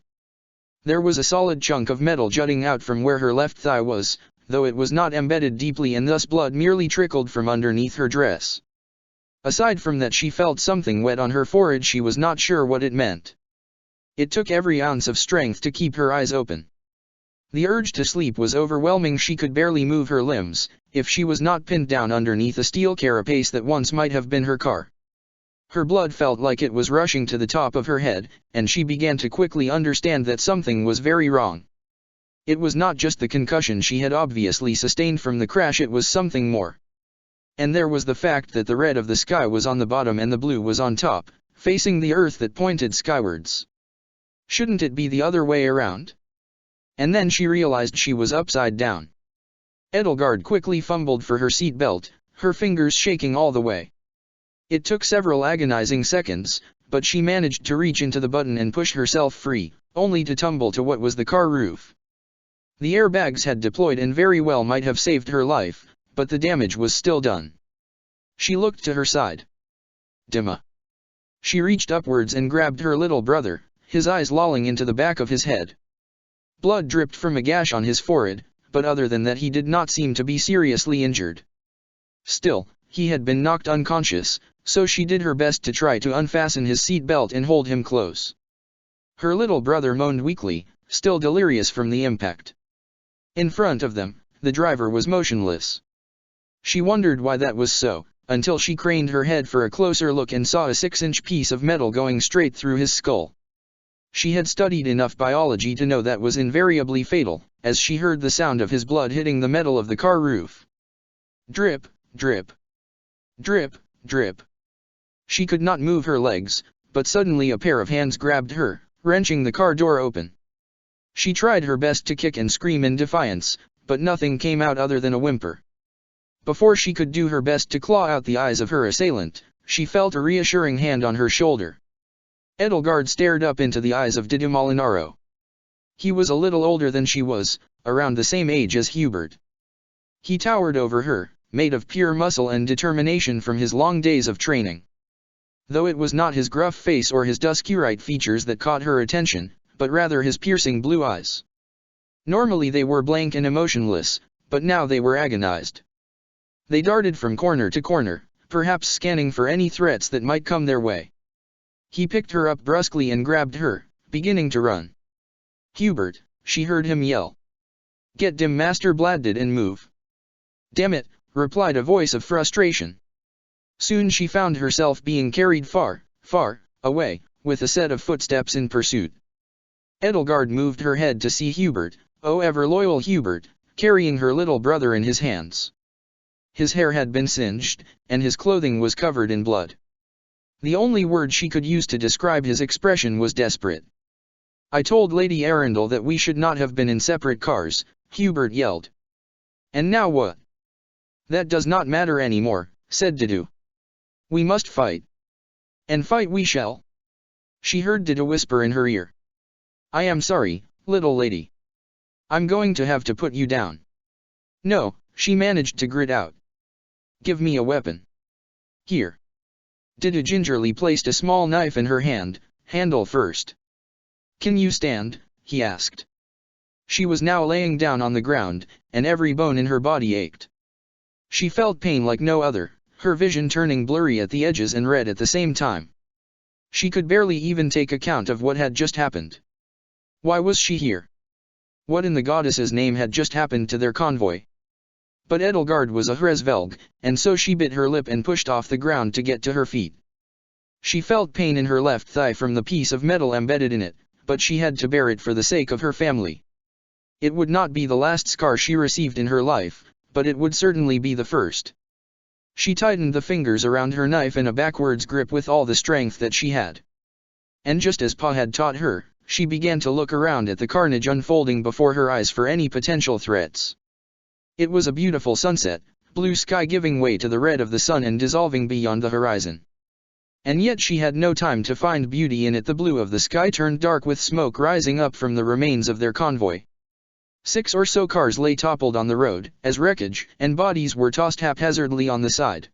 There was a solid chunk of metal jutting out from where her left thigh was, though it was not embedded deeply and thus blood merely trickled from underneath her dress. Aside from that, she felt something wet on her forehead. She was not sure what it meant. It took every ounce of strength to keep her eyes open. The urge to sleep was overwhelming. She could barely move her limbs, if she was not pinned down underneath a steel carapace that once might have been her car. Her blood felt like it was rushing to the top of her head, and she began to quickly understand that something was very wrong. It was not just the concussion she had obviously sustained from the crash, it was something more. And there was the fact that the red of the sky was on the bottom and the blue was on top, facing the earth that pointed skywards. Shouldn't it be the other way around? And then she realized she was upside down. Edelgard quickly fumbled for her seat belt, her fingers shaking all the way. It took several agonizing seconds, but she managed to reach into the button and push herself free, only to tumble to what was the car roof. The airbags had deployed and very well might have saved her life, but the damage was still done. She looked to her side. Dimma. She reached upwards and grabbed her little brother, his eyes lolling into the back of his head. Blood dripped from a gash on his forehead, but other than that he did not seem to be seriously injured. Still, he had been knocked unconscious, so she did her best to try to unfasten his seat belt and hold him close. Her little brother moaned weakly, still delirious from the impact. In front of them, the driver was motionless. She wondered why that was so, until she craned her head for a closer look and saw a 6-inch piece of metal going straight through his skull. She had studied enough biology to know that was invariably fatal, as she heard the sound of his blood hitting the metal of the car roof. Drip, drip. Drip, drip. She could not move her legs, but suddenly a pair of hands grabbed her, wrenching the car door open. She tried her best to kick and scream in defiance, but nothing came out other than a whimper. Before she could do her best to claw out the eyes of her assailant, she felt a reassuring hand on her shoulder. Edelgard stared up into the eyes of Didi Molinaro. He was a little older than she was, around the same age as Hubert. He towered over her, made of pure muscle and determination from his long days of training. Though it was not his gruff face or his dusky-white features that caught her attention, but rather his piercing blue eyes. Normally they were blank and emotionless, but now they were agonized. They darted from corner to corner, perhaps scanning for any threats that might come their way. He picked her up brusquely and grabbed her, beginning to run. "Hubert," she heard him yell. "Get dim Master Bladded and move." "Damn it," replied a voice of frustration. Soon she found herself being carried far, far away, with a set of footsteps in pursuit. Edelgard moved her head to see Hubert, oh ever loyal Hubert, carrying her little brother in his hands. His hair had been singed, and his clothing was covered in blood. The only word she could use to describe his expression was desperate. "I told Lady Arundel that we should not have been in separate cars," Hubert yelled. "And now what?" "That does not matter anymore," said Didu. "We must fight. And fight we shall." She heard Didu whisper in her ear. "I am sorry, little lady. I'm going to have to put you down." "No," she managed to grit out. "Give me a weapon." "Here." Didu gingerly placed a small knife in her hand, handle first. "Can you stand?" he asked. She was now laying down on the ground, and every bone in her body ached. She felt pain like no other, her vision turning blurry at the edges and red at the same time. She could barely even take account of what had just happened. Why was she here? What in the goddess's name had just happened to their convoy? But Edelgard was a Hresvelg, and so she bit her lip and pushed off the ground to get to her feet. She felt pain in her left thigh from the piece of metal embedded in it, but she had to bear it for the sake of her family. It would not be the last scar she received in her life, but it would certainly be the first. She tightened the fingers around her knife in a backwards grip with all the strength that she had. And just as Pa had taught her, she began to look around at the carnage unfolding before her eyes for any potential threats. It was a beautiful sunset, blue sky giving way to the red of the sun and dissolving beyond the horizon. And yet she had no time to find beauty in it. The blue of the sky turned dark with smoke rising up from the remains of their convoy. 6 or so cars lay toppled on the road, as wreckage and bodies were tossed haphazardly on the side.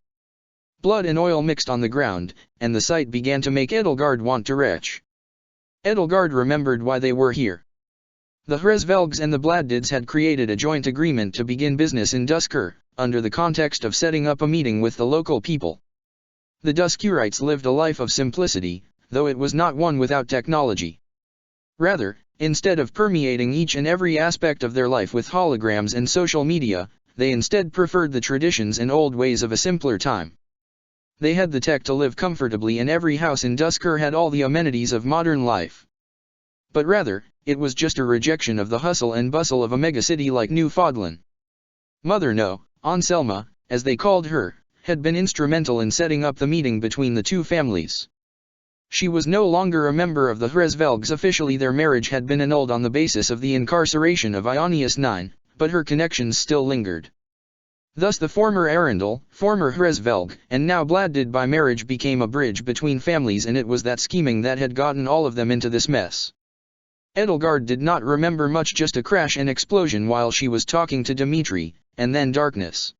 Blood and oil mixed on the ground, and the sight began to make Edelgard want to retch. Edelgard remembered why they were here. The Hresvelgs and the Bladdids had created a joint agreement to begin business in Dusker, under the context of setting up a meeting with the local people. The Duskurites lived a life of simplicity, though it was not one without technology. Rather, instead of permeating each and every aspect of their life with holograms and social media, they instead preferred the traditions and old ways of a simpler time. They had the tech to live comfortably, and every house in Dusker had all the amenities of modern life. But rather, it was just a rejection of the hustle and bustle of a megacity like Newfoundland. Mother No, Anselma, as they called her, had been instrumental in setting up the meeting between the two families. She was no longer a member of the Hresvelgs. Officially their marriage had been annulled on the basis of the incarceration of Ionius IX, but her connections still lingered. Thus the former Arundel, former Hresvelg, and now Bladdid by marriage became a bridge between families, and it was that scheming that had gotten all of them into this mess. Edelgard did not remember much, just a crash and explosion while she was talking to Dimitri, and then darkness.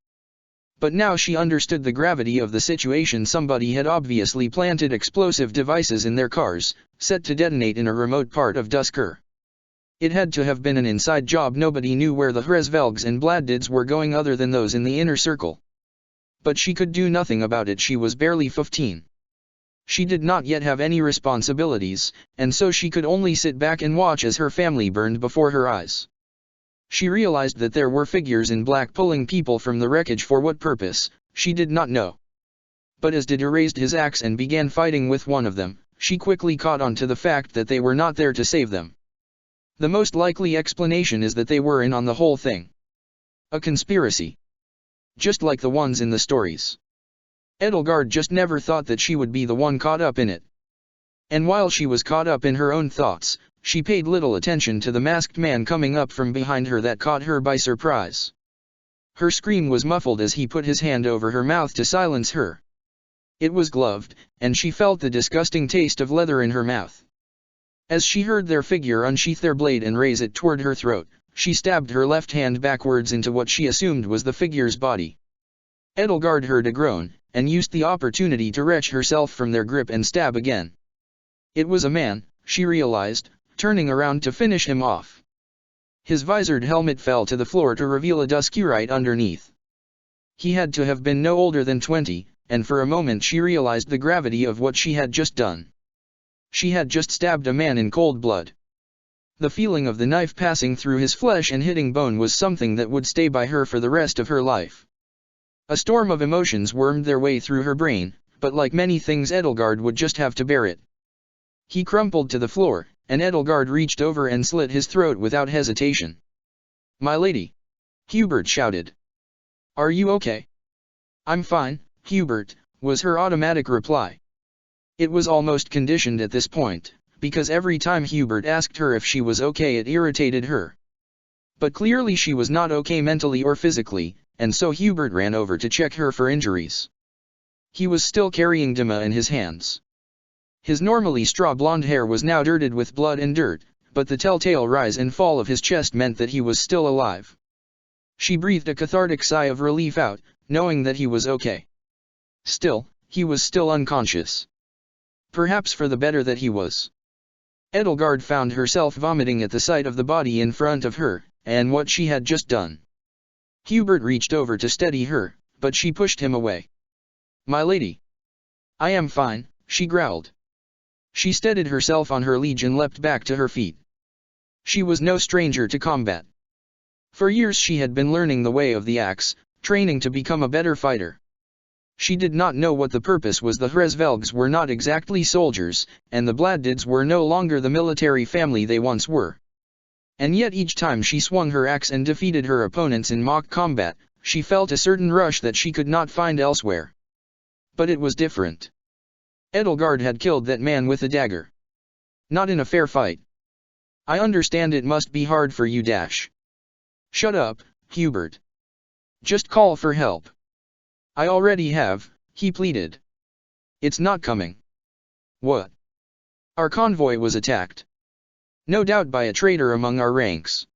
But now she understood the gravity of the situation. Somebody had obviously planted explosive devices in their cars, set to detonate in a remote part of Dusker. It had to have been an inside job. Nobody knew where the Hresvelgs and Bladdids were going other than those in the inner circle. But she could do nothing about it. She was barely 15. She did not yet have any responsibilities, and so she could only sit back and watch as her family burned before her eyes. She realized that there were figures in black pulling people from the wreckage. For what purpose, she did not know. But as Dida raised his axe and began fighting with one of them, she quickly caught on to the fact that they were not there to save them. The most likely explanation is that they were in on the whole thing. A conspiracy. Just like the ones in the stories. Edelgard just never thought that she would be the one caught up in it. And while she was caught up in her own thoughts, she paid little attention to the masked man coming up from behind her that caught her by surprise. Her scream was muffled as he put his hand over her mouth to silence her. It was gloved, and she felt the disgusting taste of leather in her mouth. As she heard their figure unsheath their blade and raise it toward her throat, she stabbed her left hand backwards into what she assumed was the figure's body. Edelgard heard a groan, and used the opportunity to wrench herself from their grip and stab again. It was a man, she realized, turning around to finish him off. His visored helmet fell to the floor to reveal a Duskurite underneath. He had to have been no older than 20, and for a moment she realized the gravity of what she had just done. She had just stabbed a man in cold blood. The feeling of the knife passing through his flesh and hitting bone was something that would stay by her for the rest of her life. A storm of emotions wormed their way through her brain, but like many things Edelgard would just have to bear it. He crumpled to the floor, and Edelgard reached over and slit his throat without hesitation. "My lady!" Hubert shouted. "Are you okay?" "I'm fine, Hubert," was her automatic reply. It was almost conditioned at this point, because every time Hubert asked her if she was okay it irritated her. But clearly she was not okay mentally or physically, and so Hubert ran over to check her for injuries. He was still carrying Dima in his hands. His normally straw-blonde hair was now dirted with blood and dirt, but the telltale rise and fall of his chest meant that he was still alive. She breathed a cathartic sigh of relief out, knowing that he was okay. Still, he was still unconscious. Perhaps for the better that he was. Edelgard found herself vomiting at the sight of the body in front of her, and what she had just done. Hubert reached over to steady her, but she pushed him away. "My lady." "I am fine," she growled. She steadied herself on her liege and leapt back to her feet. She was no stranger to combat. For years she had been learning the way of the axe, training to become a better fighter. She did not know what the purpose was. The Hresvelgs were not exactly soldiers, and the Bladdids were no longer the military family they once were. And yet each time she swung her axe and defeated her opponents in mock combat, she felt a certain rush that she could not find elsewhere. But it was different. Edelgard had killed that man with a dagger. Not in a fair fight. "I understand it must be hard for you dash. Shut up, Hubert. Just call for help." "I already have," he pleaded. "It's not coming." "What?" "Our convoy was attacked. No doubt by a traitor among our ranks.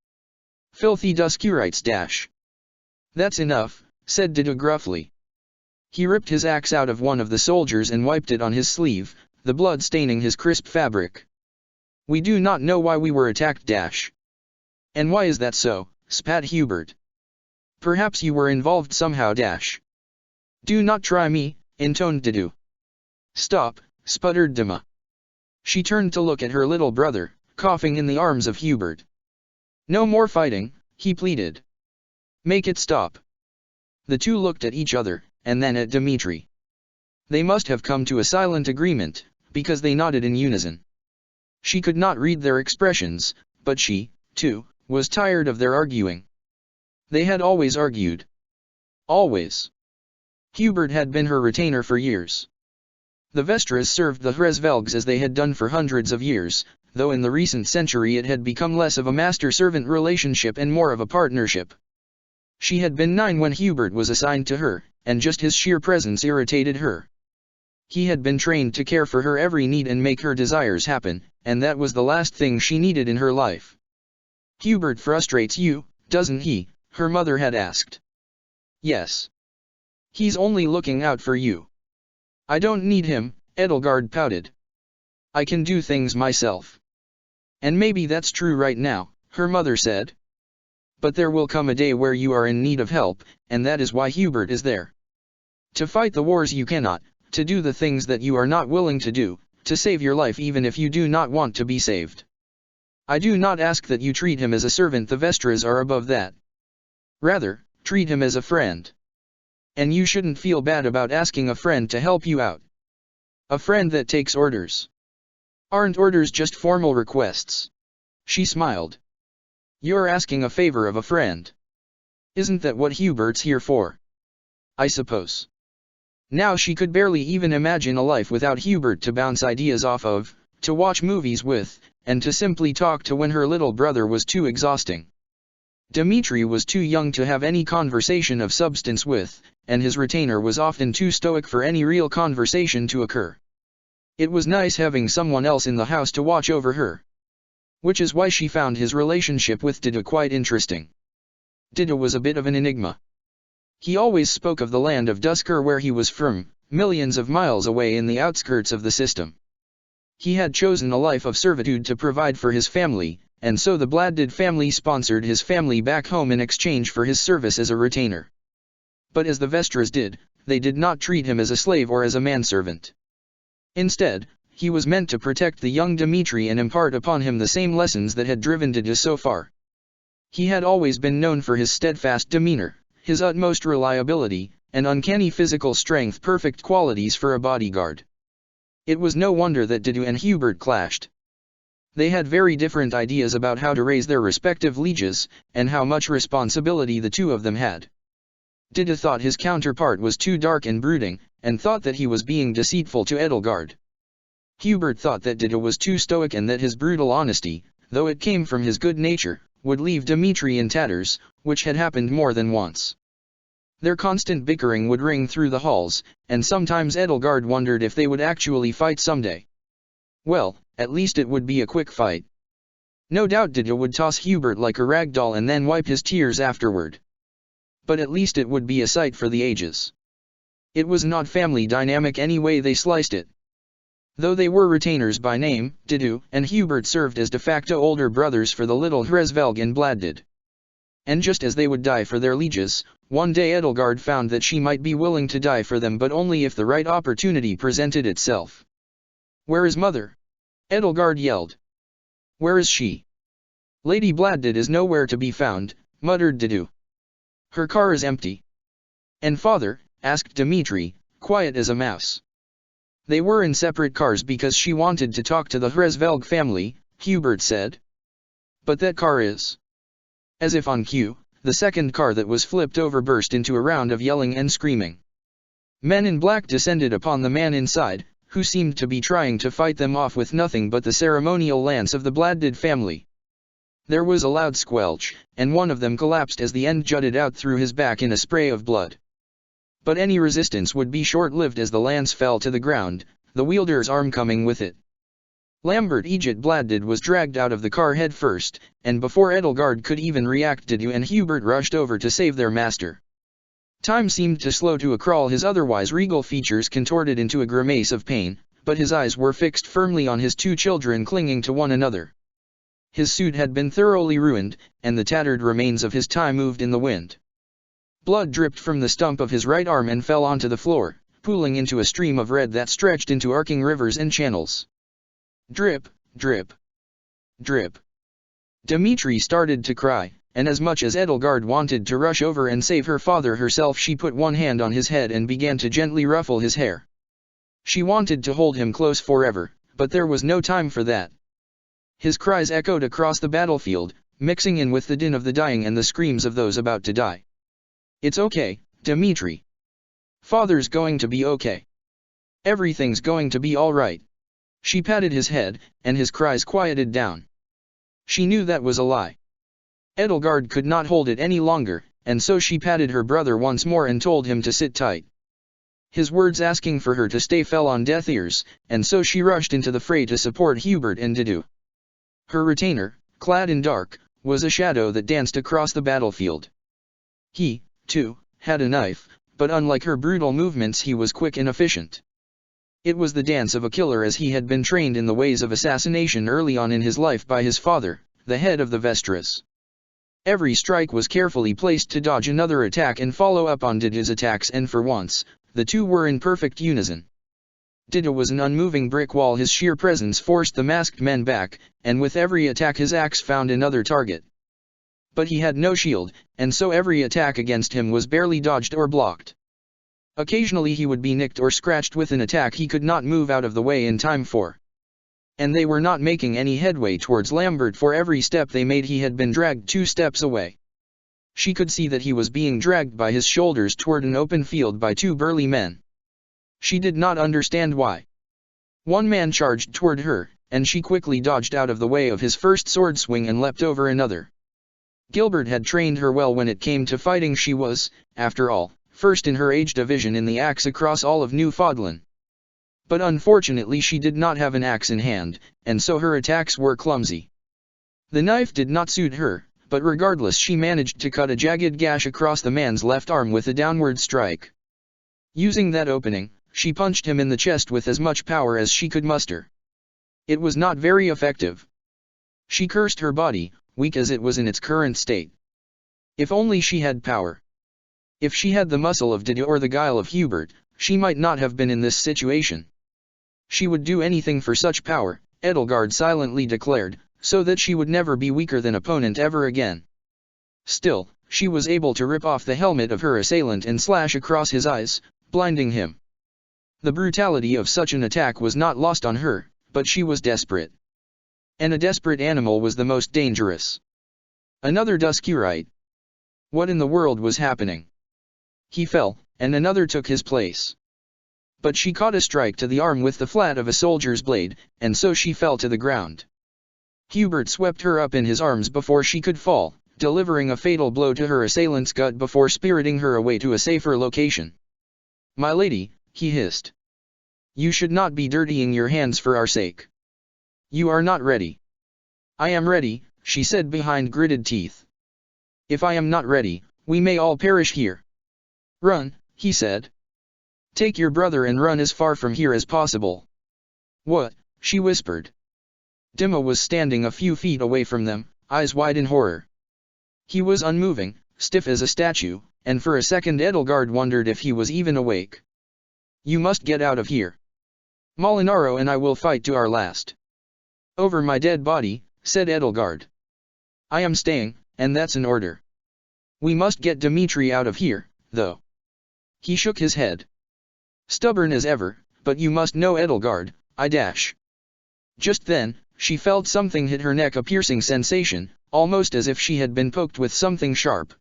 Filthy Duskurites dash." "That's enough," said Dida gruffly. He ripped his axe out of one of the soldiers and wiped it on his sleeve, the blood staining his crisp fabric. "We do not know why we were attacked. And why is that so?" spat Hubert. "Perhaps you were involved somehow. Do not try me," intoned Dido. "Stop," sputtered Dima. She turned to look at her little brother, coughing in the arms of Hubert. "No more fighting," he pleaded. "Make it stop." The two looked at each other, and then at Dmitri. They must have come to a silent agreement, because they nodded in unison. She could not read their expressions, but she, too, was tired of their arguing. They had always argued. Always. Hubert had been her retainer for years. The Vestras served the Hresvelgs as they had done for hundreds of years, though in the recent century it had become less of a master-servant relationship and more of a partnership. She had been 9 when Hubert was assigned to her, and just his sheer presence irritated her. He had been trained to care for her every need and make her desires happen, and that was the last thing she needed in her life. "Hubert frustrates you, doesn't he?" her mother had asked. "Yes. He's only looking out for you." "I don't need him," Edelgard pouted. "I can do things myself." "And maybe that's true right now," her mother said. "But there will come a day where you are in need of help, and that is why Hubert is there. To fight the wars you cannot, to do the things that you are not willing to do, to save your life even if you do not want to be saved. I do not ask that you treat him as a servant, the Vestras are above that. Rather, treat him as a friend. And you shouldn't feel bad about asking a friend to help you out. A friend that takes orders. Aren't orders just formal requests?" She smiled. "You're asking a favor of a friend. Isn't that what Hubert's here for? I suppose." Now she could barely even imagine a life without Hubert to bounce ideas off of, to watch movies with, and to simply talk to when her little brother was too exhausting. Dmitri was too young to have any conversation of substance with, and his retainer was often too stoic for any real conversation to occur. It was nice having someone else in the house to watch over her. Which is why she found his relationship with Dido quite interesting. Dido was a bit of an enigma. He always spoke of the land of Dusker where he was from, millions of miles away in the outskirts of the system. He had chosen a life of servitude to provide for his family, and so the Bladdid family sponsored his family back home in exchange for his service as a retainer. But as the Vestras did, they did not treat him as a slave or as a manservant. Instead, he was meant to protect the young Dmitri and impart upon him the same lessons that had driven Dido so far. He had always been known for his steadfast demeanor, his utmost reliability, and uncanny physical strength, perfect qualities for a bodyguard. It was no wonder that Dido and Hubert clashed. They had very different ideas about how to raise their respective lieges, and how much responsibility the two of them had. Dido thought his counterpart was too dark and brooding, and thought that he was being deceitful to Edelgard. Hubert thought that Dido was too stoic and that his brutal honesty, though it came from his good nature, would leave Dmitri in tatters, which had happened more than once. Their constant bickering would ring through the halls, and sometimes Edelgard wondered if they would actually fight someday. Well, at least it would be a quick fight. No doubt Dido would toss Hubert like a rag doll and then wipe his tears afterward. But at least it would be a sight for the ages. It was not family dynamic any way they sliced it. Though they were retainers by name, Dido and Hubert served as de facto older brothers for the little Hresvelg and Bladdid. And just as they would die for their lieges, one day Edelgard found that she might be willing to die for them, but only if the right opportunity presented itself. "Where is mother?" Edelgard yelled. "Where is she?" "Lady Bladdid is nowhere to be found," muttered Dido. "Her car is empty." "And father?" asked Dmitri, quiet as a mouse. "They were in separate cars because she wanted to talk to the Hresvelg family," Hubert said. "But that car is..." As if on cue, the second car that was flipped over burst into a round of yelling and screaming. Men in black descended upon the man inside, who seemed to be trying to fight them off with nothing but the ceremonial lance of the Bladdid family. There was a loud squelch, and one of them collapsed as the end jutted out through his back in a spray of blood. But any resistance would be short-lived as the lance fell to the ground, the wielder's arm coming with it. Lambert Egypt Bladdid was dragged out of the car head first, and before Edelgard could even react, Dido and Hubert rushed over to save their master. Time seemed to slow to a crawl, his otherwise regal features contorted into a grimace of pain, but his eyes were fixed firmly on his two children clinging to one another. His suit had been thoroughly ruined, and the tattered remains of his tie moved in the wind. Blood dripped from the stump of his right arm and fell onto the floor, pooling into a stream of red that stretched into arcing rivers and channels. Drip, drip, drip. Dmitri started to cry, and as much as Edelgard wanted to rush over and save her father herself, she put one hand on his head and began to gently ruffle his hair. She wanted to hold him close forever, but there was no time for that. His cries echoed across the battlefield, mixing in with the din of the dying and the screams of those about to die. "It's okay, Dmitri. Father's going to be okay. Everything's going to be all right." She patted his head, and his cries quieted down. She knew that was a lie. Edelgard could not hold it any longer, and so she patted her brother once more and told him to sit tight. His words asking for her to stay fell on deaf ears, and so she rushed into the fray to support Hubert and Didu. Her retainer, clad in dark, was a shadow that danced across the battlefield. He, too, had a knife, but unlike her brutal movements he was quick and efficient. It was the dance of a killer as he had been trained in the ways of assassination early on in his life by his father, the head of the Vestras. Every strike was carefully placed to dodge another attack and follow up on Didu's attacks, and for once, the two were in perfect unison. Didu was an unmoving brick wall. His sheer presence forced the masked men back, and with every attack his axe found another target. But he had no shield, and so every attack against him was barely dodged or blocked. Occasionally he would be nicked or scratched with an attack he could not move out of the way in time for. And they were not making any headway towards Lambert. For every step they made he had been dragged 2 steps away. She could see that he was being dragged by his shoulders toward an open field by 2 burly men. She did not understand why. One man charged toward her, and she quickly dodged out of the way of his first sword swing and leapt over another. Gilbert had trained her well when it came to fighting. She was, after all, first in her age division in the axe across all of Newfoundland. But unfortunately she did not have an axe in hand, and so her attacks were clumsy. The knife did not suit her, but regardless she managed to cut a jagged gash across the man's left arm with a downward strike. Using that opening, she punched him in the chest with as much power as she could muster. It was not very effective. She cursed her body, weak as it was in its current state. If only she had power. If she had the muscle of Didu or the guile of Hubert, she might not have been in this situation. She would do anything for such power, Edelgard silently declared, so that she would never be weaker than opponent ever again. Still, she was able to rip off the helmet of her assailant and slash across his eyes, blinding him. The brutality of such an attack was not lost on her, but she was desperate. And a desperate animal was the most dangerous. Another Duscurite. What in the world was happening? He fell, and another took his place. But she caught a strike to the arm with the flat of a soldier's blade, and so she fell to the ground. Hubert swept her up in his arms before she could fall, delivering a fatal blow to her assailant's gut before spiriting her away to a safer location. "My lady," he hissed. "You should not be dirtying your hands for our sake. You are not ready." "I am ready," she said behind gritted teeth. "If I am not ready, we may all perish here." "Run," he said. "Take your brother and run as far from here as possible." "What?" she whispered. Dima was standing a few feet away from them, eyes wide in horror. He was unmoving, stiff as a statue, and for a second Edelgard wondered if he was even awake. "You must get out of here. Molinaro and I will fight to our last." "Over my dead body," said Edelgard. "I am staying, and that's an order. We must get Dmitri out of here, though." He shook his head. "Stubborn as ever, but you must know, Edelgard, I dash." Just then, she felt something hit her neck, a piercing sensation, almost as if she had been poked with something sharp.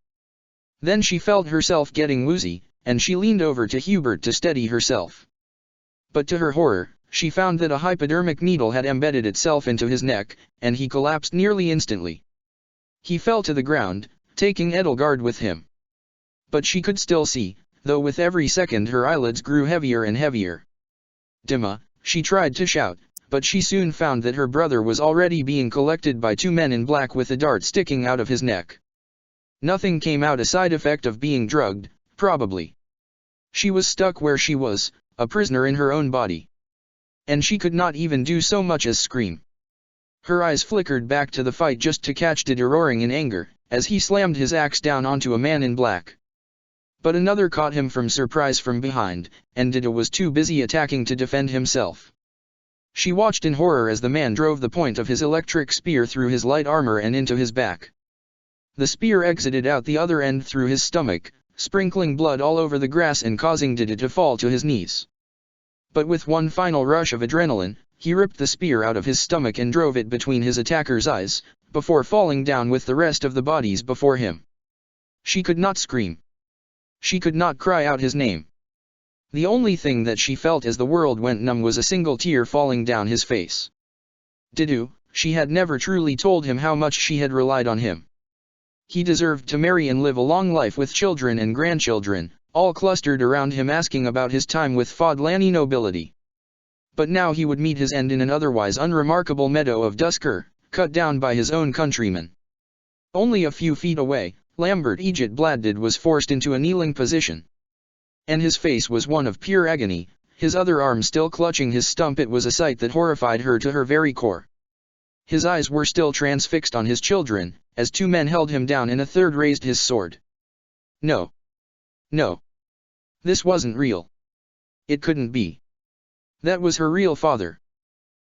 Then she felt herself getting woozy, and she leaned over to Hubert to steady herself. But to her horror, she found that a hypodermic needle had embedded itself into his neck, and he collapsed nearly instantly. He fell to the ground, taking Edelgard with him. But she could still see, though with every second her eyelids grew heavier and heavier. "Dima," she tried to shout, but she soon found that her brother was already being collected by 2 men in black with a dart sticking out of his neck. Nothing came out, a side effect of being drugged, Probably. She was stuck where she was, a prisoner in her own body. And she could not even do so much as scream. Her eyes flickered back to the fight just to catch Dida roaring in anger, as he slammed his axe down onto a man in black. But another caught him from surprise from behind, and Dida was too busy attacking to defend himself. She watched in horror as the man drove the point of his electric spear through his light armor and into his back. The spear exited out the other end through his stomach, sprinkling blood all over the grass and causing Dida to fall to his knees. But with one final rush of adrenaline, he ripped the spear out of his stomach and drove it between his attacker's eyes, before falling down with the rest of the bodies before him. She could not scream. She could not cry out his name. The only thing that she felt as the world went numb was a single tear falling down his face. Didu, she had never truly told him how much she had relied on him. He deserved to marry and live a long life with children and grandchildren, all clustered around him asking about his time with Fodlani nobility. But now he would meet his end in an otherwise unremarkable meadow of Dusker, cut down by his own countrymen. Only a few feet away, Lambert Egypt Bladdid was forced into a kneeling position. And his face was one of pure agony, his other arm still clutching his stump. It was a sight that horrified her to her very core. His eyes were still transfixed on his children, as two men held him down and a third raised his sword. No. No. This wasn't real. It couldn't be. That was her real father.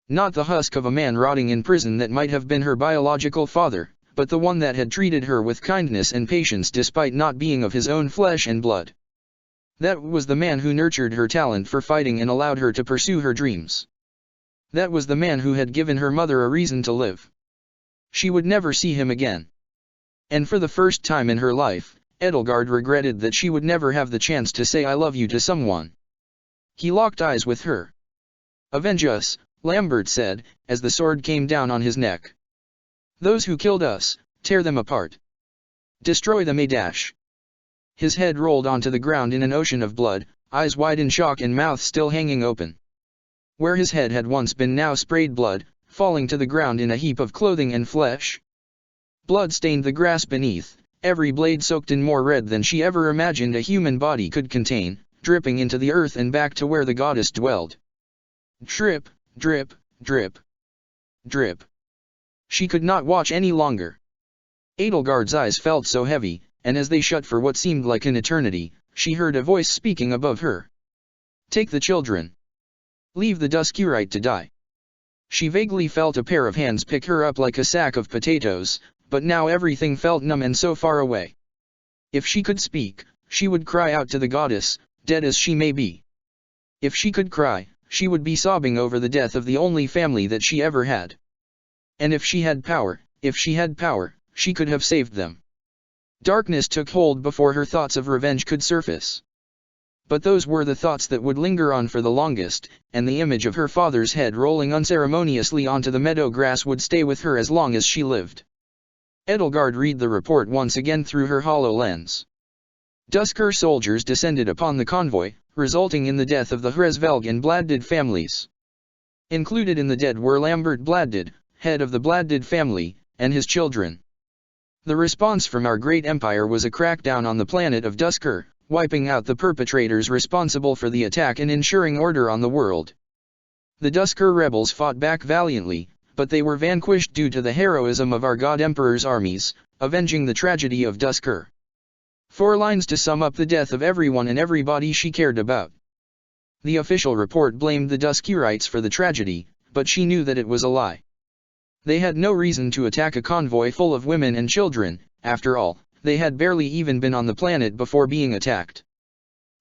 Not the husk of a man rotting in prison that might have been her biological father, but the one that had treated her with kindness and patience despite not being of his own flesh and blood. That was the man who nurtured her talent for fighting and allowed her to pursue her dreams. That was the man who had given her mother a reason to live. She would never see him again. And for the first time in her life, Edelgard regretted that she would never have the chance to say I love you to someone. He locked eyes with her. Avenge us, Lambert said, as the sword came down on his neck. Those who killed us, tear them apart. Destroy them. His head rolled onto the ground in an ocean of blood, eyes wide in shock and mouth still hanging open. Where his head had once been now sprayed blood, falling to the ground in a heap of clothing and flesh. Blood stained the grass beneath, every blade soaked in more red than she ever imagined a human body could contain, dripping into the earth and back to where the goddess dwelled. Drip, drip, drip. Drip. She could not watch any longer. Edelgard's eyes felt so heavy, and as they shut for what seemed like an eternity, she heard a voice speaking above her. Take the children. Leave the Duskirite to die. She vaguely felt a pair of hands pick her up like a sack of potatoes, but now everything felt numb and so far away. If she could speak, she would cry out to the goddess, dead as she may be. If she could cry, she would be sobbing over the death of the only family that she ever had. And if she had power, she could have saved them. Darkness took hold before her thoughts of revenge could surface. But those were the thoughts that would linger on for the longest, and the image of her father's head rolling unceremoniously onto the meadow grass would stay with her as long as she lived. Edelgard read the report once again through her hollow lens. Dusker soldiers descended upon the convoy, resulting in the death of the Hresvelg and Bladdid families. Included in the dead were Lambert Bladdid, head of the Bladdid family, and his children. The response from our great empire was a crackdown on the planet of Dusker, wiping out the perpetrators responsible for the attack and ensuring order on the world. The Dusker rebels fought back valiantly, but they were vanquished due to the heroism of our God Emperor's armies, avenging the tragedy of Dusker. 4 lines to sum up the death of everyone and everybody she cared about. The official report blamed the Duskirites for the tragedy, but she knew that it was a lie. They had no reason to attack a convoy full of women and children. After all, they had barely even been on the planet before being attacked.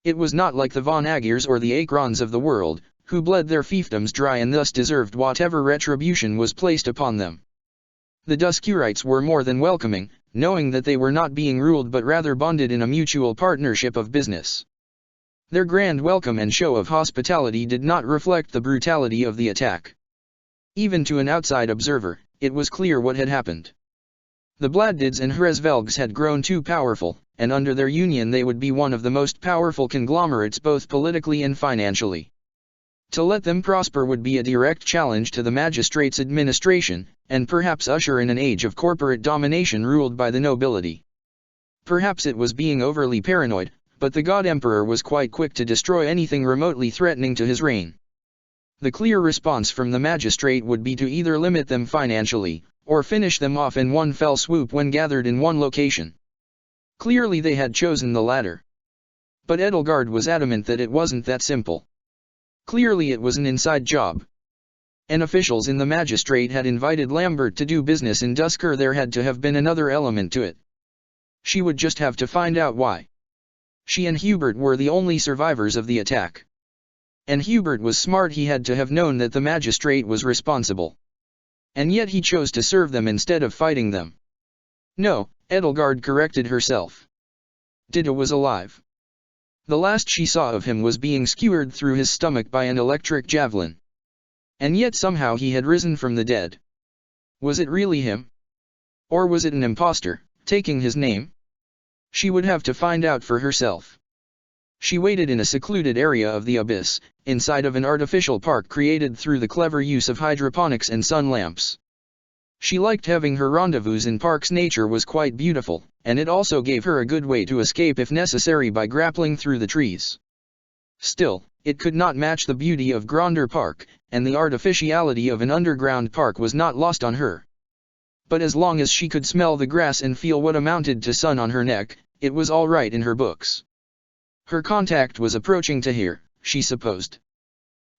It was not like the Von Agirs or the Akrons of the world, who bled their fiefdoms dry and thus deserved whatever retribution was placed upon them. The Duskirites were more than welcoming, knowing that they were not being ruled but rather bonded in a mutual partnership of business. Their grand welcome and show of hospitality did not reflect the brutality of the attack. Even to an outside observer, it was clear what had happened. The Bladdids and Hresvelgs had grown too powerful, and under their union they would be one of the most powerful conglomerates both politically and financially. To let them prosper would be a direct challenge to the magistrate's administration, and perhaps usher in an age of corporate domination ruled by the nobility. Perhaps it was being overly paranoid, but the God Emperor was quite quick to destroy anything remotely threatening to his reign. The clear response from the magistrate would be to either limit them financially, or finish them off in one fell swoop when gathered in one location. Clearly they had chosen the latter. But Edelgard was adamant that it wasn't that simple. Clearly it was an inside job. And officials in the magistrate had invited Lambert to do business in Dusker. There had to have been another element to it. She would just have to find out why. She and Hubert were the only survivors of the attack. And Hubert was smart. He had to have known that the magistrate was responsible. And yet he chose to serve them instead of fighting them. No, Edelgard corrected herself. Dida was alive. The last she saw of him was being skewered through his stomach by an electric javelin. And yet somehow he had risen from the dead. Was it really him? Or was it an impostor, taking his name? She would have to find out for herself. She waited in a secluded area of the abyss, inside of an artificial park created through the clever use of hydroponics and sun lamps. She liked having her rendezvous in parks. Nature was quite beautiful, and it also gave her a good way to escape if necessary by grappling through the trees. Still, it could not match the beauty of Gronder Park, and the artificiality of an underground park was not lost on her. But as long as she could smell the grass and feel what amounted to sun on her neck, it was all right in her books. Her contact was approaching Tahir, she supposed.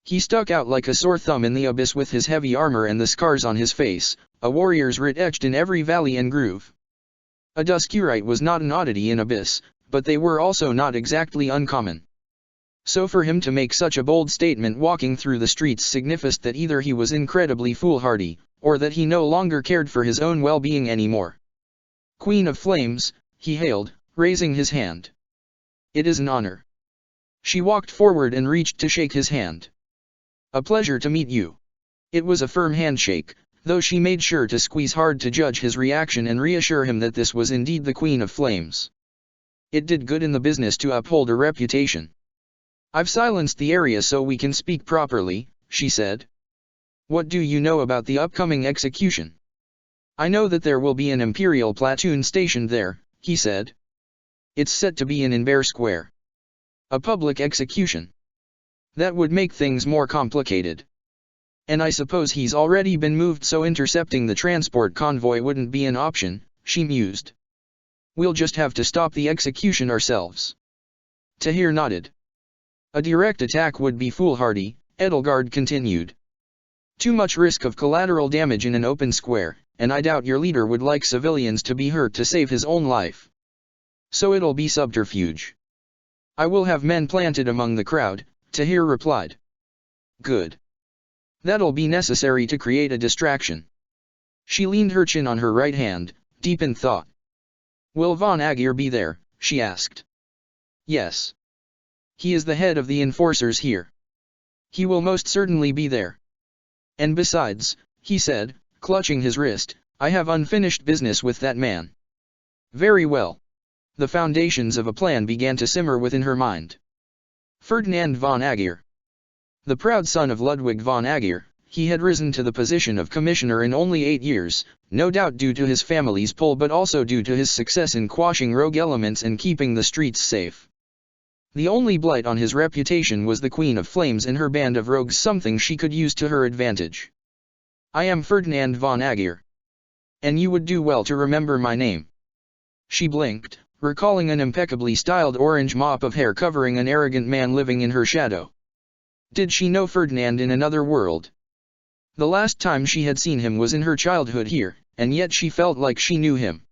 He stuck out like a sore thumb in the abyss with his heavy armor and the scars on his face, a warrior's writ etched in every valley and groove. A Duskurite was not an oddity in abyss, but they were also not exactly uncommon. So for him to make such a bold statement walking through the streets signified that either he was incredibly foolhardy, or that he no longer cared for his own well-being anymore. Queen of Flames, he hailed, raising his hand. It is an honor. She walked forward and reached to shake his hand. A pleasure to meet you. It was a firm handshake, though she made sure to squeeze hard to judge his reaction and reassure him that this was indeed the Queen of Flames. It did good in the business to uphold a reputation. I've silenced the area so we can speak properly, she said. What do you know about the upcoming execution? I know that there will be an Imperial platoon stationed there, he said. It's set to be in Bear Square. A public execution. That would make things more complicated. And I suppose he's already been moved, so intercepting the transport convoy wouldn't be an option, she mused. We'll just have to stop the execution ourselves. Tahir nodded. A direct attack would be foolhardy, Edelgard continued. Too much risk of collateral damage in an open square, and I doubt your leader would like civilians to be hurt to save his own life. So it'll be subterfuge. I will have men planted among the crowd, Tahir replied. Good. That'll be necessary to create a distraction. She leaned her chin on her right hand, deep in thought. Will von Agir be there? She asked. Yes. He is the head of the enforcers here. He will most certainly be there. And besides, he said, clutching his wrist, I have unfinished business with that man. Very well. The foundations of a plan began to simmer within her mind. Ferdinand von Agir. The proud son of Ludwig von Agir, he had risen to the position of commissioner in only 8 years, no doubt due to his family's pull but also due to his success in quashing rogue elements and keeping the streets safe. The only blight on his reputation was the Queen of Flames and her band of rogues, something she could use to her advantage. I am Ferdinand von Agir. And you would do well to remember my name. She blinked, recalling an impeccably styled orange mop of hair covering an arrogant man living in her shadow. Did she know Ferdinand in another world? The last time she had seen him was in her childhood here, and yet she felt like she knew him.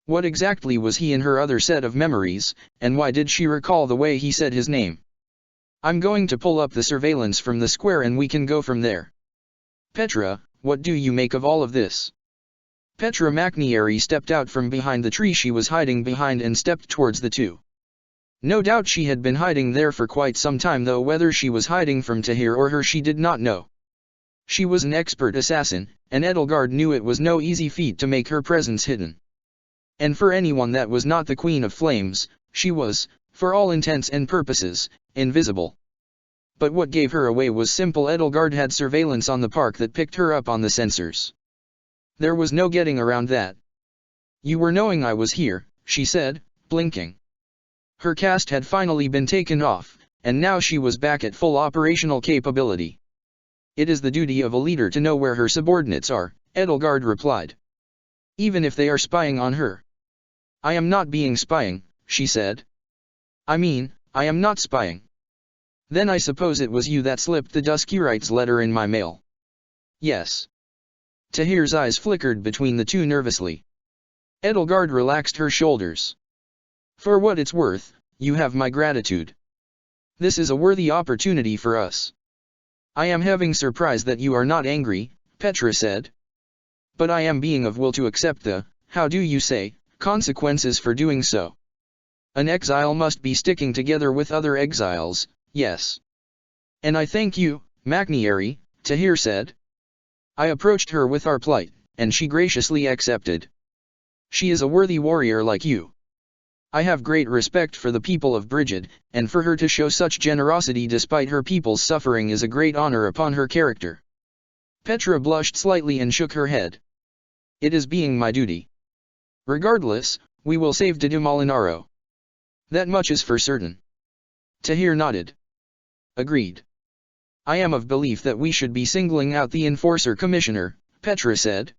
What exactly was he in her other set of memories, and why did she recall the way he said his name? I'm going to pull up the surveillance from the square and we can go from there. Petra, what do you make of all of this? Petra McNeary stepped out from behind the tree she was hiding behind and stepped towards the two. No doubt she had been hiding there for quite some time, though whether she was hiding from Tahir or her she did not know. She was an expert assassin, and Edelgard knew it was no easy feat to make her presence hidden. And for anyone that was not the Queen of Flames, she was, for all intents and purposes, invisible. But what gave her away was simple. Edelgard had surveillance on the park that picked her up on the sensors. There was no getting around that. You were knowing I was here, she said, blinking. Her cast had finally been taken off, and now she was back at full operational capability. It is the duty of a leader to know where her subordinates are, Edelgard replied. Even if they are spying on her. I am not being spying, she said. I mean, I am not spying. Then I suppose it was you that slipped the Duskyrite's letter in my mail. Yes. Tahir's eyes flickered between the two nervously. Edelgard relaxed her shoulders. For what it's worth, you have my gratitude. This is a worthy opportunity for us. I am having surprise that you are not angry, Petra said. But I am being of will to accept the, how do you say, consequences for doing so. An exile must be sticking together with other exiles, yes. And I thank you, Macniary, Tahir said. I approached her with our plight, and she graciously accepted. She is a worthy warrior like you. I have great respect for the people of Brigid, and for her to show such generosity despite her people's suffering is a great honor upon her character. Petra blushed slightly and shook her head. It is being my duty. Regardless, we will save Didu Molinaro. That much is for certain. Tahir nodded. Agreed. I am of belief that we should be singling out the Enforcer Commissioner, Petra said.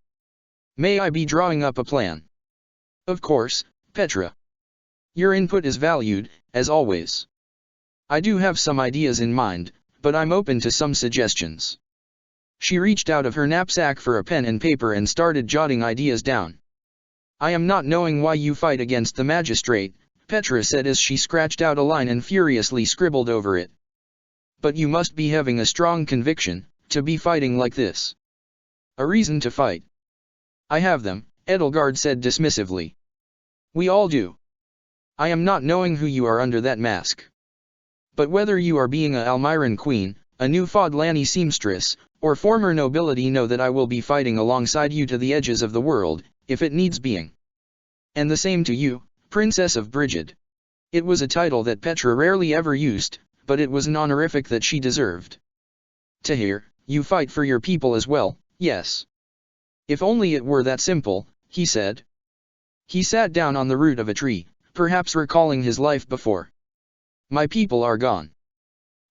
May I be drawing up a plan? Of course, Petra. Your input is valued, as always. I do have some ideas in mind, but I'm open to some suggestions. She reached out of her knapsack for a pen and paper and started jotting ideas down. I am not knowing why you fight against the magistrate, Petra said as she scratched out a line and furiously scribbled over it. But you must be having a strong conviction, to be fighting like this. A reason to fight. I have them, Edelgard said dismissively. We all do. I am not knowing who you are under that mask. But whether you are being a Almiran queen, a new Fodlani seamstress, or former nobility, know that I will be fighting alongside you to the edges of the world, if it needs being. And the same to you, Princess of Brigid. It was a title that Petra rarely ever used, but it was an honorific that she deserved. Tahir, you fight for your people as well, yes. If only it were that simple, he said. He sat down on the root of a tree, perhaps recalling his life before. My people are gone.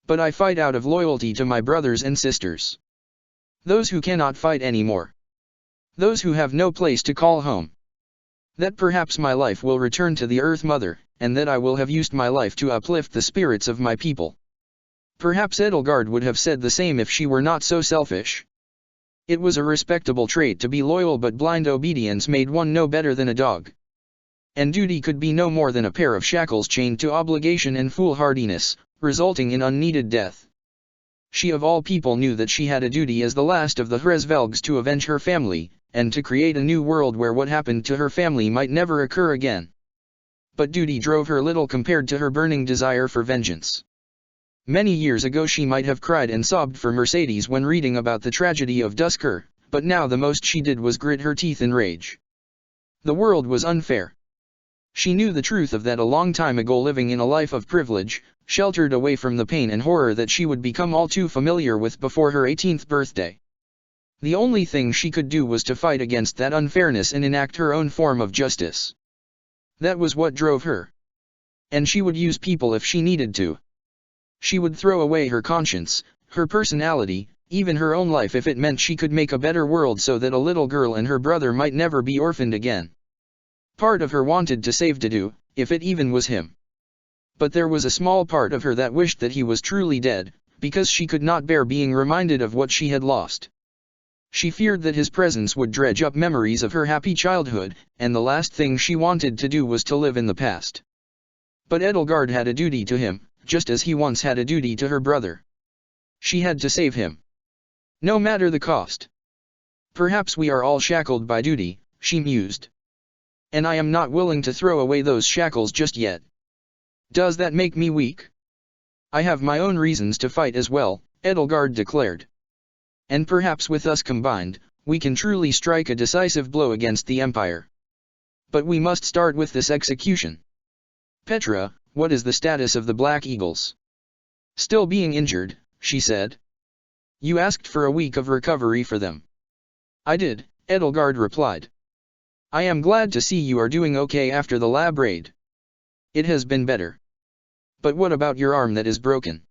But I fight out of loyalty to my brothers and sisters. Those who cannot fight anymore. Those who have no place to call home. That perhaps my life will return to the Earth Mother, and that I will have used my life to uplift the spirits of my people. Perhaps Edelgard would have said the same if she were not so selfish. It was a respectable trait to be loyal, but blind obedience made one no better than a dog. And duty could be no more than a pair of shackles chained to obligation and foolhardiness, resulting in unneeded death. She of all people knew that she had a duty as the last of the Hresvelgs to avenge her family, and to create a new world where what happened to her family might never occur again. But duty drove her little compared to her burning desire for vengeance. Many years ago she might have cried and sobbed for Mercedes when reading about the tragedy of Dusker, but now the most she did was grit her teeth in rage. The world was unfair. She knew the truth of that a long time ago, living in a life of privilege, sheltered away from the pain and horror that she would become all too familiar with before her 18th birthday. The only thing she could do was to fight against that unfairness and enact her own form of justice. That was what drove her. And she would use people if she needed to. She would throw away her conscience, her personality, even her own life if it meant she could make a better world so that a little girl and her brother might never be orphaned again. Part of her wanted to save Didu, if it even was him. But there was a small part of her that wished that he was truly dead, because she could not bear being reminded of what she had lost. She feared that his presence would dredge up memories of her happy childhood, and the last thing she wanted to do was to live in the past. But Edelgard had a duty to him, just as he once had a duty to her brother. She had to save him. No matter the cost. Perhaps we are all shackled by duty, she mused. And I am not willing to throw away those shackles just yet. Does that make me weak? I have my own reasons to fight as well, Edelgard declared. And perhaps with us combined, we can truly strike a decisive blow against the Empire. But we must start with this execution. Petra, what is the status of the Black Eagles? Still being injured, she said. You asked for a week of recovery for them. I did, Edelgard replied. I am glad to see you are doing okay after the lab raid. It has been better. But what about your arm that is broken?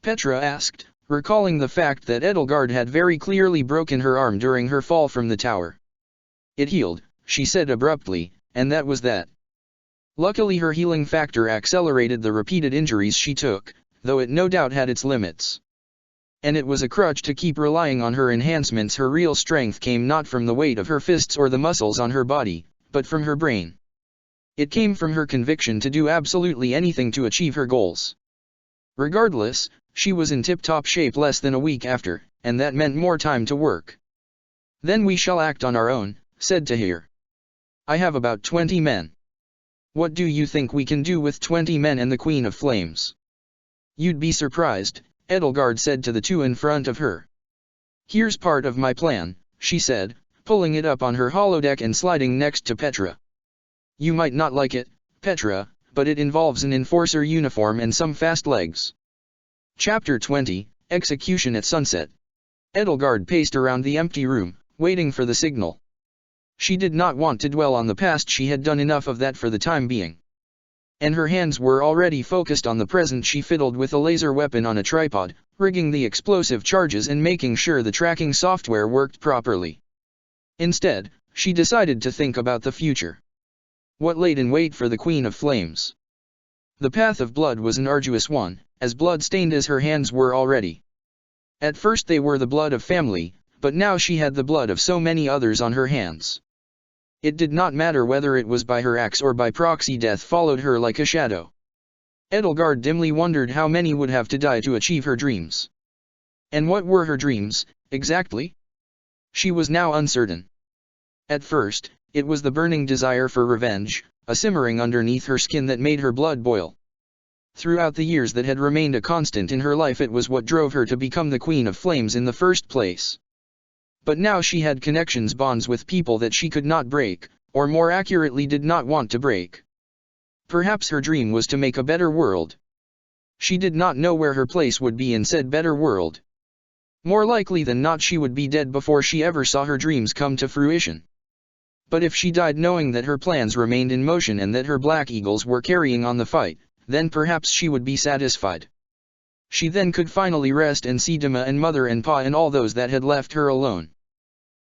Petra asked, recalling the fact that Edelgard had very clearly broken her arm during her fall from the tower. It healed, she said abruptly, and that was that. Luckily her healing factor accelerated the repeated injuries she took, though it no doubt had its limits. And it was a crutch to keep relying on her enhancements. Her real strength came not from the weight of her fists or the muscles on her body, but from her brain. It came from her conviction to do absolutely anything to achieve her goals. Regardless, she was in tip-top shape less than a week after, and that meant more time to work. Then we shall act on our own, said Tahir. I have about 20 men. What do you think we can do with 20 men and the Queen of Flames? You'd be surprised, Edelgard said to the two in front of her. Here's part of my plan, she said, pulling it up on her holodeck and sliding next to Petra. You might not like it, Petra, but it involves an enforcer uniform and some fast legs. Chapter 20, Execution at Sunset. Edelgard paced around the empty room, waiting for the signal. She did not want to dwell on the past. She had done enough of that for the time being. And her hands were already focused on the present. She fiddled with a laser weapon on a tripod, rigging the explosive charges and making sure the tracking software worked properly. Instead, she decided to think about the future. What laid in wait for the Queen of Flames? The path of blood was an arduous one, as blood-stained as her hands were already. At first they were the blood of family, but now she had the blood of so many others on her hands. It did not matter whether it was by her axe or by proxy. Death followed her like a shadow. Edelgard dimly wondered how many would have to die to achieve her dreams. And what were her dreams, exactly? She was now uncertain. At first, it was the burning desire for revenge, a simmering underneath her skin that made her blood boil. Throughout the years that had remained a constant in her life, it was what drove her to become the Queen of Flames in the first place. But now she had connections, bonds with people that she could not break, or more accurately did not want to break. Perhaps her dream was to make a better world. She did not know where her place would be in said better world. More likely than not she would be dead before she ever saw her dreams come to fruition. But if she died knowing that her plans remained in motion and that her Black Eagles were carrying on the fight, then perhaps she would be satisfied. She then could finally rest and see Dima and Mother and Pa and all those that had left her alone.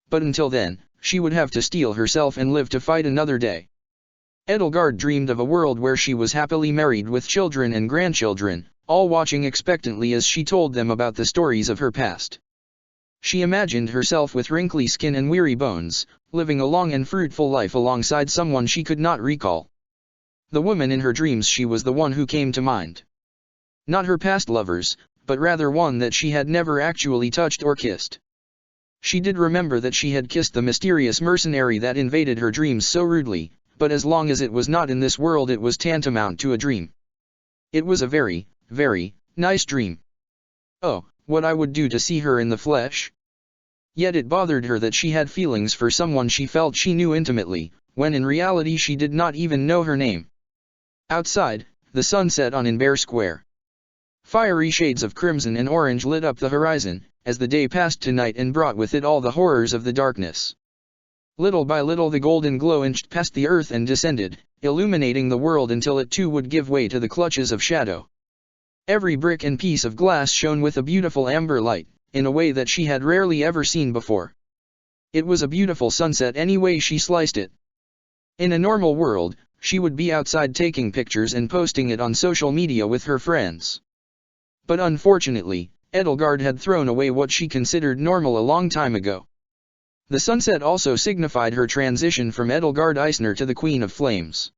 But until then, she would have to steel herself and live to fight another day. Edelgard dreamed of a world where she was happily married with children and grandchildren, all watching expectantly as she told them about the stories of her past. She imagined herself with wrinkly skin and weary bones, living a long and fruitful life alongside someone she could not recall. The woman in her dreams, she was the one who came to mind. Not her past lovers, but rather one that she had never actually touched or kissed. She did remember that she had kissed the mysterious mercenary that invaded her dreams so rudely, but as long as it was not in this world it was tantamount to a dream. It was a very, very, nice dream. Oh, what I would do to see her in the flesh. Yet it bothered her that she had feelings for someone she felt she knew intimately, when in reality she did not even know her name. Outside, the sun set on Inver Square. Fiery shades of crimson and orange lit up the horizon, as the day passed to night and brought with it all the horrors of the darkness. Little by little the golden glow inched past the earth and descended, illuminating the world until it too would give way to the clutches of shadow. Every brick and piece of glass shone with a beautiful amber light, in a way that she had rarely ever seen before. It was a beautiful sunset any way she sliced it. In a normal world, she would be outside taking pictures and posting it on social media with her friends. But unfortunately, Edelgard had thrown away what she considered normal a long time ago. The sunset also signified her transition from Edelgard Eisner to the Queen of Flames.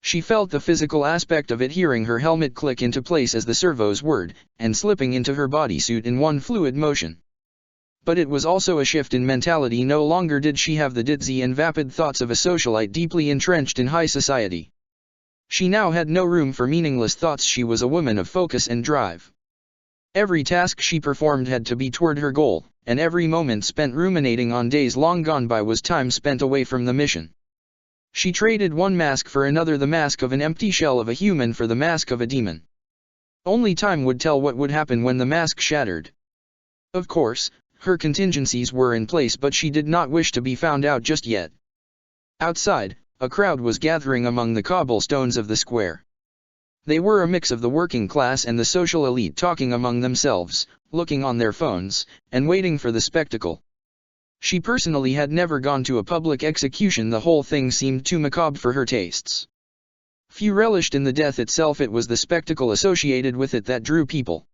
She felt the physical aspect of it, hearing her helmet click into place as the servos whirred, and slipping into her bodysuit in one fluid motion. But it was also a shift in mentality. No longer did she have the ditzy and vapid thoughts of a socialite deeply entrenched in high society. She now had no room for meaningless thoughts. She was a woman of focus and drive. Every task she performed had to be toward her goal, and every moment spent ruminating on days long gone by was time spent away from the mission. She traded one mask for another, the mask of an empty shell of a human for the mask of a demon. Only time would tell what would happen when the mask shattered. Of course, her contingencies were in place, but she did not wish to be found out just yet. Outside, a crowd was gathering among the cobblestones of the square. They were a mix of the working class and the social elite talking among themselves, looking on their phones, and waiting for the spectacle. She personally had never gone to a public execution. The whole thing seemed too macabre for her tastes. Few relished in the death itself, it was the spectacle associated with it that drew people.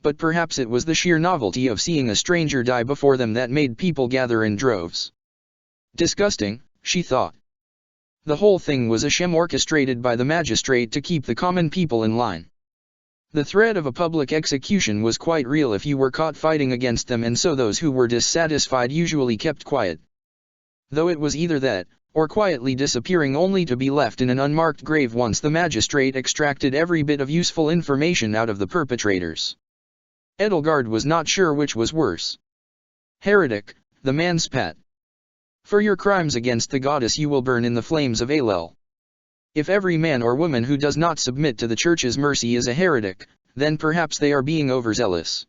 But perhaps it was the sheer novelty of seeing a stranger die before them that made people gather in droves. Disgusting, she thought. The whole thing was a sham orchestrated by the magistrate to keep the common people in line. The threat of a public execution was quite real if you were caught fighting against them, and so those who were dissatisfied usually kept quiet. Though it was either that, or quietly disappearing only to be left in an unmarked grave once the magistrate extracted every bit of useful information out of the perpetrators. Edelgard was not sure which was worse. Heretic, the man spat. For your crimes against the goddess you will burn in the flames of Alel. If every man or woman who does not submit to the Church's mercy is a heretic, then perhaps they are being overzealous.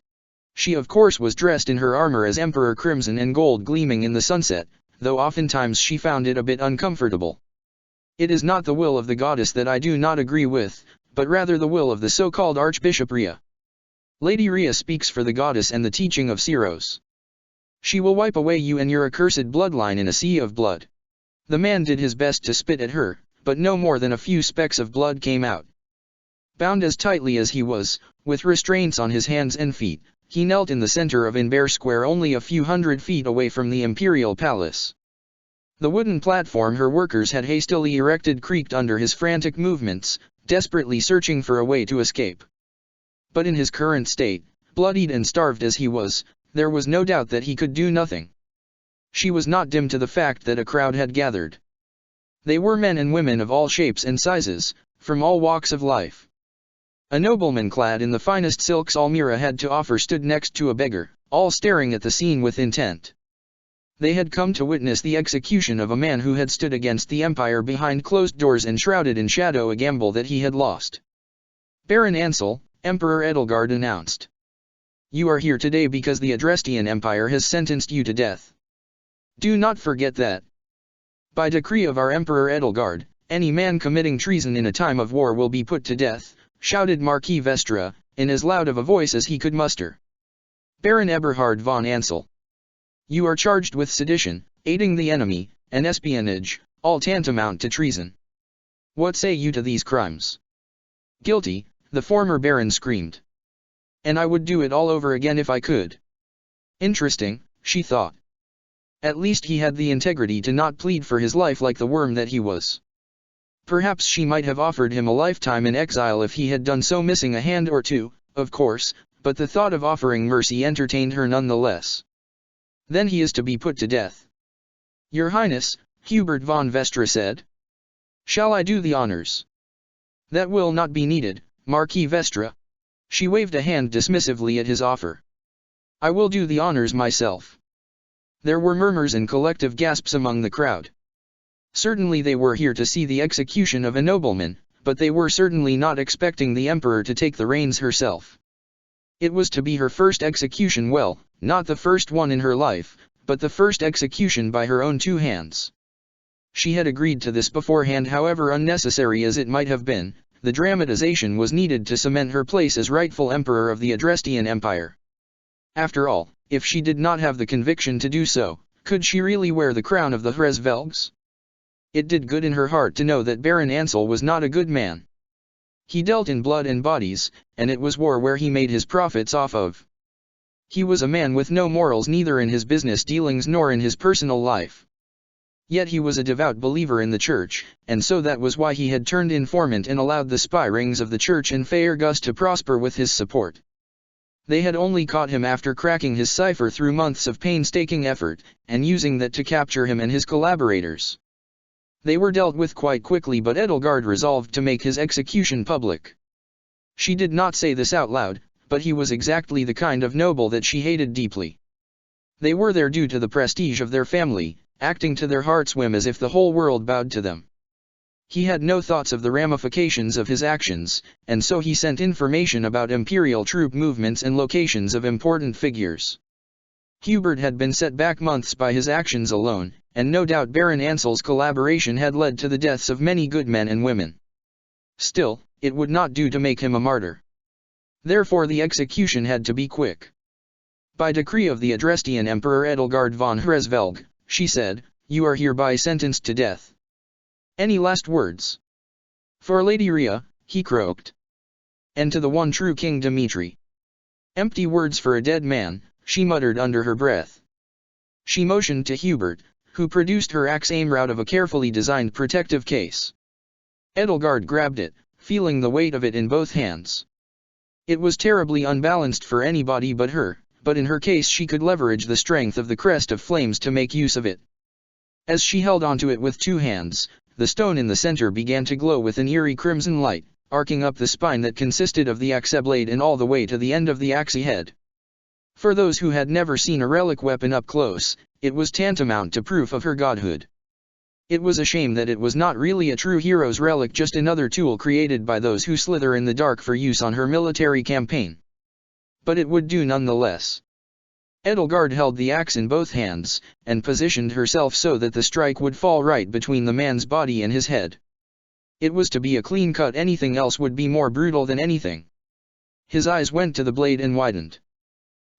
She of course was dressed in her armor as Emperor, crimson and gold gleaming in the sunset, though oftentimes she found it a bit uncomfortable. It is not the will of the goddess that I do not agree with, but rather the will of the so-called Archbishop Rhea. Lady Rhea speaks for the goddess and the teaching of Syros. She will wipe away you and your accursed bloodline in a sea of blood. The man did his best to spit at her, but no more than a few specks of blood came out. Bound as tightly as he was, with restraints on his hands and feet, he knelt in the center of Inver Square, only a few hundred feet away from the imperial palace. The wooden platform her workers had hastily erected creaked under his frantic movements, desperately searching for a way to escape. But in his current state, bloodied and starved as he was, there was no doubt that he could do nothing. She was not dim to the fact that a crowd had gathered. They were men and women of all shapes and sizes, from all walks of life. A nobleman clad in the finest silks Almira had to offer stood next to a beggar, all staring at the scene with intent. They had come to witness the execution of a man who had stood against the empire behind closed doors and shrouded in shadow, a gamble that he had lost. Baron Ansel, Emperor Edelgard announced. You are here today because the Adrestian Empire has sentenced you to death. Do not forget that. By decree of our Emperor Edelgard, any man committing treason in a time of war will be put to death, shouted Marquis Vestra, in as loud of a voice as he could muster. Baron Eberhard von Ansel. You are charged with sedition, aiding the enemy, and espionage, all tantamount to treason. What say you to these crimes? Guilty, the former baron screamed. And I would do it all over again if I could. Interesting, she thought. At least he had the integrity to not plead for his life like the worm that he was. Perhaps she might have offered him a lifetime in exile if he had done so, missing a hand or two, of course, but the thought of offering mercy entertained her nonetheless. Then he is to be put to death. Your Highness, Hubert von Vestra said. Shall I do the honors? That will not be needed, Marquis Vestra. She waved a hand dismissively at his offer. I will do the honors myself. There were murmurs and collective gasps among the crowd. Certainly they were here to see the execution of a nobleman, but they were certainly not expecting the emperor to take the reins herself. It was to be her first execution, well, not the first one in her life, but the first execution by her own two hands. She had agreed to this beforehand, however unnecessary as it might have been. The dramatization was needed to cement her place as rightful emperor of the Adrestian Empire. After all, if she did not have the conviction to do so, could she really wear the crown of the Hresvelgs? It did good in her heart to know that Baron Ansel was not a good man. He dealt in blood and bodies, and it was war where he made his profits off of. He was a man with no morals, neither in his business dealings nor in his personal life. Yet he was a devout believer in the Church, and so that was why he had turned informant and allowed the spy rings of the Church and Faergus to prosper with his support. They had only caught him after cracking his cipher through months of painstaking effort, and using that to capture him and his collaborators. They were dealt with quite quickly, but Edelgard resolved to make his execution public. She did not say this out loud, but he was exactly the kind of noble that she hated deeply. They were there due to the prestige of their family, acting to their heart's whim as if the whole world bowed to them. He had no thoughts of the ramifications of his actions, and so he sent information about imperial troop movements and locations of important figures. Hubert had been set back months by his actions alone, and no doubt Baron Ansel's collaboration had led to the deaths of many good men and women. Still, it would not do to make him a martyr. Therefore the execution had to be quick. By decree of the Adrestian Emperor Edelgard von Hresvelg, she said, you are hereby sentenced to death. Any last words? For Lady Rhea, he croaked. And to the one true King Dmitri. Empty words for a dead man, she muttered under her breath. She motioned to Hubert, who produced her axe aimed out of a carefully designed protective case. Edelgard grabbed it, feeling the weight of it in both hands. It was terribly unbalanced for anybody but her, but in her case she could leverage the strength of the crest of flames to make use of it. As she held onto it with two hands, the stone in the center began to glow with an eerie crimson light, arcing up the spine that consisted of the axe blade and all the way to the end of the axe head. For those who had never seen a relic weapon up close, it was tantamount to proof of her godhood. It was a shame that it was not really a true hero's relic, just another tool created by those who slither in the dark for use on her military campaign. But it would do nonetheless. Edelgard held the axe in both hands, and positioned herself so that the strike would fall right between the man's body and his head. It was to be a clean cut, anything else would be more brutal than anything. His eyes went to the blade and widened.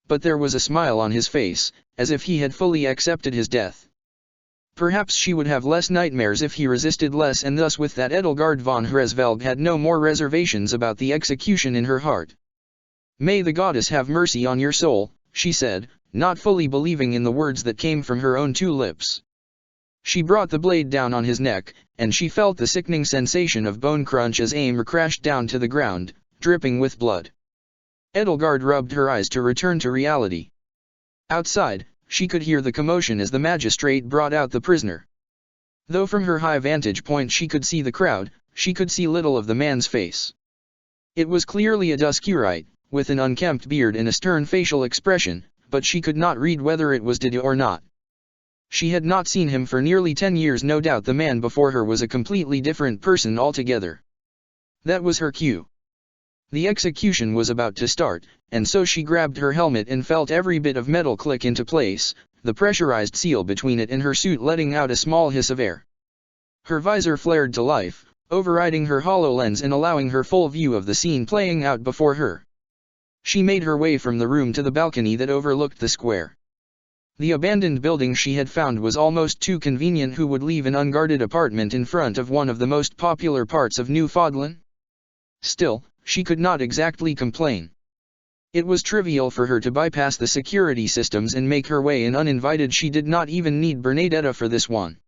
But there was a smile on his face, as if he had fully accepted his death. Perhaps she would have less nightmares if he resisted less, and thus with that Edelgard von Hresvelg had no more reservations about the execution in her heart. May the goddess have mercy on your soul, she said, not fully believing in the words that came from her own two lips. She brought the blade down on his neck, and she felt the sickening sensation of bone crunch as Aimer crashed down to the ground, dripping with blood. Edelgard rubbed her eyes to return to reality. Outside, she could hear the commotion as the magistrate brought out the prisoner. Though from her high vantage point she could see the crowd, she could see little of the man's face. It was clearly a Duscurite, with an unkempt beard and a stern facial expression, but she could not read whether it was Dido or not. She had not seen him for nearly 10 years. No doubt the man before her was a completely different person altogether. That was her cue. The execution was about to start, and so she grabbed her helmet and felt every bit of metal click into place, the pressurized seal between it and her suit letting out a small hiss of air. Her visor flared to life, overriding her HoloLens and allowing her full view of the scene playing out before her. She made her way from the room to the balcony that overlooked the square. The abandoned building she had found was almost too convenient. Who would leave an unguarded apartment in front of one of the most popular parts of Newfoundland? Still, she could not exactly complain. It was trivial for her to bypass the security systems and make her way in uninvited. She did not even need Bernadetta for this one.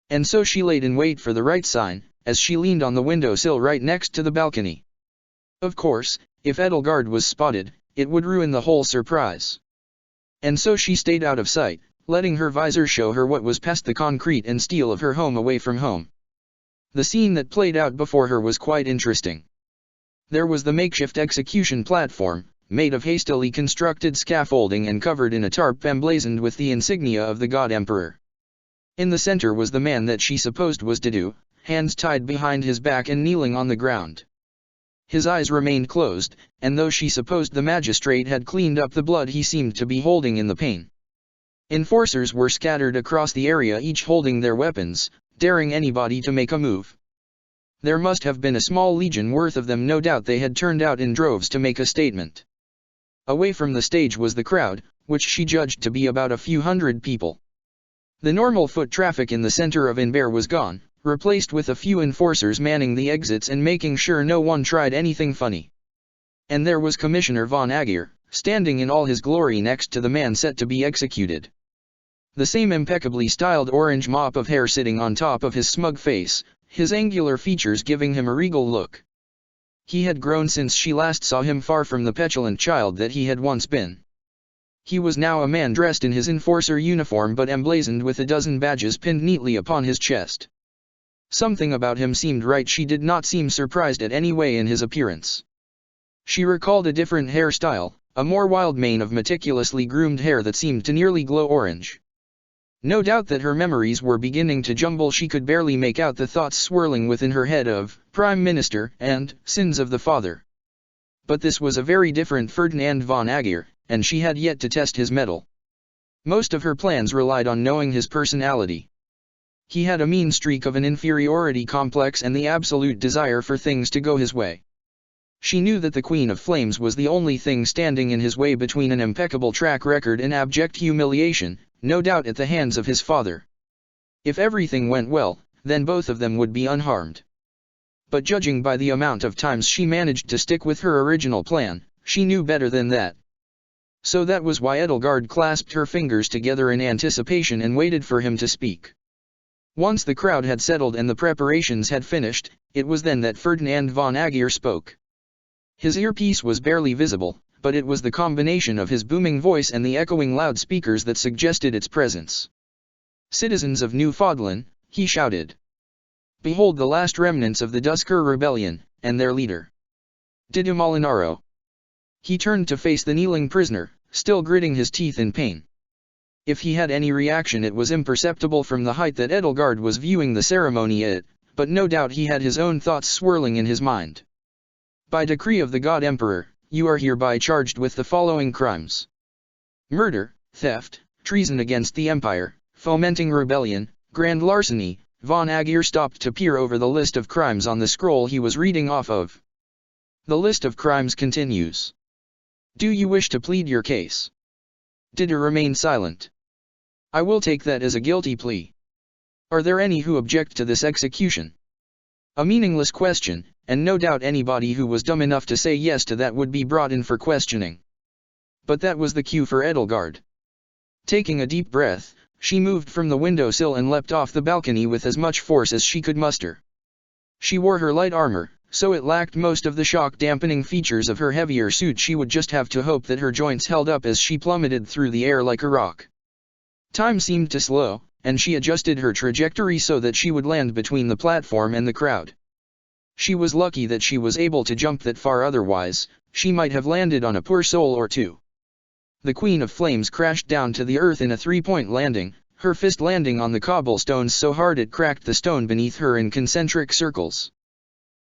And so she laid in wait for the right sign, as she leaned on the windowsill right next to the balcony. Of course, if Edelgard was spotted, it would ruin the whole surprise. And so she stayed out of sight, letting her visor show her what was past the concrete and steel of her home away from home. The scene that played out before her was quite interesting. There was the makeshift execution platform, made of hastily constructed scaffolding and covered in a tarp emblazoned with the insignia of the god emperor. In the center was the man that she supposed was Dido, hands tied behind his back and kneeling on the ground. His eyes remained closed, and though she supposed the magistrate had cleaned up the blood, he seemed to be holding in the pain. Enforcers were scattered across the area, each holding their weapons, daring anybody to make a move. There must have been a small legion worth of them. No doubt they had turned out in droves to make a statement. Away from the stage was the crowd, which she judged to be about a few hundred people. The normal foot traffic in the center of Inver was gone, replaced with a few enforcers manning the exits and making sure no one tried anything funny. And there was Commissioner von Aegir, standing in all his glory next to the man set to be executed. The same impeccably styled orange mop of hair sitting on top of his smug face, his angular features giving him a regal look. He had grown since she last saw him, far from the petulant child that he had once been. He was now a man dressed in his enforcer uniform but emblazoned with a dozen badges pinned neatly upon his chest. Something about him seemed right. She did not seem surprised at any way in his appearance. She recalled a different hairstyle, a more wild mane of meticulously groomed hair that seemed to nearly glow orange. No doubt that her memories were beginning to jumble. She could barely make out the thoughts swirling within her head of Prime Minister and sins of the father. But this was a very different Ferdinand von Aegir, and she had yet to test his mettle. Most of her plans relied on knowing his personality. He had a mean streak of an inferiority complex and the absolute desire for things to go his way. She knew that the Queen of Flames was the only thing standing in his way between an impeccable track record and abject humiliation, no doubt at the hands of his father. If everything went well, then both of them would be unharmed. But judging by the amount of times she managed to stick with her original plan, she knew better than that. So that was why Edelgard clasped her fingers together in anticipation and waited for him to speak. Once the crowd had settled and the preparations had finished, it was then that Ferdinand von Aegir spoke. His earpiece was barely visible, but it was the combination of his booming voice and the echoing loudspeakers that suggested its presence. "Citizens of Newfoundland," he shouted. "Behold the last remnants of the Dusker Rebellion, and their leader, Didi Molinaro." He turned to face the kneeling prisoner, still gritting his teeth in pain. If he had any reaction it was imperceptible from the height that Edelgard was viewing the ceremony at, but no doubt he had his own thoughts swirling in his mind. "By decree of the God Emperor, you are hereby charged with the following crimes: murder, theft, treason against the Empire, fomenting rebellion, grand larceny." Von Aegir stopped to peer over the list of crimes on the scroll he was reading off of. The list of crimes continues. "Do you wish to plead your case?" Didi remained silent. "I will take that as a guilty plea. Are there any who object to this execution?" A meaningless question, and no doubt anybody who was dumb enough to say yes to that would be brought in for questioning. But that was the cue for Edelgard. Taking a deep breath, she moved from the windowsill and leapt off the balcony with as much force as she could muster. She wore her light armor, so it lacked most of the shock-dampening features of her heavier suit. She would just have to hope that her joints held up as she plummeted through the air like a rock. Time seemed to slow, and she adjusted her trajectory so that she would land between the platform and the crowd. She was lucky that she was able to jump that far, otherwise, she might have landed on a poor soul or two. The Queen of Flames crashed down to the earth in a three-point landing, her fist landing on the cobblestones so hard it cracked the stone beneath her in concentric circles.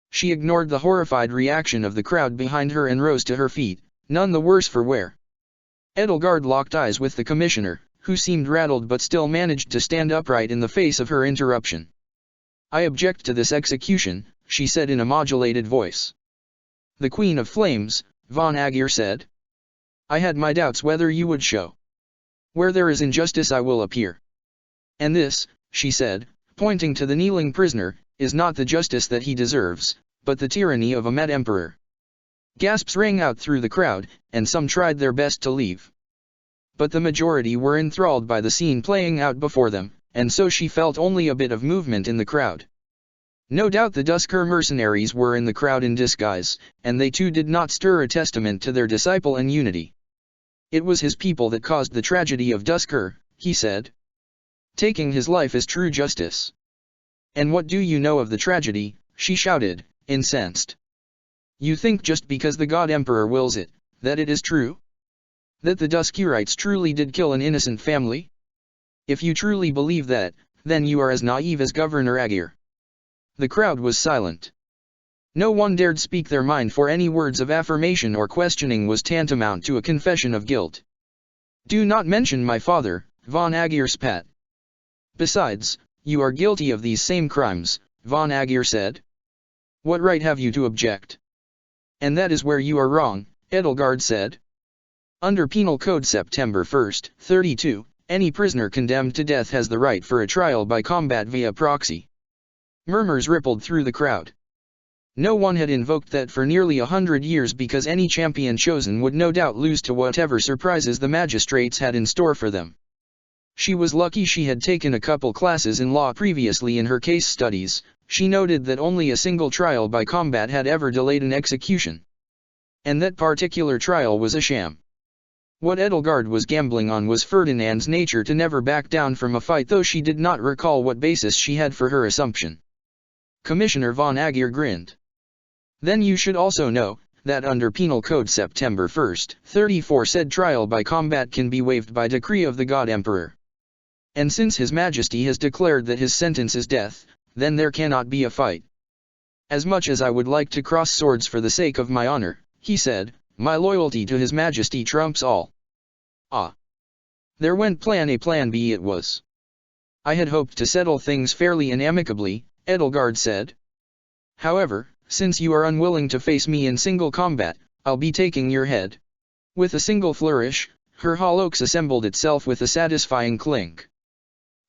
She ignored the horrified reaction of the crowd behind her and rose to her feet, none the worse for wear. Edelgard locked eyes with the commissioner, who seemed rattled but still managed to stand upright in the face of her interruption. "I object to this execution," she said in a modulated voice. "The Queen of Flames," von Aegir said. "I had my doubts whether you would show. Where there is injustice I will appear. And this," she said, pointing to the kneeling prisoner, "is not the justice that he deserves, but the tyranny of a mad emperor." Gasps rang out through the crowd, and some tried their best to leave. But the majority were enthralled by the scene playing out before them, and so she felt only a bit of movement in the crowd. No doubt the Dusker mercenaries were in the crowd in disguise, and they too did not stir, a testament to their disciple and unity. "It was his people that caused the tragedy of Dusker," he said. "Taking his life is true justice." "And what do you know of the tragedy?" she shouted, incensed. "You think just because the God Emperor wills it, that it is true? That the Duskerites truly did kill an innocent family? If you truly believe that, then you are as naive as Governor Aegir." The crowd was silent. No one dared speak their mind, for any words of affirmation or questioning was tantamount to a confession of guilt. "Do not mention my father," von Aegir spat. "Besides, you are guilty of these same crimes," von Aegir said. "What right have you to object?" "And that is where you are wrong," Edelgard said. "Under Penal Code September 1, 32, any prisoner condemned to death has the right for a trial by combat via proxy." Murmurs rippled through the crowd. No one had invoked that for nearly 100 years, because any champion chosen would no doubt lose to whatever surprises the magistrates had in store for them. She was lucky she had taken a couple classes in law previously in her case studies. She noted that only a single trial by combat had ever delayed an execution. And that particular trial was a sham. What Edelgard was gambling on was Ferdinand's nature to never back down from a fight, though she did not recall what basis she had for her assumption. Commissioner von Aegir grinned. "Then you should also know that under Penal Code September 1, 34 said trial by combat can be waived by decree of the God Emperor. And since His Majesty has declared that his sentence is death, then there cannot be a fight. As much as I would like to cross swords for the sake of my honor," he said, "my loyalty to His Majesty trumps all." Ah! There went plan A, plan B it was. I had hoped to settle things fairly and amicably, Edelgard said. However, since you are unwilling to face me in single combat, I'll be taking your head. With a single flourish, her hallux assembled itself with a satisfying clink.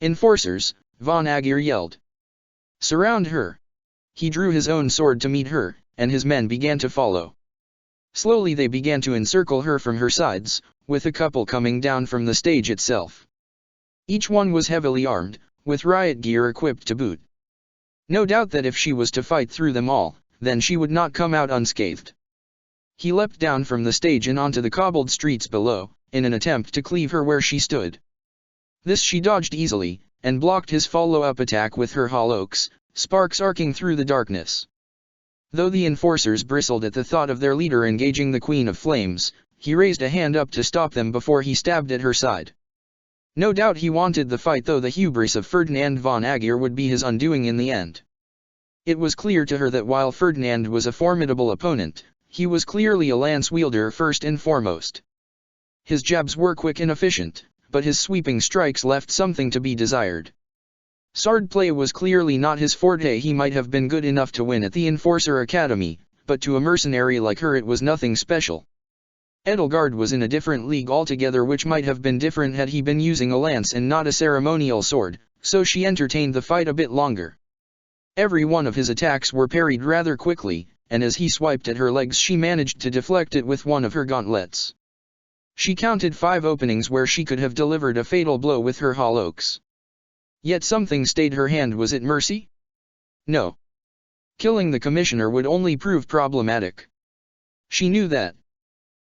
Enforcers, von Agir yelled. Surround her. He drew his own sword to meet her, and his men began to follow. Slowly they began to encircle her from her sides, with a couple coming down from the stage itself. Each one was heavily armed, with riot gear equipped to boot. No doubt that if she was to fight through them all, then she would not come out unscathed. He leapt down from the stage and onto the cobbled streets below, in an attempt to cleave her where she stood. This she dodged easily, and blocked his follow-up attack with her hallux, sparks arcing through the darkness. Though the enforcers bristled at the thought of their leader engaging the Queen of Flames, he raised a hand up to stop them before he stabbed at her side. No doubt he wanted the fight, though the hubris of Ferdinand von Agir would be his undoing in the end. It was clear to her that while Ferdinand was a formidable opponent, he was clearly a lance wielder first and foremost. His jabs were quick and efficient, but his sweeping strikes left something to be desired. Sword play was clearly not his forte. He might have been good enough to win at the Enforcer Academy, but to a mercenary like her it was nothing special. Edelgard was in a different league altogether, which might have been different had he been using a lance and not a ceremonial sword, so she entertained the fight a bit longer. Every one of his attacks were parried rather quickly, and as he swiped at her legs she managed to deflect it with one of her gauntlets. She counted 5 openings where she could have delivered a fatal blow with her hallux. Yet something stayed her hand. Was it mercy? No. Killing the commissioner would only prove problematic. She knew that.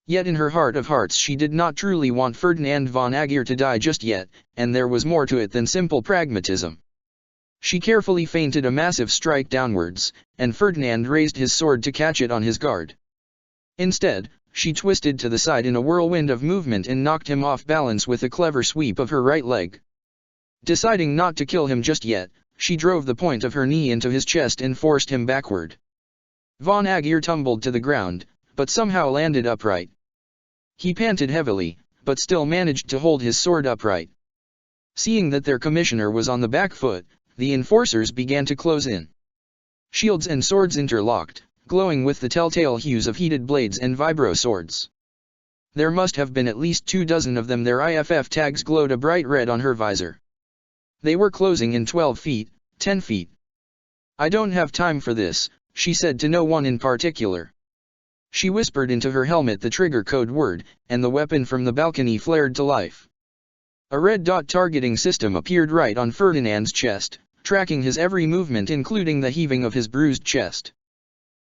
Yet in her heart of hearts she did not truly want Ferdinand von Agir to die just yet, and there was more to it than simple pragmatism. She carefully feinted a massive strike downwards, and Ferdinand raised his sword to catch it on his guard. Instead, she twisted to the side in a whirlwind of movement and knocked him off balance with a clever sweep of her right leg. Deciding not to kill him just yet, she drove the point of her knee into his chest and forced him backward. Von Agir tumbled to the ground, but somehow landed upright. He panted heavily, but still managed to hold his sword upright. Seeing that their commissioner was on the back foot, the enforcers began to close in. Shields and swords interlocked, glowing with the telltale hues of heated blades and vibro swords. There must have been at least 24 of them. Their IFF tags glowed a bright red on her visor. They were closing in 12 feet, 10 feet. I don't have time for this, she said to no one in particular. She whispered into her helmet the trigger code word, and the weapon from the balcony flared to life. A red dot targeting system appeared right on Ferdinand's chest, tracking his every movement including the heaving of his bruised chest.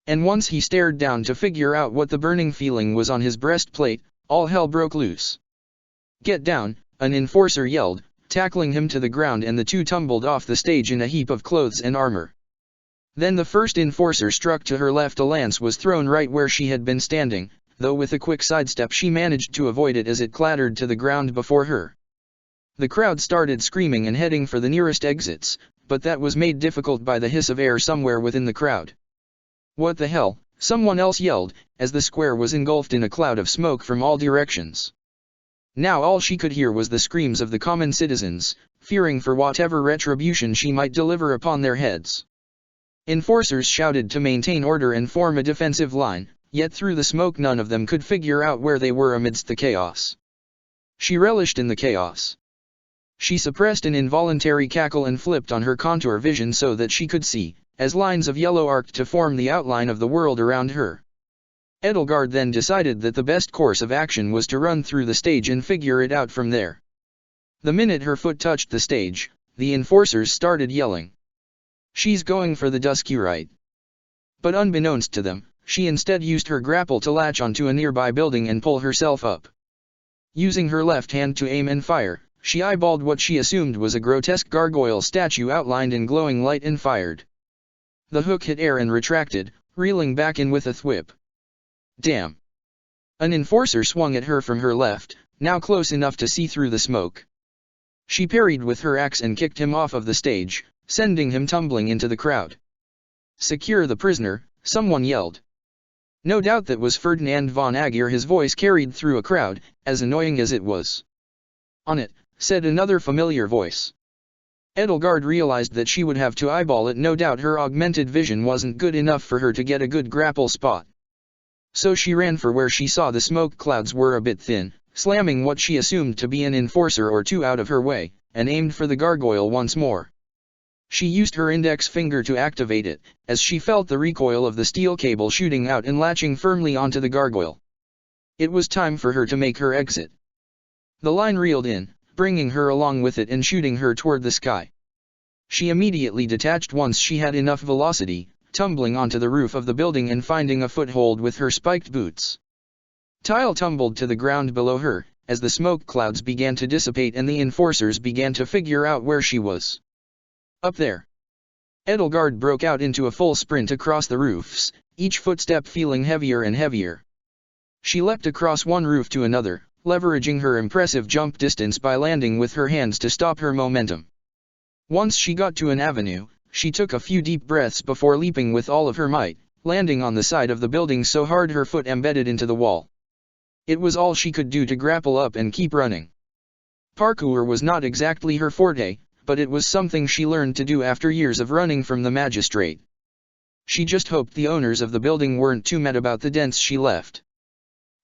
And once he stared down to figure out what the burning feeling was on his breastplate, all hell broke loose. Get down, an enforcer yelled, tackling him to the ground, and the two tumbled off the stage in a heap of clothes and armor. Then the first enforcer struck to her left. A lance was thrown right where she had been standing, though with a quick sidestep she managed to avoid it as it clattered to the ground before her. The crowd started screaming and heading for the nearest exits, but that was made difficult by the hiss of air somewhere within the crowd. What the hell, someone else yelled, as the square was engulfed in a cloud of smoke from all directions. Now all she could hear was the screams of the common citizens, fearing for whatever retribution she might deliver upon their heads. Enforcers shouted to maintain order and form a defensive line, yet through the smoke none of them could figure out where they were amidst the chaos. She relished in the chaos. She suppressed an involuntary cackle and flipped on her contour vision so that she could see, as lines of yellow arced to form the outline of the world around her. Edelgard then decided that the best course of action was to run through the stage and figure it out from there. The minute her foot touched the stage, the enforcers started yelling. She's going for the dusky right. But unbeknownst to them, she instead used her grapple to latch onto a nearby building and pull herself up. Using her left hand to aim and fire, she eyeballed what she assumed was a grotesque gargoyle statue outlined in glowing light and fired. The hook hit air and retracted, reeling back in with a thwip. Damn! An enforcer swung at her from her left, now close enough to see through the smoke. She parried with her axe and kicked him off of the stage, sending him tumbling into the crowd. Secure the prisoner, someone yelled. No doubt that was Ferdinand von Agir. His voice carried through a crowd, as annoying as it was. On it, said another familiar voice. Edelgard realized that she would have to eyeball it. No doubt her augmented vision wasn't good enough for her to get a good grapple spot. So she ran for where she saw the smoke clouds were a bit thin, slamming what she assumed to be an enforcer or two out of her way, and aimed for the gargoyle once more. She used her index finger to activate it, as she felt the recoil of the steel cable shooting out and latching firmly onto the gargoyle. It was time for her to make her exit. The line reeled in, bringing her along with it and shooting her toward the sky. She immediately detached once she had enough velocity, tumbling onto the roof of the building and finding a foothold with her spiked boots. Tile tumbled to the ground below her, as the smoke clouds began to dissipate and the enforcers began to figure out where she was. Up there. Edelgard broke out into a full sprint across the roofs, each footstep feeling heavier and heavier. She leapt across one roof to another, leveraging her impressive jump distance by landing with her hands to stop her momentum. Once she got to an avenue, she took a few deep breaths before leaping with all of her might, landing on the side of the building so hard her foot embedded into the wall. It was all she could do to grapple up and keep running. Parkour was not exactly her forte, but it was something she learned to do after years of running from the magistrate. She just hoped the owners of the building weren't too mad about the dents she left.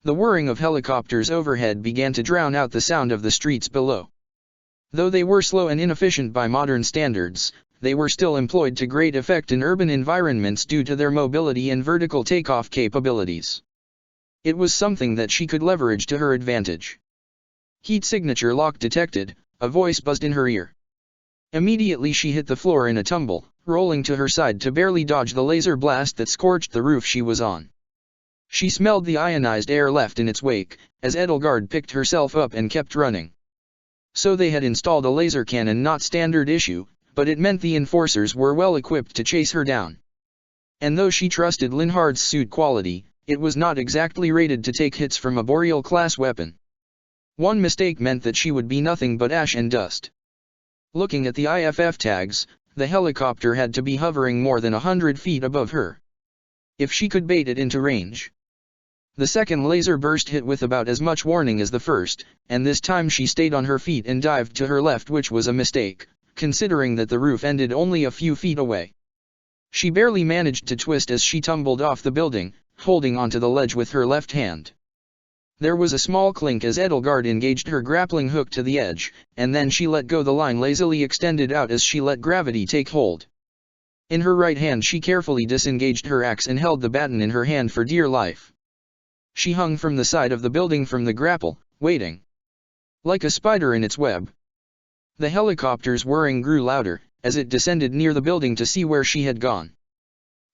The whirring of helicopters overhead began to drown out the sound of the streets below. Though they were slow and inefficient by modern standards, they were still employed to great effect in urban environments due to their mobility and vertical takeoff capabilities. It was something that she could leverage to her advantage. Heat signature lock detected, a voice buzzed in her ear. Immediately she hit the floor in a tumble, rolling to her side to barely dodge the laser blast that scorched the roof she was on. She smelled the ionized air left in its wake, as Edelgard picked herself up and kept running. So they had installed a laser cannon, not standard issue, but it meant the enforcers were well equipped to chase her down. And though she trusted Linhard's suit quality, it was not exactly rated to take hits from a Boreal-class weapon. One mistake meant that she would be nothing but ash and dust. Looking at the IFF tags, the helicopter had to be hovering more than 100 feet above her. If she could bait it into range. The second laser burst hit with about as much warning as the first, and this time she stayed on her feet and dived to her left, which was a mistake, considering that the roof ended only a few feet away. She barely managed to twist as she tumbled off the building, holding onto the ledge with her left hand. There was a small clink as Edelgard engaged her grappling hook to the edge, and then she let go. The line lazily extended out as she let gravity take hold. In her right hand she carefully disengaged her axe and held the baton in her hand for dear life. She hung from the side of the building from the grapple, waiting. Like a spider in its web. The helicopter's whirring grew louder, as it descended near the building to see where she had gone.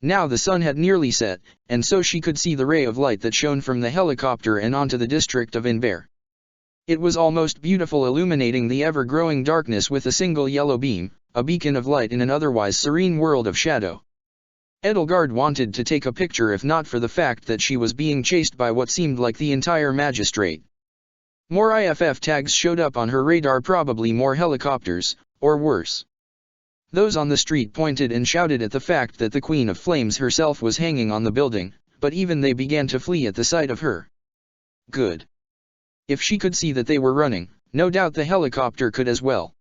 Now the sun had nearly set, and so she could see the ray of light that shone from the helicopter and onto the district of Inver. It was almost beautiful, illuminating the ever-growing darkness with a single yellow beam, a beacon of light in an otherwise serene world of shadow. Edelgard wanted to take a picture if not for the fact that she was being chased by what seemed like the entire magistrate. More IFF tags showed up on her radar, probably more helicopters, or worse. Those on the street pointed and shouted at the fact that the Queen of Flames herself was hanging on the building, but even they began to flee at the sight of her. Good. If she could see that they were running, no doubt the helicopter could as well.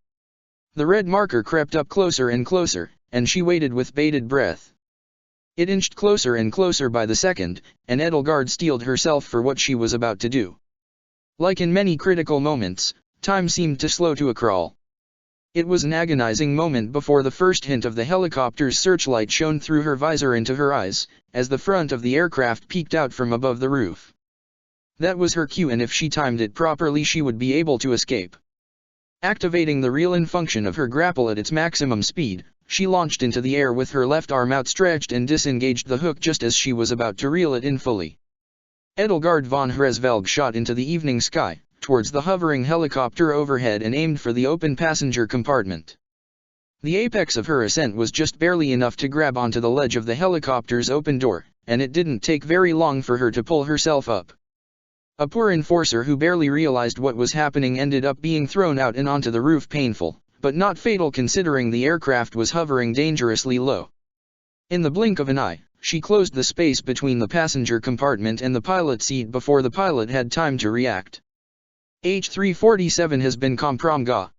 The red marker crept up closer and closer, and she waited with bated breath. It inched closer and closer by the second, and Edelgard steeled herself for what she was about to do. Like in many critical moments, time seemed to slow to a crawl. It was an agonizing moment before the first hint of the helicopter's searchlight shone through her visor into her eyes, as the front of the aircraft peeked out from above the roof. That was her cue, and if she timed it properly she would be able to escape. Activating the reel-in function of her grapple at its maximum speed, she launched into the air with her left arm outstretched and disengaged the hook just as she was about to reel it in fully. Edelgard von Hresvelg shot into the evening sky, towards the hovering helicopter overhead, and aimed for the open passenger compartment. The apex of her ascent was just barely enough to grab onto the ledge of the helicopter's open door, and it didn't take very long for her to pull herself up. A poor enforcer who barely realized what was happening ended up being thrown out and onto the roof, painful, but not fatal considering the aircraft was hovering dangerously low. In the blink of an eye, she closed the space between the passenger compartment and the pilot seat before the pilot had time to react. H-347 has been compromised.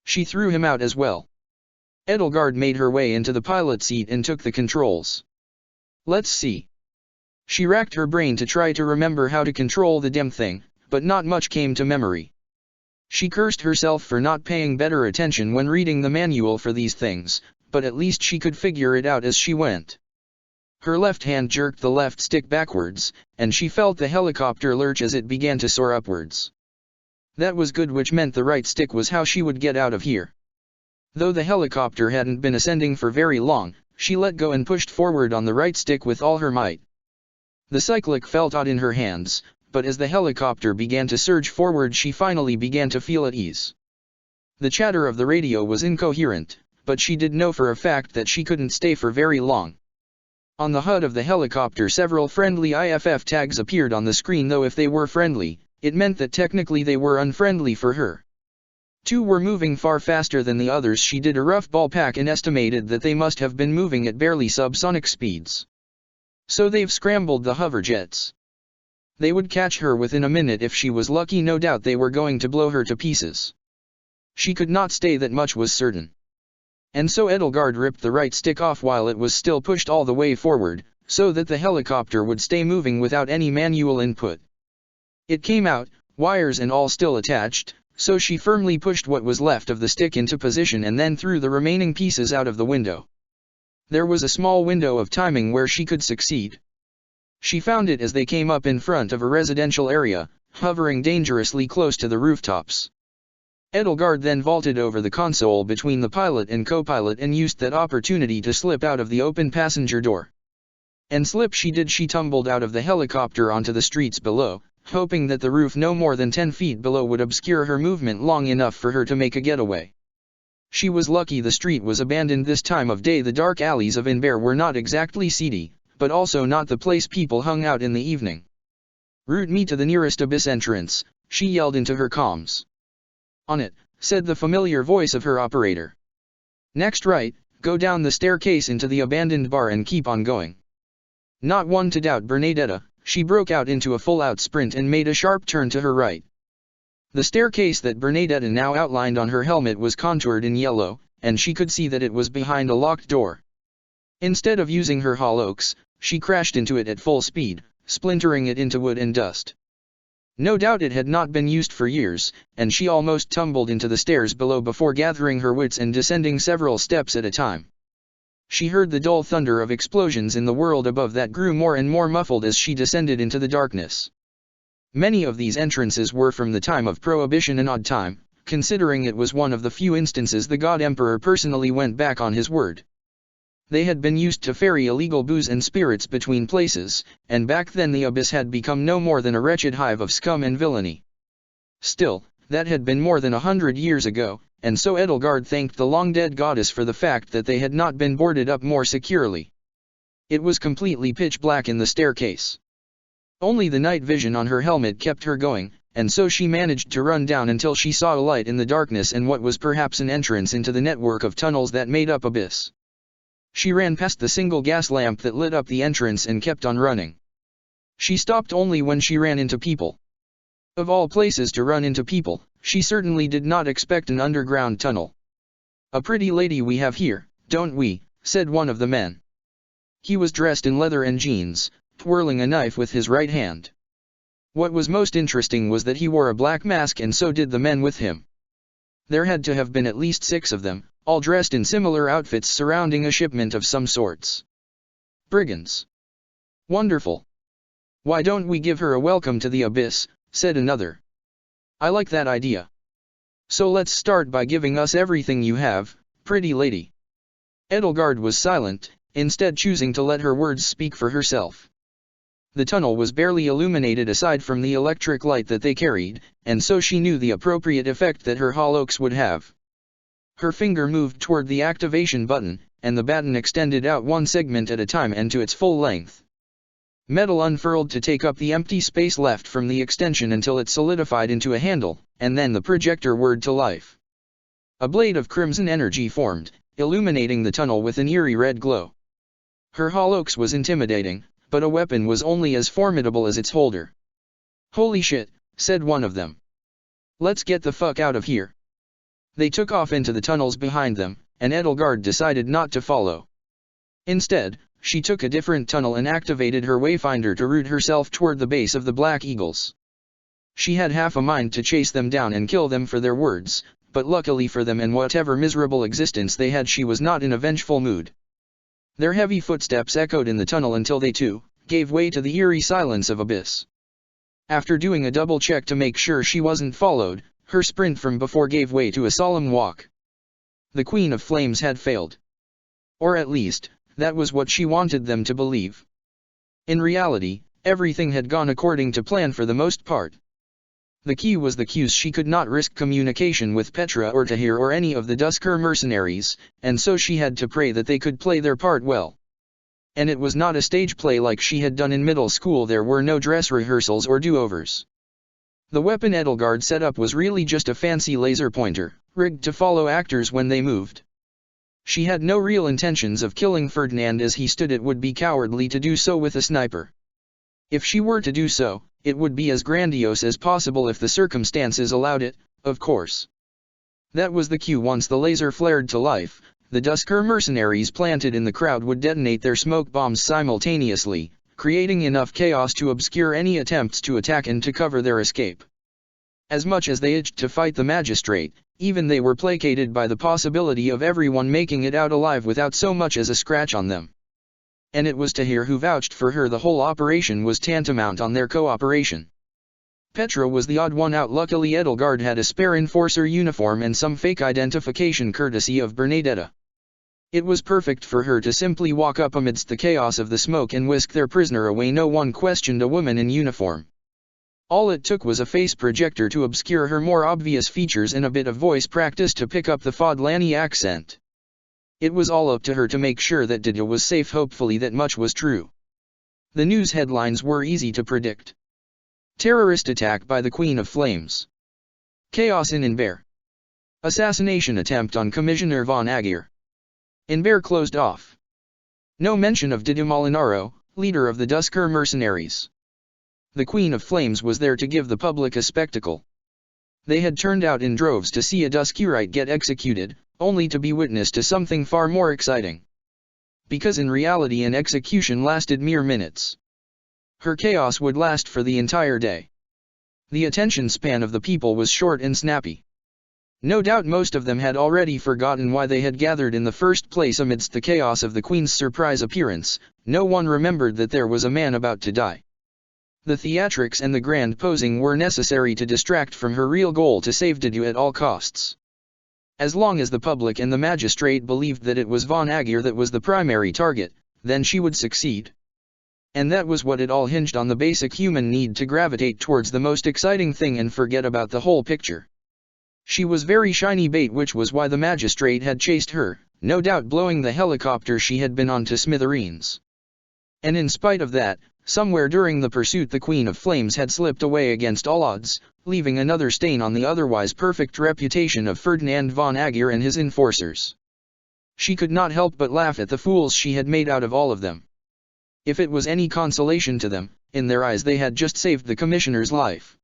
She threw him out as well. Edelgard made her way into the pilot seat and took the controls. Let's see. She racked her brain to try to remember how to control the damn thing, but not much came to memory. She cursed herself for not paying better attention when reading the manual for these things, but at least she could figure it out as she went. Her left hand jerked the left stick backwards, and she felt the helicopter lurch as it began to soar upwards. That was good, which meant the right stick was how she would get out of here. Though the helicopter hadn't been ascending for very long, she let go and pushed forward on the right stick with all her might. The cyclic felt odd in her hands, but as the helicopter began to surge forward she finally began to feel at ease. The chatter of the radio was incoherent, but she did know for a fact that she couldn't stay for very long. On the HUD of the helicopter several friendly IFF tags appeared on the screen, though if they were friendly, it meant that technically they were unfriendly for her. Two were moving far faster than the others. She did a rough ballpark and estimated that they must have been moving at barely subsonic speeds. So they've scrambled the hover jets. They would catch her within a minute if she was lucky. No doubt they were going to blow her to pieces. She could not stay, that much was certain. And so Edelgard ripped the right stick off while it was still pushed all the way forward, so that the helicopter would stay moving without any manual input. It came out, wires and all still attached, so she firmly pushed what was left of the stick into position and then threw the remaining pieces out of the window. There was a small window of timing where she could succeed. She found it as they came up in front of a residential area, hovering dangerously close to the rooftops. Edelgard then vaulted over the console between the pilot and co-pilot and used that opportunity to slip out of the open passenger door. And slip she did. She tumbled out of the helicopter onto the streets below, hoping that the roof no more than 10 feet below would obscure her movement long enough for her to make a getaway. She was lucky the street was abandoned this time of day. The dark alleys of Inver were not exactly seedy, but also not the place people hung out in the evening. "Route me to the nearest abyss entrance," she yelled into her comms. "On it," said the familiar voice of her operator. "Next right, go down the staircase into the abandoned bar and keep on going." Not one to doubt Bernadetta, she broke out into a full-out sprint and made a sharp turn to her right. The staircase that Bernadetta now outlined on her helmet was contoured in yellow, and she could see that it was behind a locked door. Instead of using her hallux, she crashed into it at full speed, splintering it into wood and dust. No doubt it had not been used for years, and she almost tumbled into the stairs below before gathering her wits and descending several steps at a time. She heard the dull thunder of explosions in the world above that grew more and more muffled as she descended into the darkness. Many of these entrances were from the time of Prohibition, an odd time, considering it was one of the few instances the God Emperor personally went back on his word. They had been used to ferry illegal booze and spirits between places, and back then the abyss had become no more than a wretched hive of scum and villainy. Still, that had been more than 100 years ago, and so Edelgard thanked the long-dead goddess for the fact that they had not been boarded up more securely. It was completely pitch black in the staircase. Only the night vision on her helmet kept her going, and so she managed to run down until she saw a light in the darkness and what was perhaps an entrance into the network of tunnels that made up abyss. She ran past the single gas lamp that lit up the entrance and kept on running. She stopped only when she ran into people. Of all places to run into people, she certainly did not expect an underground tunnel. "A pretty lady we have here, don't we?" said one of the men. He was dressed in leather and jeans, twirling a knife with his right hand. What was most interesting was that he wore a black mask, and so did the men with him. There had to have been at least 6 of them, all dressed in similar outfits surrounding a shipment of some sorts. "Brigands. Wonderful. Why don't we give her a welcome to the abyss?" said another. "I like that idea. So let's start by giving us everything you have, pretty lady." Edelgard was silent, instead choosing to let her words speak for herself. The tunnel was barely illuminated aside from the electric light that they carried, and so she knew the appropriate effect that her hallux would have. Her finger moved toward the activation button, and the baton extended out one segment at a time and to its full length. Metal unfurled to take up the empty space left from the extension until it solidified into a handle, and then the projector whirred to life. A blade of crimson energy formed, illuminating the tunnel with an eerie red glow. Her hallux was intimidating, but a weapon was only as formidable as its holder. "Holy shit," said one of them. "Let's get the fuck out of here." They took off into the tunnels behind them, and Edelgard decided not to follow. Instead, she took a different tunnel and activated her wayfinder to route herself toward the base of the Black Eagles. She had half a mind to chase them down and kill them for their words, but luckily for them and whatever miserable existence they had, she was not in a vengeful mood. Their heavy footsteps echoed in the tunnel until they too gave way to the eerie silence of abyss. After doing a double check to make sure she wasn't followed, her sprint from before gave way to a solemn walk. The Queen of Flames had failed. Or at least, that was what she wanted them to believe. In reality, everything had gone according to plan for the most part. The key was the cues. She could not risk communication with Petra or Tahir or any of the Duskur mercenaries, and so she had to pray that they could play their part well. And it was not a stage play like she had done in middle school. There were no dress rehearsals or do-overs. The weapon Edelgard set up was really just a fancy laser pointer, rigged to follow actors when they moved. She had no real intentions of killing Ferdinand as he stood. It would be cowardly to do so with a sniper. If she were to do so, it would be as grandiose as possible if the circumstances allowed it, of course. That was the cue. Once the laser flared to life, the Duskur mercenaries planted in the crowd would detonate their smoke bombs simultaneously, creating enough chaos to obscure any attempts to attack and to cover their escape. As much as they itched to fight the magistrate, even they were placated by the possibility of everyone making it out alive without so much as a scratch on them. And it was Tahir who vouched for her. The whole operation was tantamount on their cooperation. Petra was the odd one out. Luckily Edelgard had a spare enforcer uniform and some fake identification courtesy of Bernadetta. It was perfect for her to simply walk up amidst the chaos of the smoke and whisk their prisoner away. No one questioned a woman in uniform. All it took was a face projector to obscure her more obvious features and a bit of voice practice to pick up the Fodlani accent. It was all up to her to make sure that Dida was safe. Hopefully that much was true. The news headlines were easy to predict. Terrorist attack by the Queen of Flames. Chaos in Inver. Assassination attempt on Commissioner von Aegir. Inver closed off. No mention of Dida Molinaro, leader of the Duskur mercenaries. The Queen of Flames was there to give the public a spectacle. They had turned out in droves to see a Duskurite get executed, only to be witness to something far more exciting. Because in reality an execution lasted mere minutes. Her chaos would last for the entire day. The attention span of the people was short and snappy. No doubt most of them had already forgotten why they had gathered in the first place. Amidst the chaos of the Queen's surprise appearance, no one remembered that there was a man about to die. The theatrics and the grand posing were necessary to distract from her real goal to save Didu at all costs. As long as the public and the magistrate believed that it was von Aegir that was the primary target, then she would succeed. And that was what it all hinged on: the basic human need to gravitate towards the most exciting thing and forget about the whole picture. She was very shiny bait, which was why the magistrate had chased her, no doubt blowing the helicopter she had been on to smithereens. And in spite of that, somewhere during the pursuit the Queen of Flames had slipped away against all odds, leaving another stain on the otherwise perfect reputation of Ferdinand von Aegir and his enforcers. She could not help but laugh at the fools she had made out of all of them. If it was any consolation to them, in their eyes they had just saved the commissioner's life.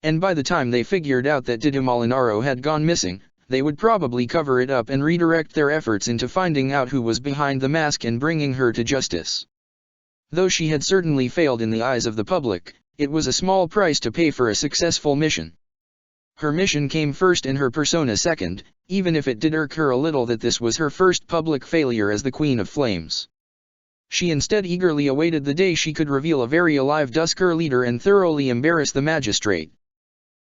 And by the time they figured out that Dida Molinaro had gone missing, they would probably cover it up and redirect their efforts into finding out who was behind the mask and bringing her to justice. Though she had certainly failed in the eyes of the public, it was a small price to pay for a successful mission. Her mission came first and her persona second, even if it did irk her a little that this was her first public failure as the Queen of Flames. She instead eagerly awaited the day she could reveal a very alive Duskur leader and thoroughly embarrass the magistrate.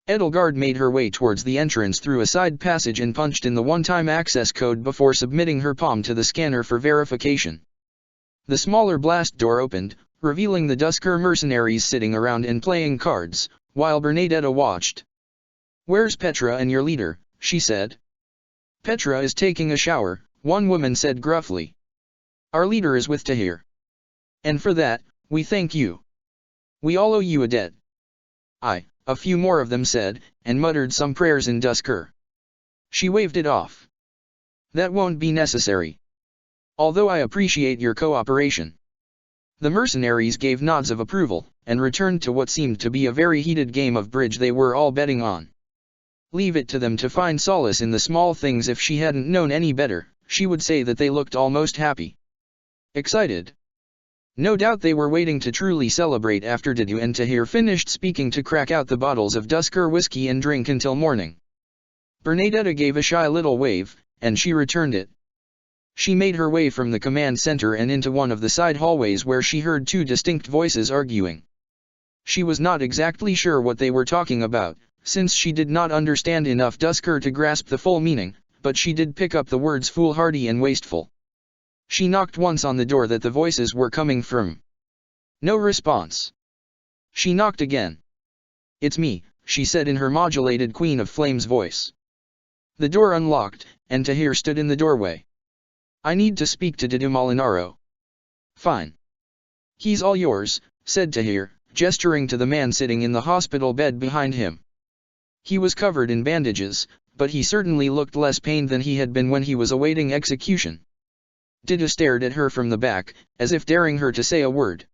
Edelgard made her way towards the entrance through a side passage and punched in the one-time access code before submitting her palm to the scanner for verification. The smaller blast door opened, revealing the Duskur mercenaries sitting around and playing cards, while Bernadetta watched. "Where's Petra and your leader?" she said. "Petra is taking a shower," one woman said gruffly. "Our leader is with Tahir. And for that, we thank you. We all owe you a debt." A few more of them said, and muttered some prayers in Duskur. She waved it off. "That won't be necessary. Although I appreciate your cooperation." The mercenaries gave nods of approval, and returned to what seemed to be a very heated game of bridge they were all betting on. Leave it to them to find solace in the small things. If she hadn't known any better, she would say that they looked almost happy. Excited. No doubt they were waiting to truly celebrate after Didu and Tahir finished speaking to crack out the bottles of Dusker whiskey and drink until morning. Bernadetta gave a shy little wave, and she returned it. She made her way from the command center and into one of the side hallways where she heard two distinct voices arguing. She was not exactly sure what they were talking about, since she did not understand enough Dusker to grasp the full meaning, but she did pick up the words foolhardy and wasteful. She knocked once on the door that the voices were coming from. No response. She knocked again. "It's me," she said in her modulated Queen of Flames voice. The door unlocked, and Tahir stood in the doorway. "I need to speak to Didu Molinaro." "Fine. He's all yours," said Tahir, gesturing to the man sitting in the hospital bed behind him. He was covered in bandages, but he certainly looked less pained than he had been when he was awaiting execution. Didu stared at her from the back, as if daring her to say a word.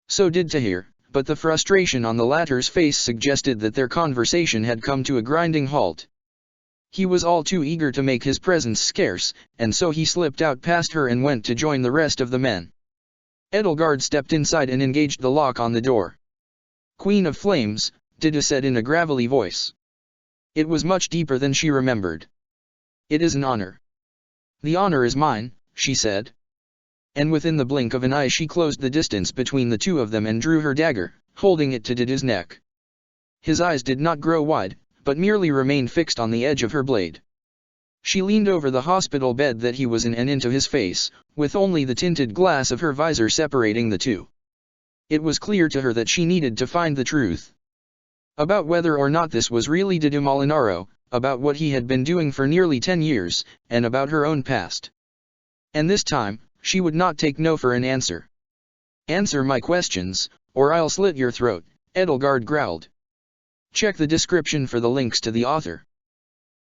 So did Tahir, but the frustration on the latter's face suggested that their conversation had come to a grinding halt. He was all too eager to make his presence scarce, and so he slipped out past her and went to join the rest of the men. Edelgard stepped inside and engaged the lock on the door. "Queen of Flames," Didu said in a gravelly voice. It was much deeper than she remembered. "It is an honor." "The honor is mine," she said. And within the blink of an eye she closed the distance between the two of them and drew her dagger, holding it to Didu's neck. His eyes did not grow wide, but merely remained fixed on the edge of her blade. She leaned over the hospital bed that he was in and into his face, with only the tinted glass of her visor separating the two. It was clear to her that she needed to find the truth. About whether or not this was really Didu Molinaro, about what he had been doing for nearly 10 years, and about her own past. And this time, she would not take no for an answer. "Answer my questions, or I'll slit your throat," Edelgard growled. Check the description for the links to the author.